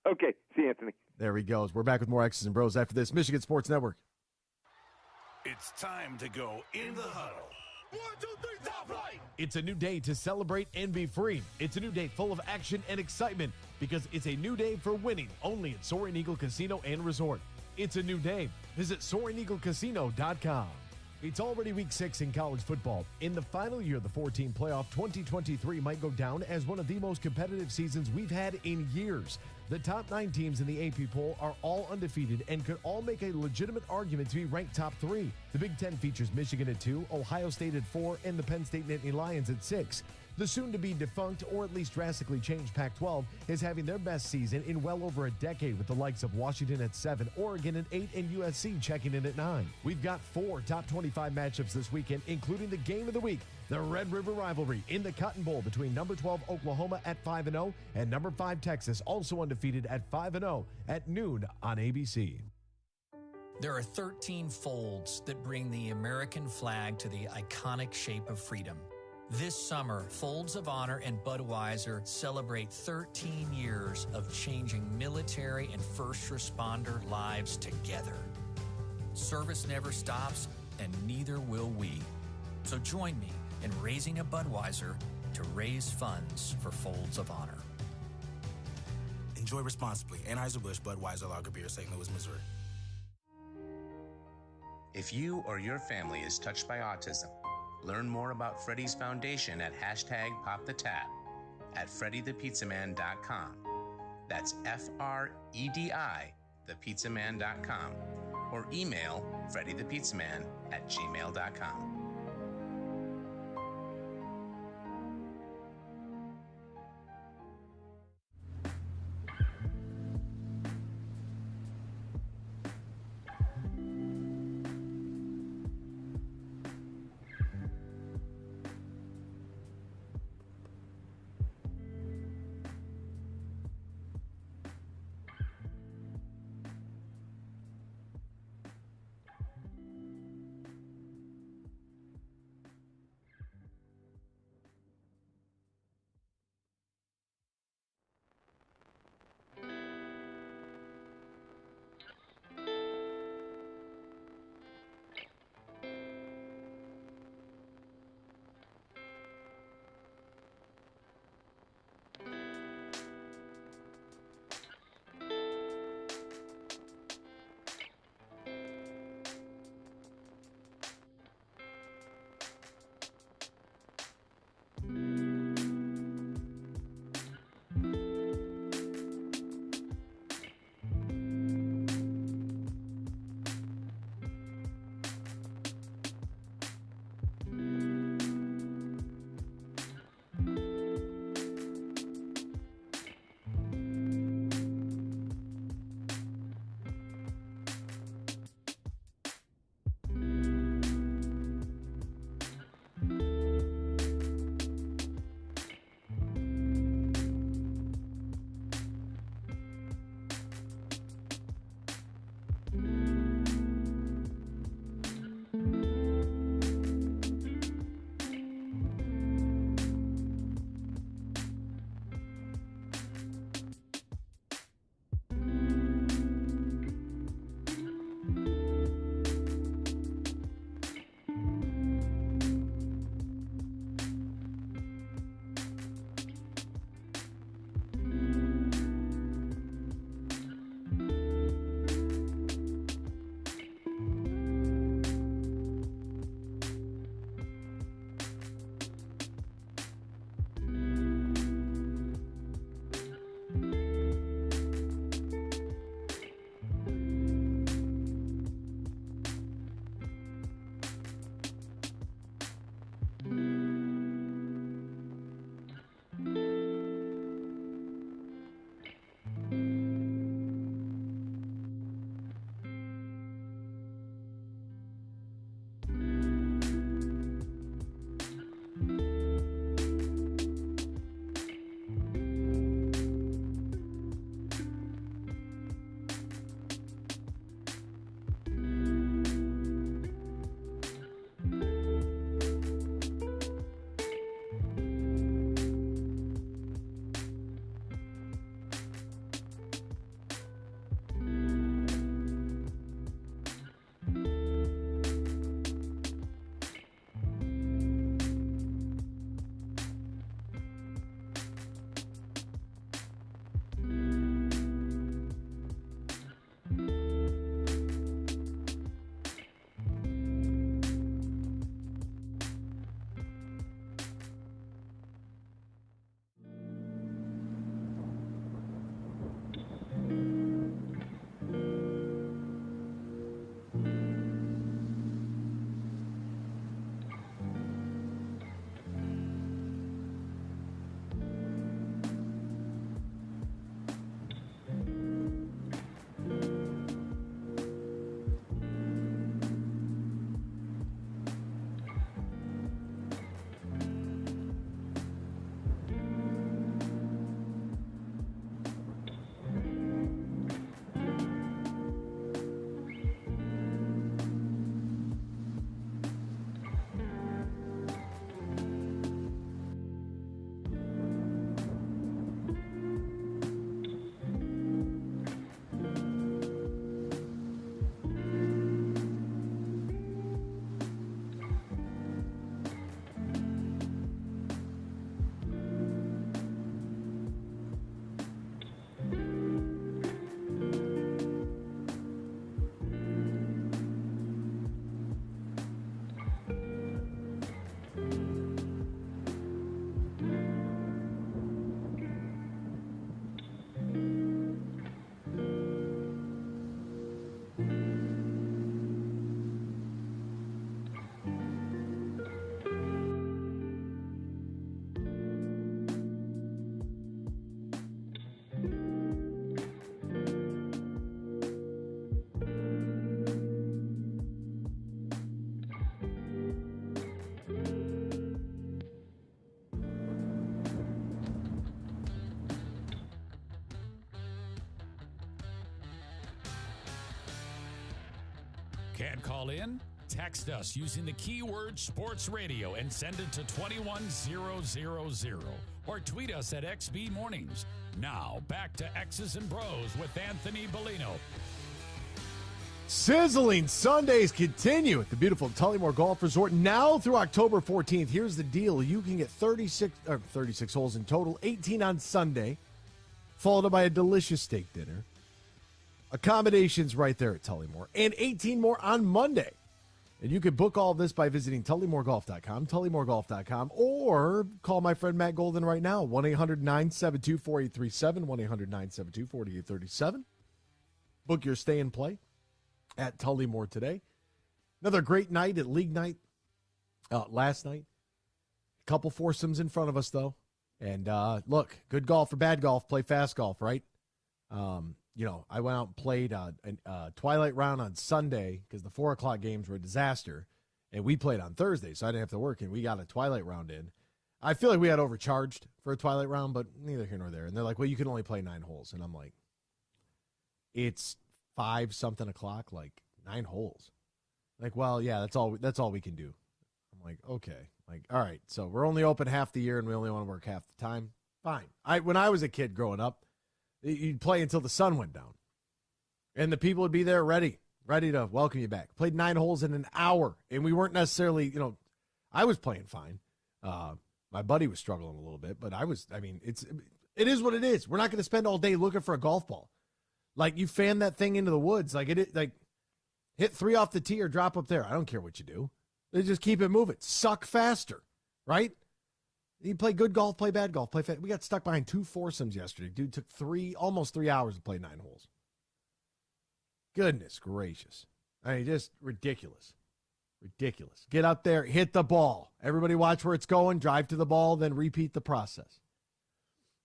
Okay. See you, Anthony. There he goes. We're back with more X's and Bros after this. Michigan Sports Network. It's time to go in the huddle. 1, 2, 3, top flight. It's a new day to celebrate and be free. It's a new day full of action and excitement because it's a new day for winning only at Soaring Eagle Casino and Resort. It's a new day. Visit SoaringEagleCasino.com. It's already week 6 in college football. In the final year of the 14 playoff, 2023 might go down as one of the most competitive seasons we've had in years. The top 9 teams in the AP poll are all undefeated and could all make a legitimate argument to be ranked top 3. The Big Ten features Michigan at 2, Ohio State at 4, and the Penn State Nittany Lions at 6. The soon-to-be defunct, or at least drastically changed Pac-12 is having their best season in well over a decade with the likes of Washington at 7, Oregon at 8, and USC checking in at 9. We've got 4 top 25 matchups this weekend, including the game of the week, the Red River rivalry in the Cotton Bowl between number 12 Oklahoma at 5-0 and number 5 Texas, also undefeated at 5-0 at noon on ABC. There are 13 folds that bring the American flag to the iconic shape of freedom. This summer, Folds of Honor and Budweiser celebrate 13 years of changing military and first responder lives together. Service never stops, and neither will we. So join me in raising a Budweiser to raise funds for Folds of Honor. Enjoy responsibly. Anheuser-Busch Budweiser Lager Beer, St. Louis, Missouri. If you or your family is touched by autism, learn more about Freddy's Foundation at #PopTheTab at FreddyThePizzaman.com. That's FREDI, thepizzaman.com, or email FreddyThePizzaman@gmail.com. Can't call in? Text us using the keyword sports radio and send it to 21000 or tweet us at XB Mornings. Now, back to X's and Bros with Anthony Bellino. Sizzling Sundays continue at the beautiful Tullymore Golf Resort now through October 14th. Here's the deal. You can get 36 holes in total, 18 on Sunday, followed up by a delicious steak dinner. Accommodations right there at Tullymore, and 18 more on Monday. And you can book all of this by visiting TullymoreGolf.com, TullymoreGolf.com, or call my friend Matt Golden right now, 1-800-972-4837, 1-800-972-4837. Book your stay and play at Tullymore today. Another great night at league night last night. A couple foursomes in front of us, though. And look, good golf or bad golf, play fast golf, right? I went out and played a twilight round on Sunday because the 4 o'clock games were a disaster. And we played on Thursday, so I didn't have to work, and we got a twilight round in. I feel like we had overcharged for a twilight round, but neither here nor there. And they're like, well, you can only play 9 holes. And I'm like, it's 5-something o'clock, like 9 holes. Like, well, yeah, that's all we can do. I'm like, okay. Like, all right, so we're only open half the year and we only want to work half the time. Fine. When I was a kid growing up, you'd play until the sun went down. And the people would be there ready to welcome you back. Played 9 holes in an hour, and we weren't necessarily, I was playing fine. My buddy was struggling a little bit, but it is what it is. We're not going to spend all day looking for a golf ball. Like, you fan that thing into the woods, hit 3 off the tee or drop up there. I don't care what you do. They just keep it moving. Suck faster, right? You play good golf, play bad golf, play fast. We got stuck behind 2 foursomes yesterday. Dude took almost 3 hours to play 9 holes. Goodness gracious. Just ridiculous. Ridiculous. Get up there, hit the ball. Everybody watch where it's going, drive to the ball, then repeat the process.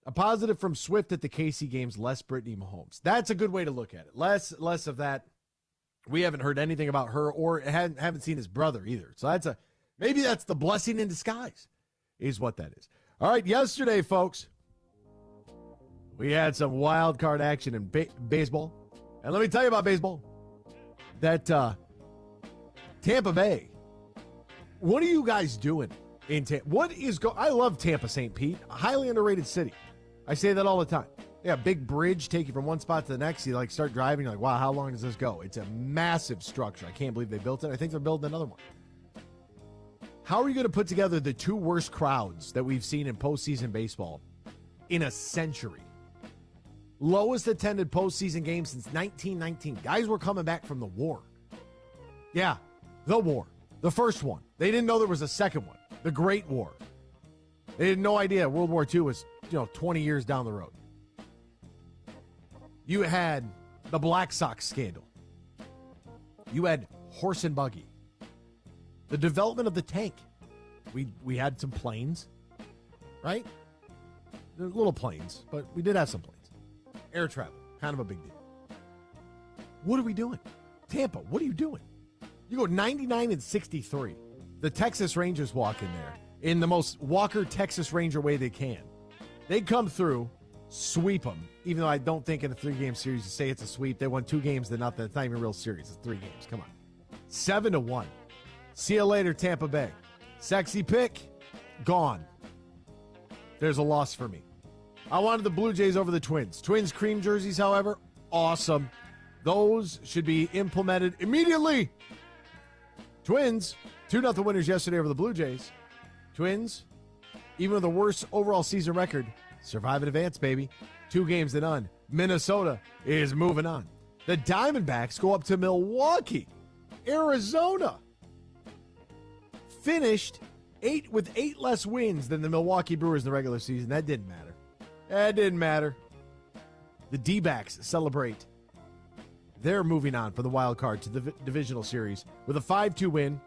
A positive from Swift at the KC games, less Brittany Mahomes. That's a good way to look at it. Less of that. We haven't heard anything about her or haven't seen his brother either. So maybe that's the blessing in disguise is what that is. All right, yesterday, folks, we had some wild card action in baseball. And let me tell you about baseball. That Tampa Bay, what are you guys doing in Tampa? I love Tampa St. Pete, a highly underrated city. I say that all the time. Yeah, big bridge, take you from one spot to the next. You start driving, you're like, wow, how long does this go? It's a massive structure. I can't believe they built it. I think they're building another one. How are you going to put together the 2 worst crowds that we've seen in postseason baseball in a century? Lowest attended postseason game since 1919. Guys were coming back from the war. Yeah, the war. The first one. They didn't know there was a second one. The Great War. They had no idea World War II was, 20 years down the road. You had the Black Sox scandal. You had horse and buggy. The development of the tank. We had some planes, right? They're little planes, but we did have some planes. Air travel, kind of a big deal. What are we doing? Tampa, what are you doing? You go 99-63. The Texas Rangers walk in there in the most Walker Texas Ranger way they can. They come through, sweep them, even though I don't think in a 3-game series you say it's a sweep. They won 2 games to nothing. It's not even a real series. It's 3 games. Come on. 7-1. See you later, Tampa Bay. Sexy pick, gone. There's a loss for me. I wanted the Blue Jays over the Twins. Twins cream jerseys, however, awesome. Those should be implemented immediately. Twins, 2-0 winners yesterday over the Blue Jays. Twins, even with a worse overall season record, survive in advance, baby. 2 games to none. Minnesota is moving on. The Diamondbacks go up to Milwaukee, Arizona. Finished with 8 less wins than the Milwaukee Brewers in the regular season. That didn't matter. The D-backs celebrate. They're moving on for the wild card to the divisional series with a 5-2 win,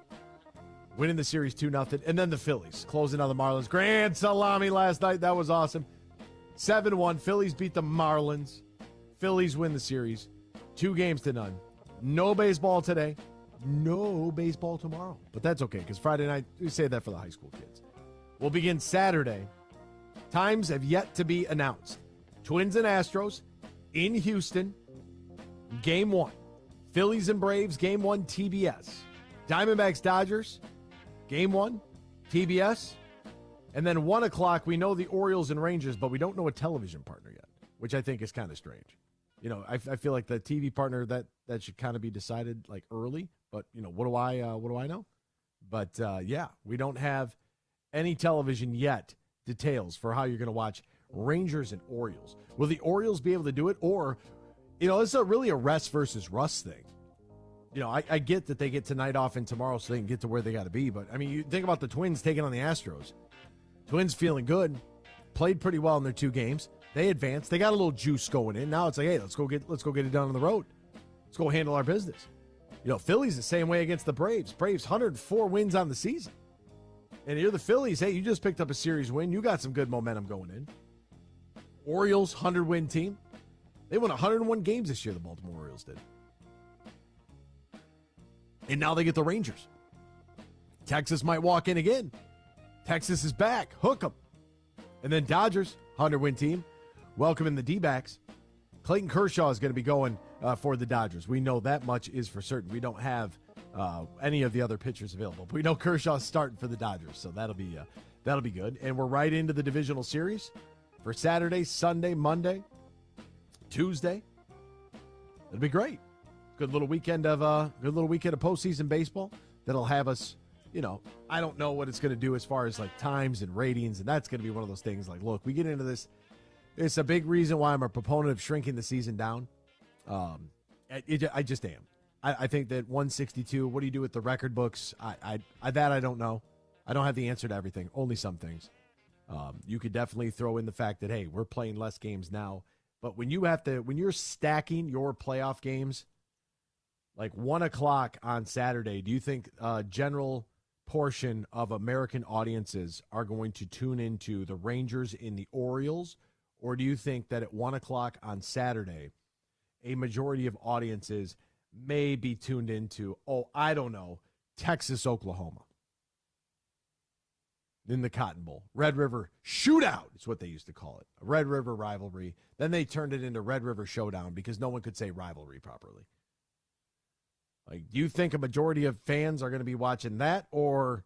winning the series 2-0. And then the Phillies closing on the Marlins. Grand salami last night. That was awesome. 7-1. Phillies beat the Marlins. Phillies win the series 2 games to none. No baseball today. No baseball tomorrow. But that's okay because Friday night, we say that for the high school kids. We'll begin Saturday. Times have yet to be announced. Twins and Astros in Houston. Game 1. Phillies and Braves, Game 1, TBS. Diamondbacks, Dodgers, Game 1, TBS. And then 1 o'clock, we know the Orioles and Rangers, but we don't know a television partner yet, which I think is kind of strange. You know, I feel like the TV partner, that should kind of be decided like early. But, you know, what do I know? But, yeah, we don't have any television yet details for how you're going to watch Rangers and Orioles. Will the Orioles be able to do it? Or, you know, it's really a rest versus rust thing. You know, I get that they get tonight off and tomorrow so they can get to where they got to be. But, I mean, you think about the Twins taking on the Astros. Twins feeling good, played pretty well in their 2 games. They advanced. They got a little juice going in. Now it's like, hey, let's go get it done on the road. Let's go handle our business. You know, Phillies the same way against the Braves. Braves 104 wins on the season. And you're the Phillies. Hey, you just picked up a series win. You got some good momentum going in. Orioles 100-win team. They won 101 games this year. The Baltimore Orioles did. And now they get the Rangers. Texas might walk in again. Texas is back. Hook 'em. And then Dodgers, 100-win team. Welcome in the D-backs. Clayton Kershaw is going to be going for the Dodgers. We know that much is for certain. We don't have any of the other pitchers available. But we know Kershaw's starting for the Dodgers, so that'll be good. And we're right into the divisional series for Saturday, Sunday, Monday, Tuesday. It'll be great. Good little weekend of postseason baseball that'll have us. You know, I don't know what it's going to do as far as like times and ratings, and that's going to be one of those things. Like, look, we get into this. It's a big reason why I'm a proponent of shrinking the season down. I just am. I think that 162. What do you do with the record books? I don't know. I don't have the answer to everything. Only some things. You could definitely throw in the fact that hey, we're playing less games now. But when you're stacking your playoff games, like 1 o'clock on Saturday, do you think general portion of American audiences are going to tune into the Rangers and the Orioles? Or do you think that at 1 o'clock on Saturday, a majority of audiences may be tuned into, I don't know, Texas, Oklahoma? In the Cotton Bowl. Red River Shootout is what they used to call it. A Red River rivalry. Then they turned it into Red River Showdown because no one could say rivalry properly. Like, do you think a majority of fans are going to be watching that? Or,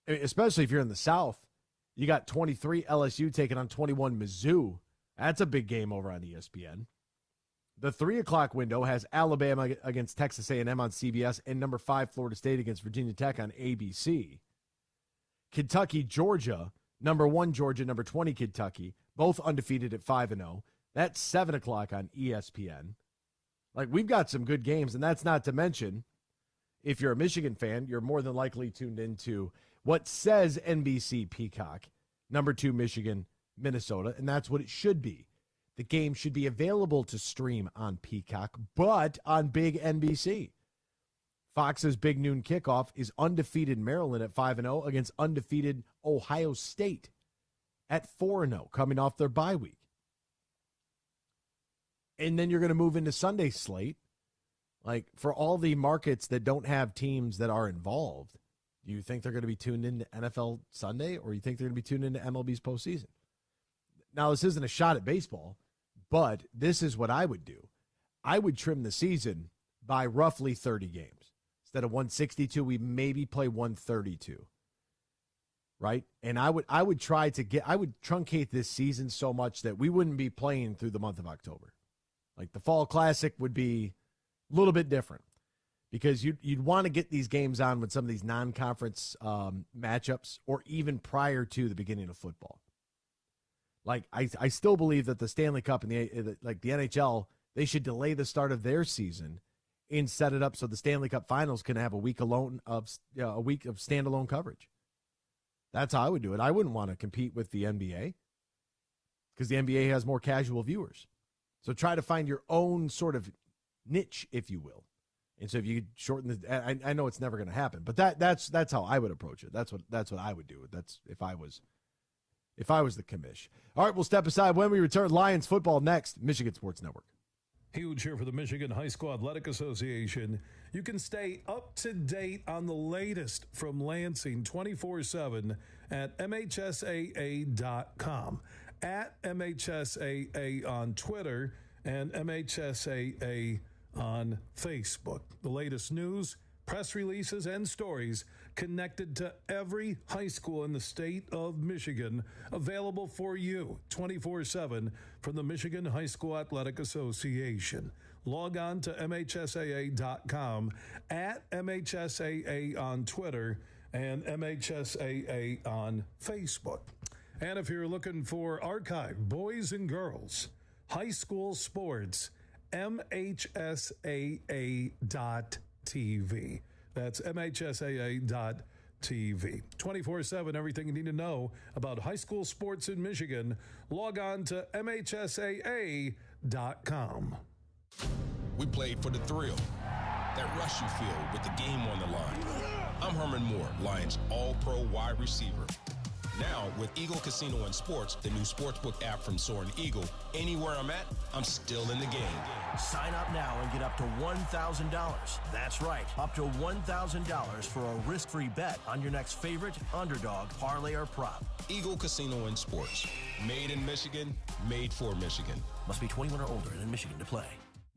especially if you're in the South, you got 23 LSU taking on 21 Mizzou. That's a big game over on ESPN. The 3 o'clock window has Alabama against Texas A&M on CBS and number 5 Florida State against Virginia Tech on ABC. Kentucky, Georgia, number 1 Georgia, number 20 Kentucky, both undefeated at 5-0. That's 7 o'clock on ESPN. Like, we've got some good games, and that's not to mention, if you're a Michigan fan, you're more than likely tuned into what says NBC Peacock, number 2 Michigan, Minnesota, and that's what it should be. The game should be available to stream on Peacock, but on big NBC. Fox's big noon kickoff is undefeated Maryland at 5-0 against undefeated Ohio State at 4-0, coming off their bye week. And then you're going to move into Sunday slate. Like, for all the markets that don't have teams that are involved, do you think they're going to be tuned into NFL Sunday, or you think they're going to be tuned into MLB's postseason? Now, this isn't a shot at baseball, but this is what I would do. I would trim the season by roughly 30 games. Instead of 162, we maybe play 132. Right? And I would truncate this season so much that we wouldn't be playing through the month of October. Like, the Fall Classic would be a little bit different because you'd want to get these games on with some of these non-conference matchups or even prior to the beginning of football. Like, I still believe that the Stanley Cup and the NHL, they should delay the start of their season and set it up so the Stanley Cup Finals can have a week of standalone coverage. That's how I would do it. I wouldn't want to compete with the NBA because the NBA has more casual viewers. So try to find your own sort of niche, if you will. And so if you shorten I know it's never going to happen, but that's how I would approach it. That's what I would do. That's if I was the commish. All right, we'll step aside when we return. Lions football next. Michigan Sports Network. Huge here for the Michigan High School Athletic Association. You can stay up to date on the latest from Lansing 24/7 at MHSAA.com. At MHSAA on Twitter and MHSAA on Facebook. The latest news, press releases, and stories connected to every high school in the state of Michigan, available for you 24/7 from the Michigan High School Athletic Association. Log on to MHSAA.com, at MHSAA on Twitter, and MHSAA on Facebook. And if you're looking for archived boys and girls high school sports, MHSAA.TV. That's MHSAA.TV. 24/7, everything you need to know about high school sports in Michigan. Log on to MHSAA.com. We played for the thrill, that rush you feel with the game on the line. I'm Herman Moore, Lions All-Pro wide receiver. Now, with Eagle Casino and Sports, the new sportsbook app from Soaring Eagle, anywhere I'm at, I'm still in the game. Sign up now and get up to $1,000. That's right, up to $1,000 for a risk-free bet on your next favorite underdog, parlay, or prop. Eagle Casino and Sports. Made in Michigan, made for Michigan. Must be 21 or older and in Michigan to play.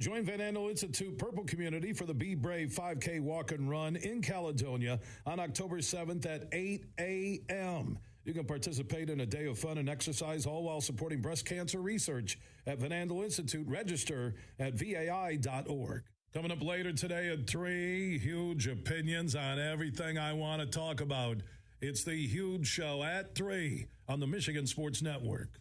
Join Van Andel Institute Purple Community for the Be Brave 5K Walk and Run in Caledonia on October 7th at 8 a.m. You can participate in a day of fun and exercise, all while supporting breast cancer research at Van Andel Institute. Register at vai.org. Coming up later today at 3, huge opinions on everything I want to talk about. It's the Huge Show at 3 on the Michigan Sports Network.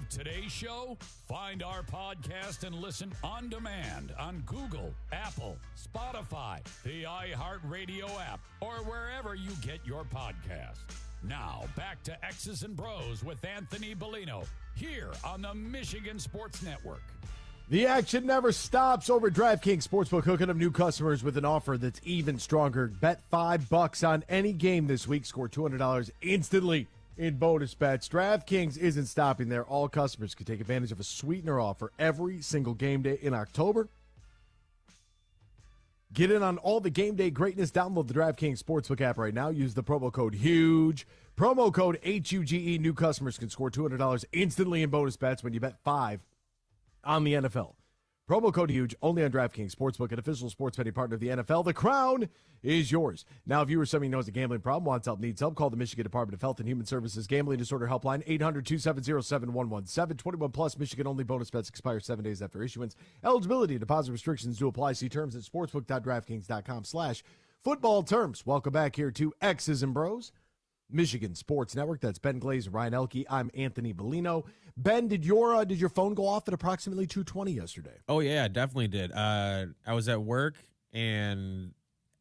today's show? Find our podcast and listen on demand on Google, Apple, Spotify, the iHeartRadio app, or wherever you get your podcasts. Now, back to X's and Bros with Anthony Bellino here on the Michigan Sports Network. The action never stops over DraftKings Sportsbook, hooking up new customers with an offer that's even stronger. Bet $5 on any game this week. Score $200 instantly in bonus bets. DraftKings isn't stopping there. All customers can take advantage of a sweetener offer every single game day in October. Get in on all the game day greatness. Download the DraftKings Sportsbook app right now. Use the promo code HUGE. Promo code HUGE. New customers can score $200 instantly in bonus bets when you bet $5 on the NFL. Promo code HUGE only on DraftKings Sportsbook, an official sports betting partner of the NFL. The crown is yours. Now, if you or somebody knows a gambling problem, wants help, needs help, call the Michigan Department of Health and Human Services Gambling Disorder Helpline, 800-270-7117. 21 plus, Michigan only. Bonus bets expire 7 days after issuance. Eligibility and deposit restrictions do apply. See terms at sportsbook.draftkings.com/football terms. Welcome back here to X's and Bros, Michigan Sports Network. That's Ben Glaze and Ryan Elke. I'm Anthony Bellino. Ben, did your phone go off at approximately 2:20 yesterday? Oh, yeah, I definitely did. I was at work, and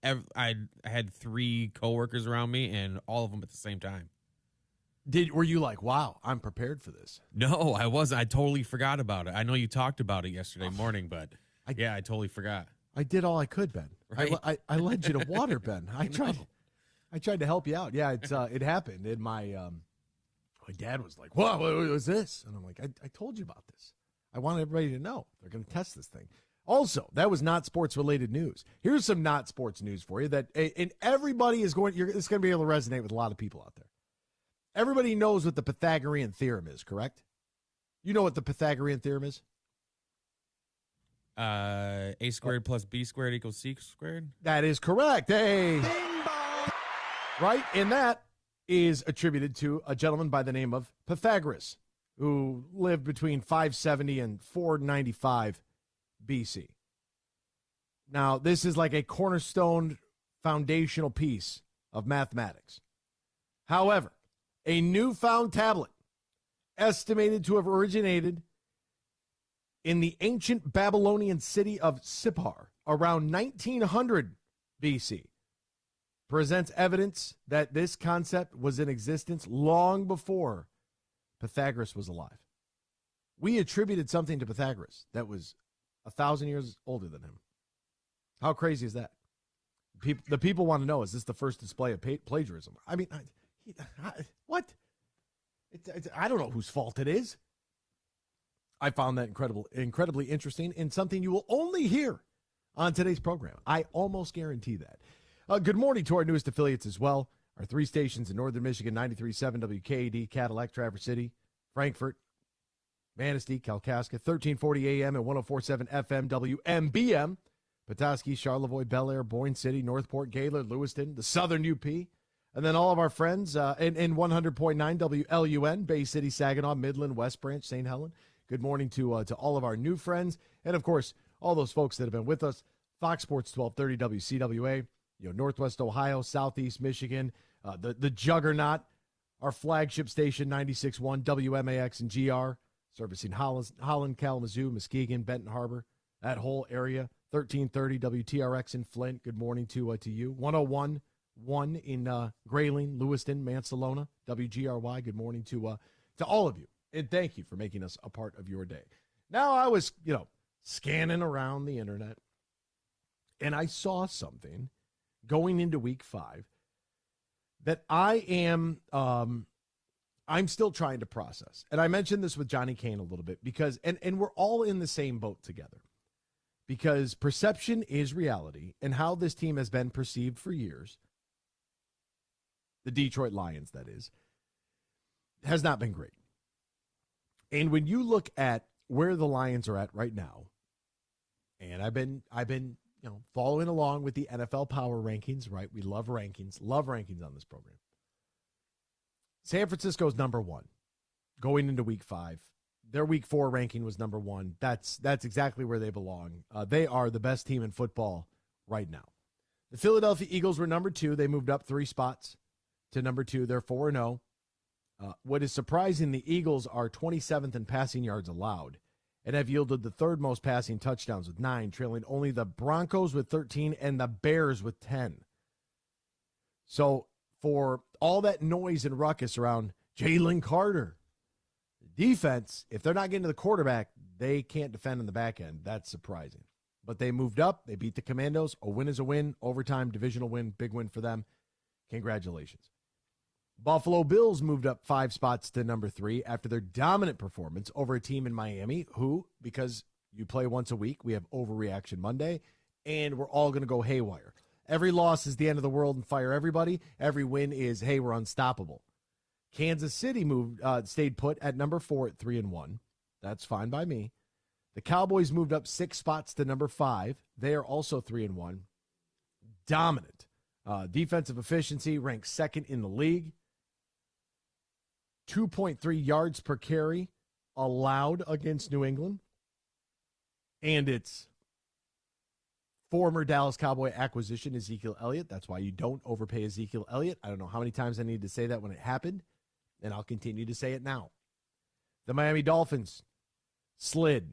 I had 3 coworkers around me, and all of them at the same time. Were you like, wow, I'm prepared for this? No, I wasn't. I totally forgot about it. I know you talked about it yesterday morning, but I totally forgot. I did all I could, Ben. Right? I led you to water, Ben. I tried to help you out. Yeah, it happened. And my dad was like, "What was this?" And I'm like, I told you about this. I want everybody to know. They're going to test this thing. Also, that was not sports-related news. Here's some not sports news for you and everybody is going – it's going to be able to resonate with a lot of people out there. Everybody knows what the Pythagorean theorem is, correct? You know what the Pythagorean theorem is? A squared plus b squared equals c squared? That is correct. Hey. Right? And that is attributed to a gentleman by the name of Pythagoras, who lived between 570 and 495 BC. Now, this is like a cornerstone foundational piece of mathematics. However, a newfound tablet estimated to have originated in the ancient Babylonian city of Sippar around 1900 BC presents evidence that this concept was in existence long before Pythagoras was alive. We attributed something to Pythagoras that was 1,000 years older than him. How crazy is that? The people want to know, is this the first display of plagiarism? I mean, what? I don't know whose fault it is. I found that incredibly interesting and something you will only hear on today's program. I almost guarantee that. Good morning to our newest affiliates as well. Our 3 stations in northern Michigan, 93.7 WKAD, Cadillac, Traverse City, Frankfort, Manistee, Kalkaska, 1340 AM and 104.7 FM WMBM, Petoskey, Charlevoix, Bel Air, Boyne City, Northport, Gaylord, Lewiston, the Southern UP, and then all of our friends in 100.9 WLUN, Bay City, Saginaw, Midland, West Branch, St. Helen. Good morning to all of our new friends, and of course, all those folks that have been with us. Fox Sports 1230 WCWA, Northwest Ohio, Southeast Michigan, the Juggernaut, our flagship station 96.1 WMAX and GR, servicing Holland, Kalamazoo, Muskegon, Benton Harbor, that whole area. 1330 WTRX in Flint. Good morning to you. 101.1 in Grayling, Lewiston, Mansalona, WGRY. Good morning to all of you, and thank you for making us a part of your day. Now, I was, scanning around the internet, and I saw something going into week 5 that I am I'm still trying to process. And I mentioned this with Johnny Kane a little bit because and we're all in the same boat together. Because perception is reality, and how this team has been perceived for years, the Detroit Lions, that is, has not been great. And when you look at where the Lions are at right now, and I've been following along with the NFL Power Rankings, right? We love rankings on this program. San Francisco's number 1 going into week 5. Their week 4 ranking was number 1. That's exactly where they belong. They are the best team in football right now. The Philadelphia Eagles were number 2. They moved up 3 spots to number 2. They're 4-0. What is surprising, the Eagles are 27th in passing yards allowed and have yielded the third most passing touchdowns with 9, trailing only the Broncos with 13 and the Bears with 10. So for all that noise and ruckus around Jalen Carter, defense, if they're not getting to the quarterback, they can't defend in the back end. That's surprising. But they moved up. They beat the Commandos. A win is a win. Overtime, divisional win, big win for them. Congratulations. Buffalo Bills moved up 5 spots to number 3 after their dominant performance over a team in Miami who, because you play once a week, we have Overreaction Monday, and we're all going to go haywire. Every loss is the end of the world and fire everybody. Every win is, hey, we're unstoppable. Kansas City stayed put at number 4 at 3-1. That's fine by me. The Cowboys moved up 6 spots to number 5. They are also 3-1. Dominant. Defensive efficiency ranks second in the league. 2.3 yards per carry allowed against New England. And it's former Dallas Cowboy acquisition, Ezekiel Elliott. That's why you don't overpay Ezekiel Elliott. I don't know how many times I need to say that when it happened, and I'll continue to say it now. The Miami Dolphins slid.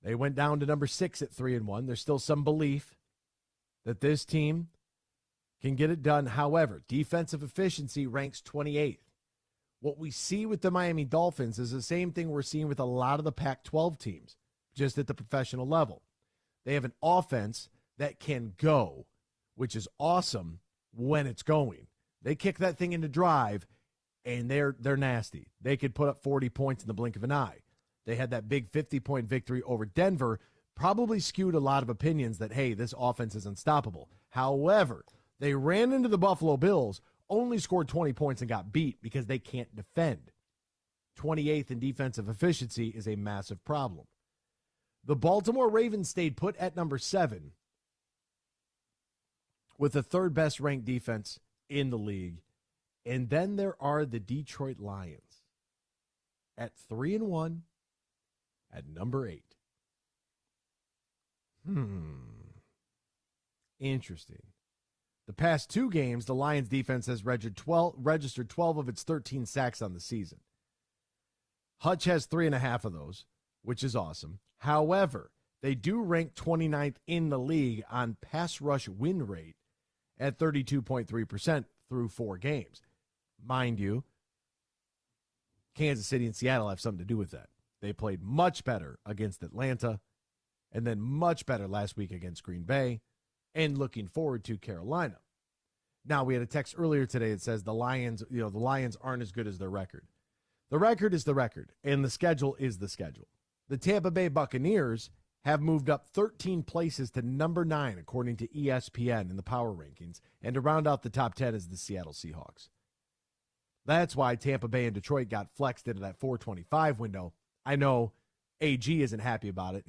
They went down to number 6 at 3-1. There's still some belief that this team can get it done. However, defensive efficiency ranks 28th. What we see with the Miami Dolphins is the same thing we're seeing with a lot of the Pac-12 teams, just at the professional level. They have an offense that can go, which is awesome when it's going. They kick that thing into drive, and they're nasty. They could put up 40 points in the blink of an eye. They had that big 50-point victory over Denver, probably skewed a lot of opinions that, hey, this offense is unstoppable. However, they ran into the Buffalo Bills, only scored 20 points and got beat because they can't defend. 28th in defensive efficiency is a massive problem. The Baltimore Ravens stayed put at number 7 with the third best ranked defense in the league. And then there are the Detroit Lions at 3-1 at number 8. Interesting. The past 2 games, the Lions defense has registered 12 of its 13 sacks on the season. Hutch has 3.5 of those, which is awesome. However, they do rank 29th in the league on pass rush win rate at 32.3% through 4 games. Mind you, Kansas City and Seattle have something to do with that. They played much better against Atlanta and then much better last week against Green Bay, and looking forward to Carolina. Now, we had a text earlier today that says the Lions aren't as good as their record. The record is the record, and the schedule is the schedule. The Tampa Bay Buccaneers have moved up 13 places to number 9, according to ESPN in the power rankings, and to round out the top 10 is the Seattle Seahawks. That's why Tampa Bay and Detroit got flexed into that 425 window. I know AG isn't happy about it.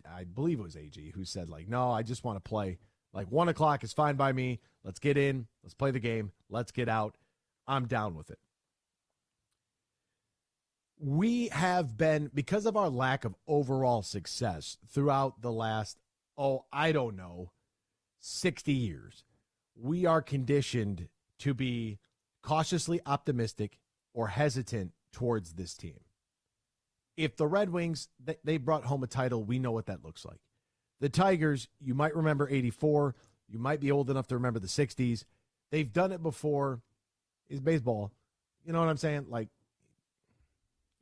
I believe it was AG who said, no, I just want to play. 1 o'clock is fine by me. Let's get in. Let's play the game. Let's get out. I'm down with it. We have been, because of our lack of overall success throughout the last, 60 years, we are conditioned to be cautiously optimistic or hesitant towards this team. If the Red Wings, they brought home a title, we know what that looks like. The Tigers, you might remember 84. You might be old enough to remember the 60s. They've done it before. It's baseball. You know what I'm saying?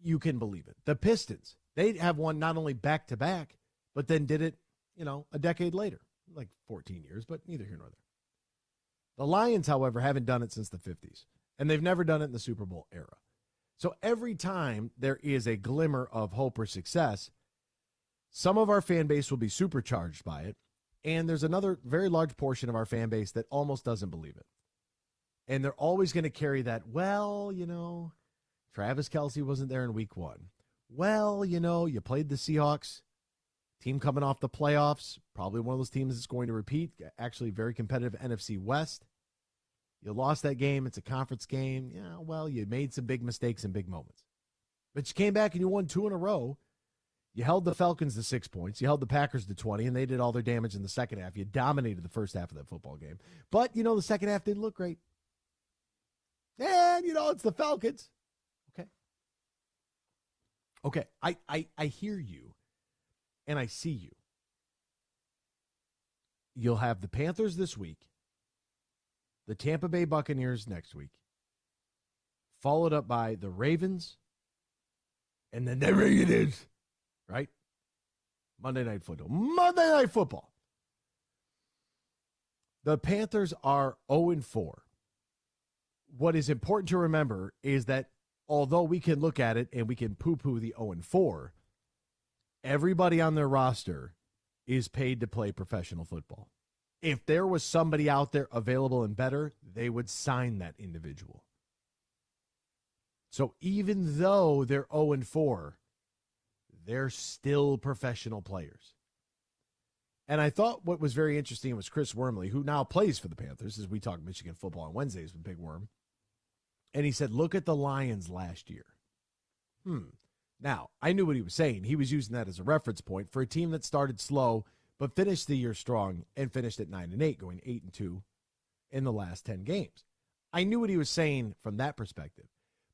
You can believe it. The Pistons, they have won not only back-to-back, but then did it, a decade later. 14 years, but neither here nor there. The Lions, however, haven't done it since the 50s, and they've never done it in the Super Bowl era. So every time there is a glimmer of hope or success, some of our fan base will be supercharged by it, and there's another very large portion of our fan base that almost doesn't believe it. And they're always going to carry that, Travis Kelce wasn't there in week 1. You played the Seahawks, team coming off the playoffs, probably one of those teams that's going to repeat, actually very competitive NFC West. You lost that game. It's a conference game. You made some big mistakes and big moments. But you came back and you won 2 in a row. You held the Falcons to 6 points. You held the Packers to 20, and they did all their damage in the second half. You dominated the first half of that football game. But, the second half didn't look great. And, it's the Falcons. Okay, I hear you, and I see you. You'll have the Panthers this week, the Tampa Bay Buccaneers next week, followed up by the Ravens, and then the Raiders, right? Monday Night Football. The Panthers are 0-4. What is important to remember is that although we can look at it and we can poo-poo the 0-4, everybody on their roster is paid to play professional football. If there was somebody out there available and better, they would sign that individual. So even though they're 0-4, they're still professional players. And I thought what was very interesting was Chris Wormley, who now plays for the Panthers, as we talk Michigan football on Wednesdays with Big Worm. And he said, look at the Lions last year. Now, I knew what he was saying. He was using that as a reference point for a team that started slow, but finished the year strong and finished at 9-8, going 8-2 in the last 10 games. I knew what he was saying from that perspective.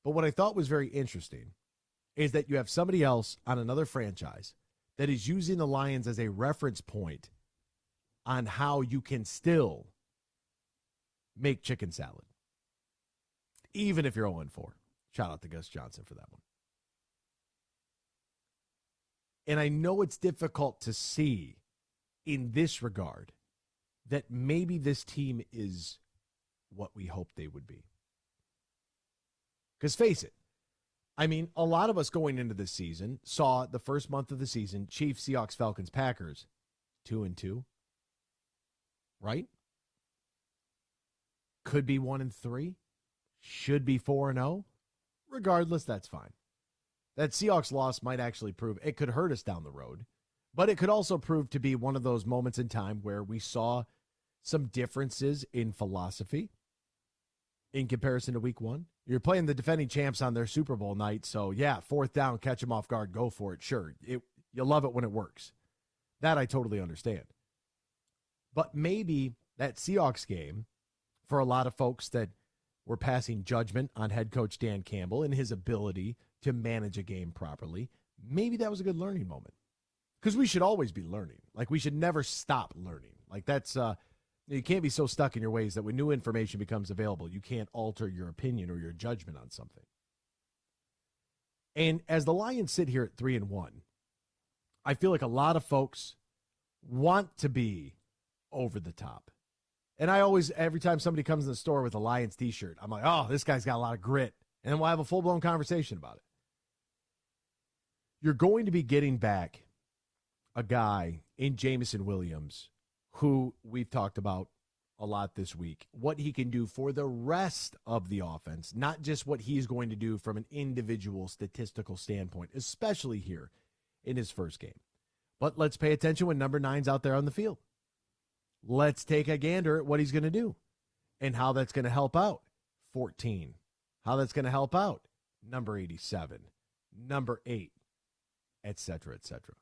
But what I thought was very interesting is that you have somebody else on another franchise that is using the Lions as a reference point on how you can still make chicken salad, even if you're 0-4. Shout out to Gus Johnson for that one. And I know it's difficult to see in this regard that maybe this team is what we hoped they would be. Because face it, I mean, a lot of us going into this season saw the first month of the season, Chiefs, Seahawks, Falcons, Packers, 2-2, right? Could be 1-3, should be 4-0. Regardless, that's fine. That Seahawks loss might actually prove it could hurt us down the road, but it could also prove to be one of those moments in time where we saw some differences in philosophy in comparison to week one. You're playing the defending champs on their Super Bowl night, so yeah, fourth down, catch them off guard, go for it. Sure, you love it when it works. That I totally understand. But maybe that Seahawks game, for a lot of folks that were passing judgment on head coach Dan Campbell and his ability to manage a game properly, maybe that was a good learning moment. Because we should always be learning. Like, we should never stop learning. Like, that's you can't be so stuck in your ways that when new information becomes available, you can't alter your opinion or your judgment on something. And as the Lions sit here at 3-1, I feel like a lot of folks want to be over the top. And I always, every time somebody comes in the store with a Lions t-shirt, I'm like, oh, this guy's got a lot of grit. And then we'll have a full-blown conversation about it. You're going to be getting back a guy in Jameson Williams who we've talked about a lot this week, what he can do for the rest of the offense, not just what he's going to do from an individual statistical standpoint, especially here in his first game. But let's pay attention when number 9's out there on the field. Let's take a gander at what he's going to do and how that's going to help out 14, how that's going to help out number 87, number 8, et cetera, et cetera.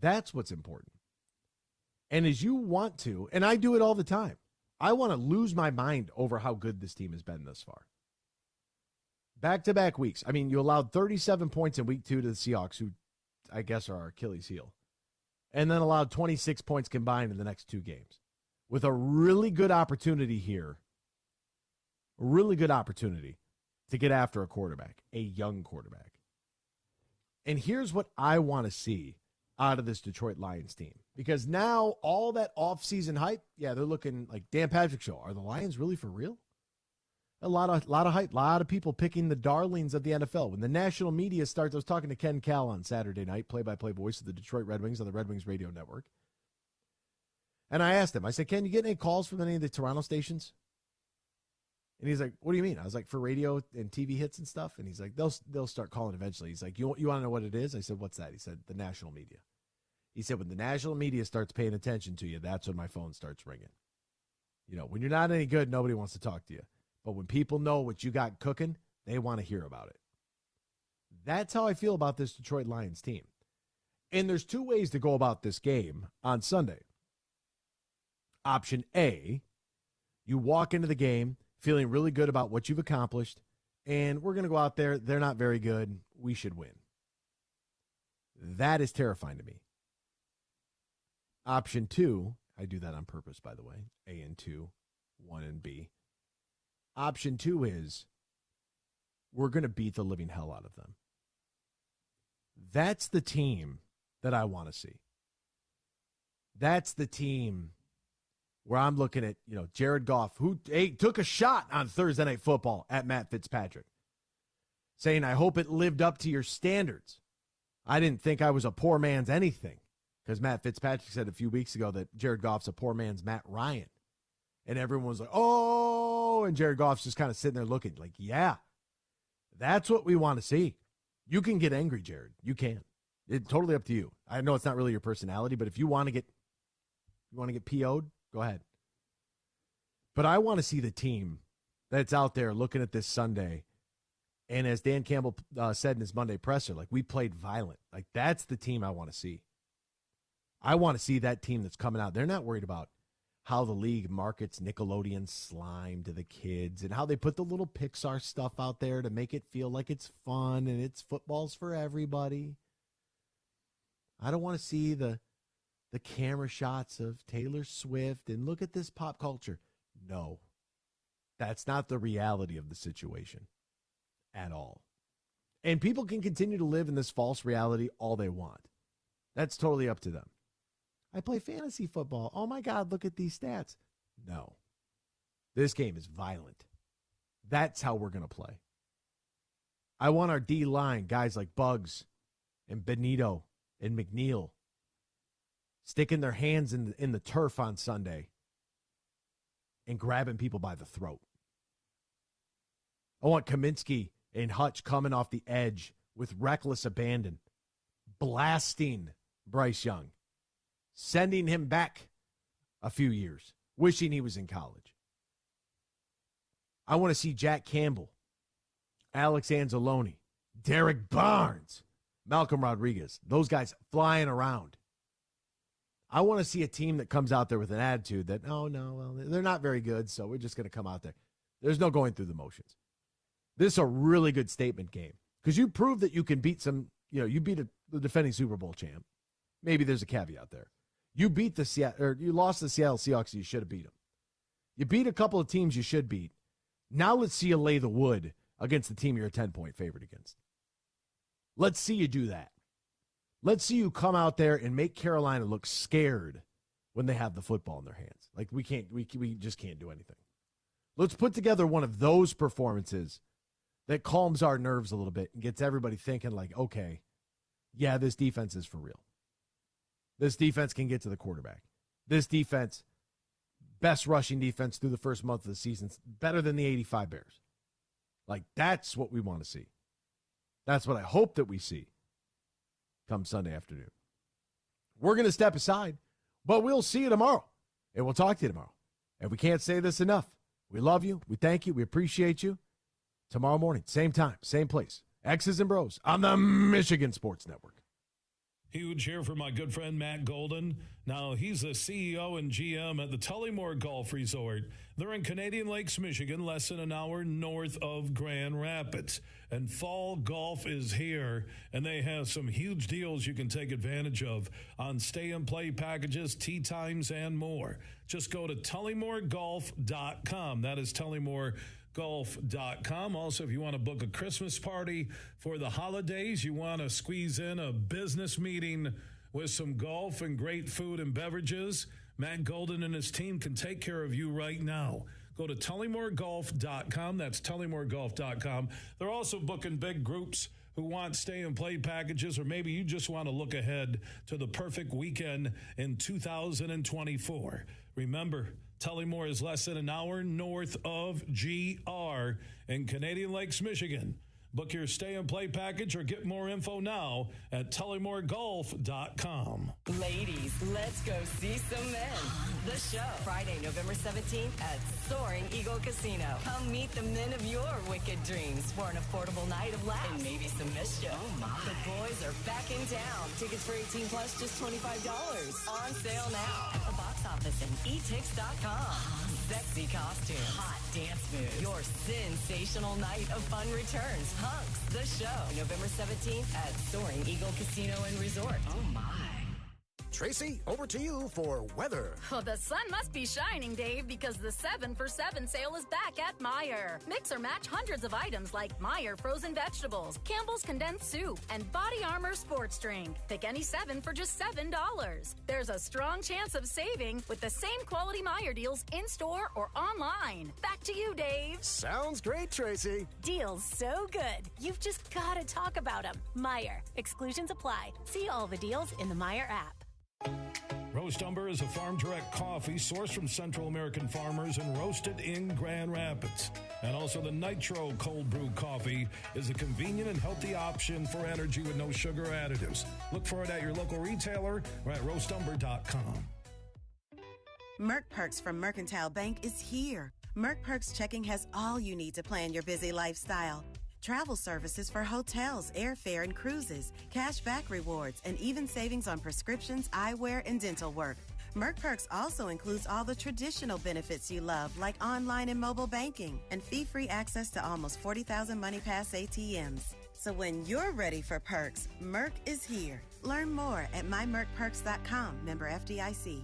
That's what's important. And as you want to, and I do it all the time, I want to lose my mind over how good this team has been thus far. Back-to-back weeks. I mean, you allowed 37 points in week 2 to the Seahawks, who I guess are our Achilles heel, and then allowed 26 points combined in the next 2 games. With a really good opportunity here, a really good opportunity to get after a quarterback, a young quarterback. And here's what I want to see out of this Detroit Lions team. Because now all that offseason hype, yeah, they're looking like Dan Patrick show. Are the Lions really for real? A lot of hype, a lot of people picking the darlings of the NFL. When the national media starts, I was talking to Ken Cal on Saturday night, play-by-play voice of the Detroit Red Wings on the Red Wings radio network. And I asked him, I said, Ken, you get any calls from any of the Toronto stations? And he's like, what do you mean? I was like, for radio and TV hits and stuff? And he's like, they'll start calling eventually. He's like, you want to know what it is? I said, what's that? He said, the national media. He said, when the national media starts paying attention to you, that's when my phone starts ringing. You know, when you're not any good, nobody wants to talk to you. But when people know what you got cooking, they want to hear about it. That's how I feel about this Detroit Lions team. And there's 2 ways to go about this game on Sunday. Option A, you walk into the game feeling really good about what you've accomplished and we're going to go out there. They're not very good. We should win. That is terrifying to me. Option 2, I do that on purpose, by the way, A and 2, 1 and B. Option 2 is we're going to beat the living hell out of them. That's the team that I want to see. That's the team where I'm looking at, Jared Goff, who took a shot on Thursday Night Football at Matt Fitzpatrick, saying, I hope it lived up to your standards. I didn't think I was a poor man's anything, because Matt Fitzpatrick said a few weeks ago that Jared Goff's a poor man's Matt Ryan. And everyone was like, oh, and Jared Goff's just kind of sitting there looking like, yeah, that's what we want to see. You can get angry, Jared. You can. It's totally up to you. I know it's not really your personality, but if you want to get PO'd, go ahead. But I want to see the team that's out there looking at this Sunday, and as Dan Campbell said in his Monday presser, like, we played violent. Like, that's the team I want to see. I want to see that team that's coming out. They're not worried about how the league markets Nickelodeon slime to the kids and how they put the little Pixar stuff out there to make it feel like it's fun and it's football's for everybody. I don't want to see the camera shots of Taylor Swift and look at this pop culture. No, that's not the reality of the situation at all. And people can continue to live in this false reality all they want. That's totally up to them. I play fantasy football. Oh, my God, look at these stats. No. This game is violent. That's how we're going to play. I want our D-line, guys like Buggs and Benito and McNeil, sticking their hands in the turf on Sunday and grabbing people by the throat. I want Kaminsky and Hutch coming off the edge with reckless abandon, blasting Bryce Young, sending him back a few years, wishing he was in college. I want to see Jack Campbell, Alex Anzalone, Derek Barnes, Malcolm Rodriguez, those guys flying around. I want to see a team that comes out there with an attitude that, they're not very good, so we're just going to come out there. There's no going through the motions. This is a really good statement game because you prove that you can beat you beat the defending Super Bowl champ. Maybe there's a caveat there. You lost the Seattle Seahawks, you should have beat them. You beat a couple of teams you should beat. Now let's see you lay the wood against the team you're a 10-point favorite against. Let's see you do that. Let's see you come out there and make Carolina look scared when they have the football in their hands. Like, we just can't do anything. Let's put together one of those performances that calms our nerves a little bit and gets everybody thinking like, okay, yeah, this defense is for real. This defense can get to the quarterback. This defense, best rushing defense through the first month of the season, better than the 85 Bears. Like, that's what we want to see. That's what I hope that we see come Sunday afternoon. We're going to step aside, but we'll see you tomorrow, and we'll talk to you tomorrow. And we can't say this enough. We love you. We thank you. We appreciate you. Tomorrow morning, same time, same place. X's and Bros on the Michigan Sports Network. Huge here for my good friend Matt Golden. Now, he's the CEO and GM at the Tullymore Golf Resort. They're in Canadian Lakes, Michigan, less than an hour north of Grand Rapids. And fall golf is here, and they have some huge deals you can take advantage of on stay-and-play packages, tee times, and more. Just go to tullymoregolf.com. That is tullymoregolf.com. Also, if you want to book a Christmas party for the holidays, you want to squeeze in a business meeting with some golf and great food and beverages, Matt Golden and his team can take care of you right now. Go to tullymoregolf.com. That's tullymoregolf.com. They're also booking big groups who want stay-and-play packages, or maybe you just want to look ahead to the perfect weekend in 2024. Remember, Tullymore is less than an hour north of GR in Canadian Lakes, Michigan. Book your stay and play package or get more info now at tullymoorgolf.com. Ladies, let's go see some men. The show, Friday, November 17th at Soaring Eagle Casino. Come meet the men of your wicked dreams for an affordable night of laughs and maybe some mischief. Oh my. The boys are back in town. Tickets for 18 plus, just $25. On sale now at the box office and etix.com. Sexy costumes, hot dance moves. Your sensational night of fun returns. Hunks, the show, November 17th at Soaring Eagle Casino and Resort. Oh my. Tracy, over to you for weather. Oh, the sun must be shining, Dave, because the 7 for 7 sale is back at Meijer. Mix or match hundreds of items like Meijer frozen vegetables, Campbell's condensed soup, and Body Armor sports drink. Pick any 7 for just $7. There's a strong chance of saving with the same quality Meijer deals in-store or online. Back to you, Dave. Sounds great, Tracy. Deals so good, you've just got to talk about them. Meijer. Exclusions apply. See all the deals in the Meijer app. Roast Umber is a farm-direct coffee sourced from Central American farmers and roasted in Grand Rapids. And also the Nitro Cold Brew Coffee is a convenient and healthy option for energy with no sugar additives. Look for it at your local retailer or at roastumber.com. Merc Perks from Mercantile Bank is here. Merc Perks checking has all you need to plan your busy lifestyle. Travel services for hotels, airfare, and cruises, cash back rewards, and even savings on prescriptions, eyewear, and dental work. Merc Perks also includes all the traditional benefits you love, like online and mobile banking, and fee-free access to almost 40,000 MoneyPass ATMs. So when you're ready for perks, Merc is here. Learn more at mymercperks.com, member FDIC.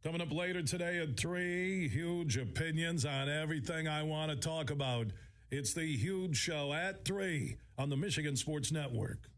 Coming up later today at 3, huge opinions on everything I want to talk about. It's the Huge Show at 3 on the Michigan Sports Network.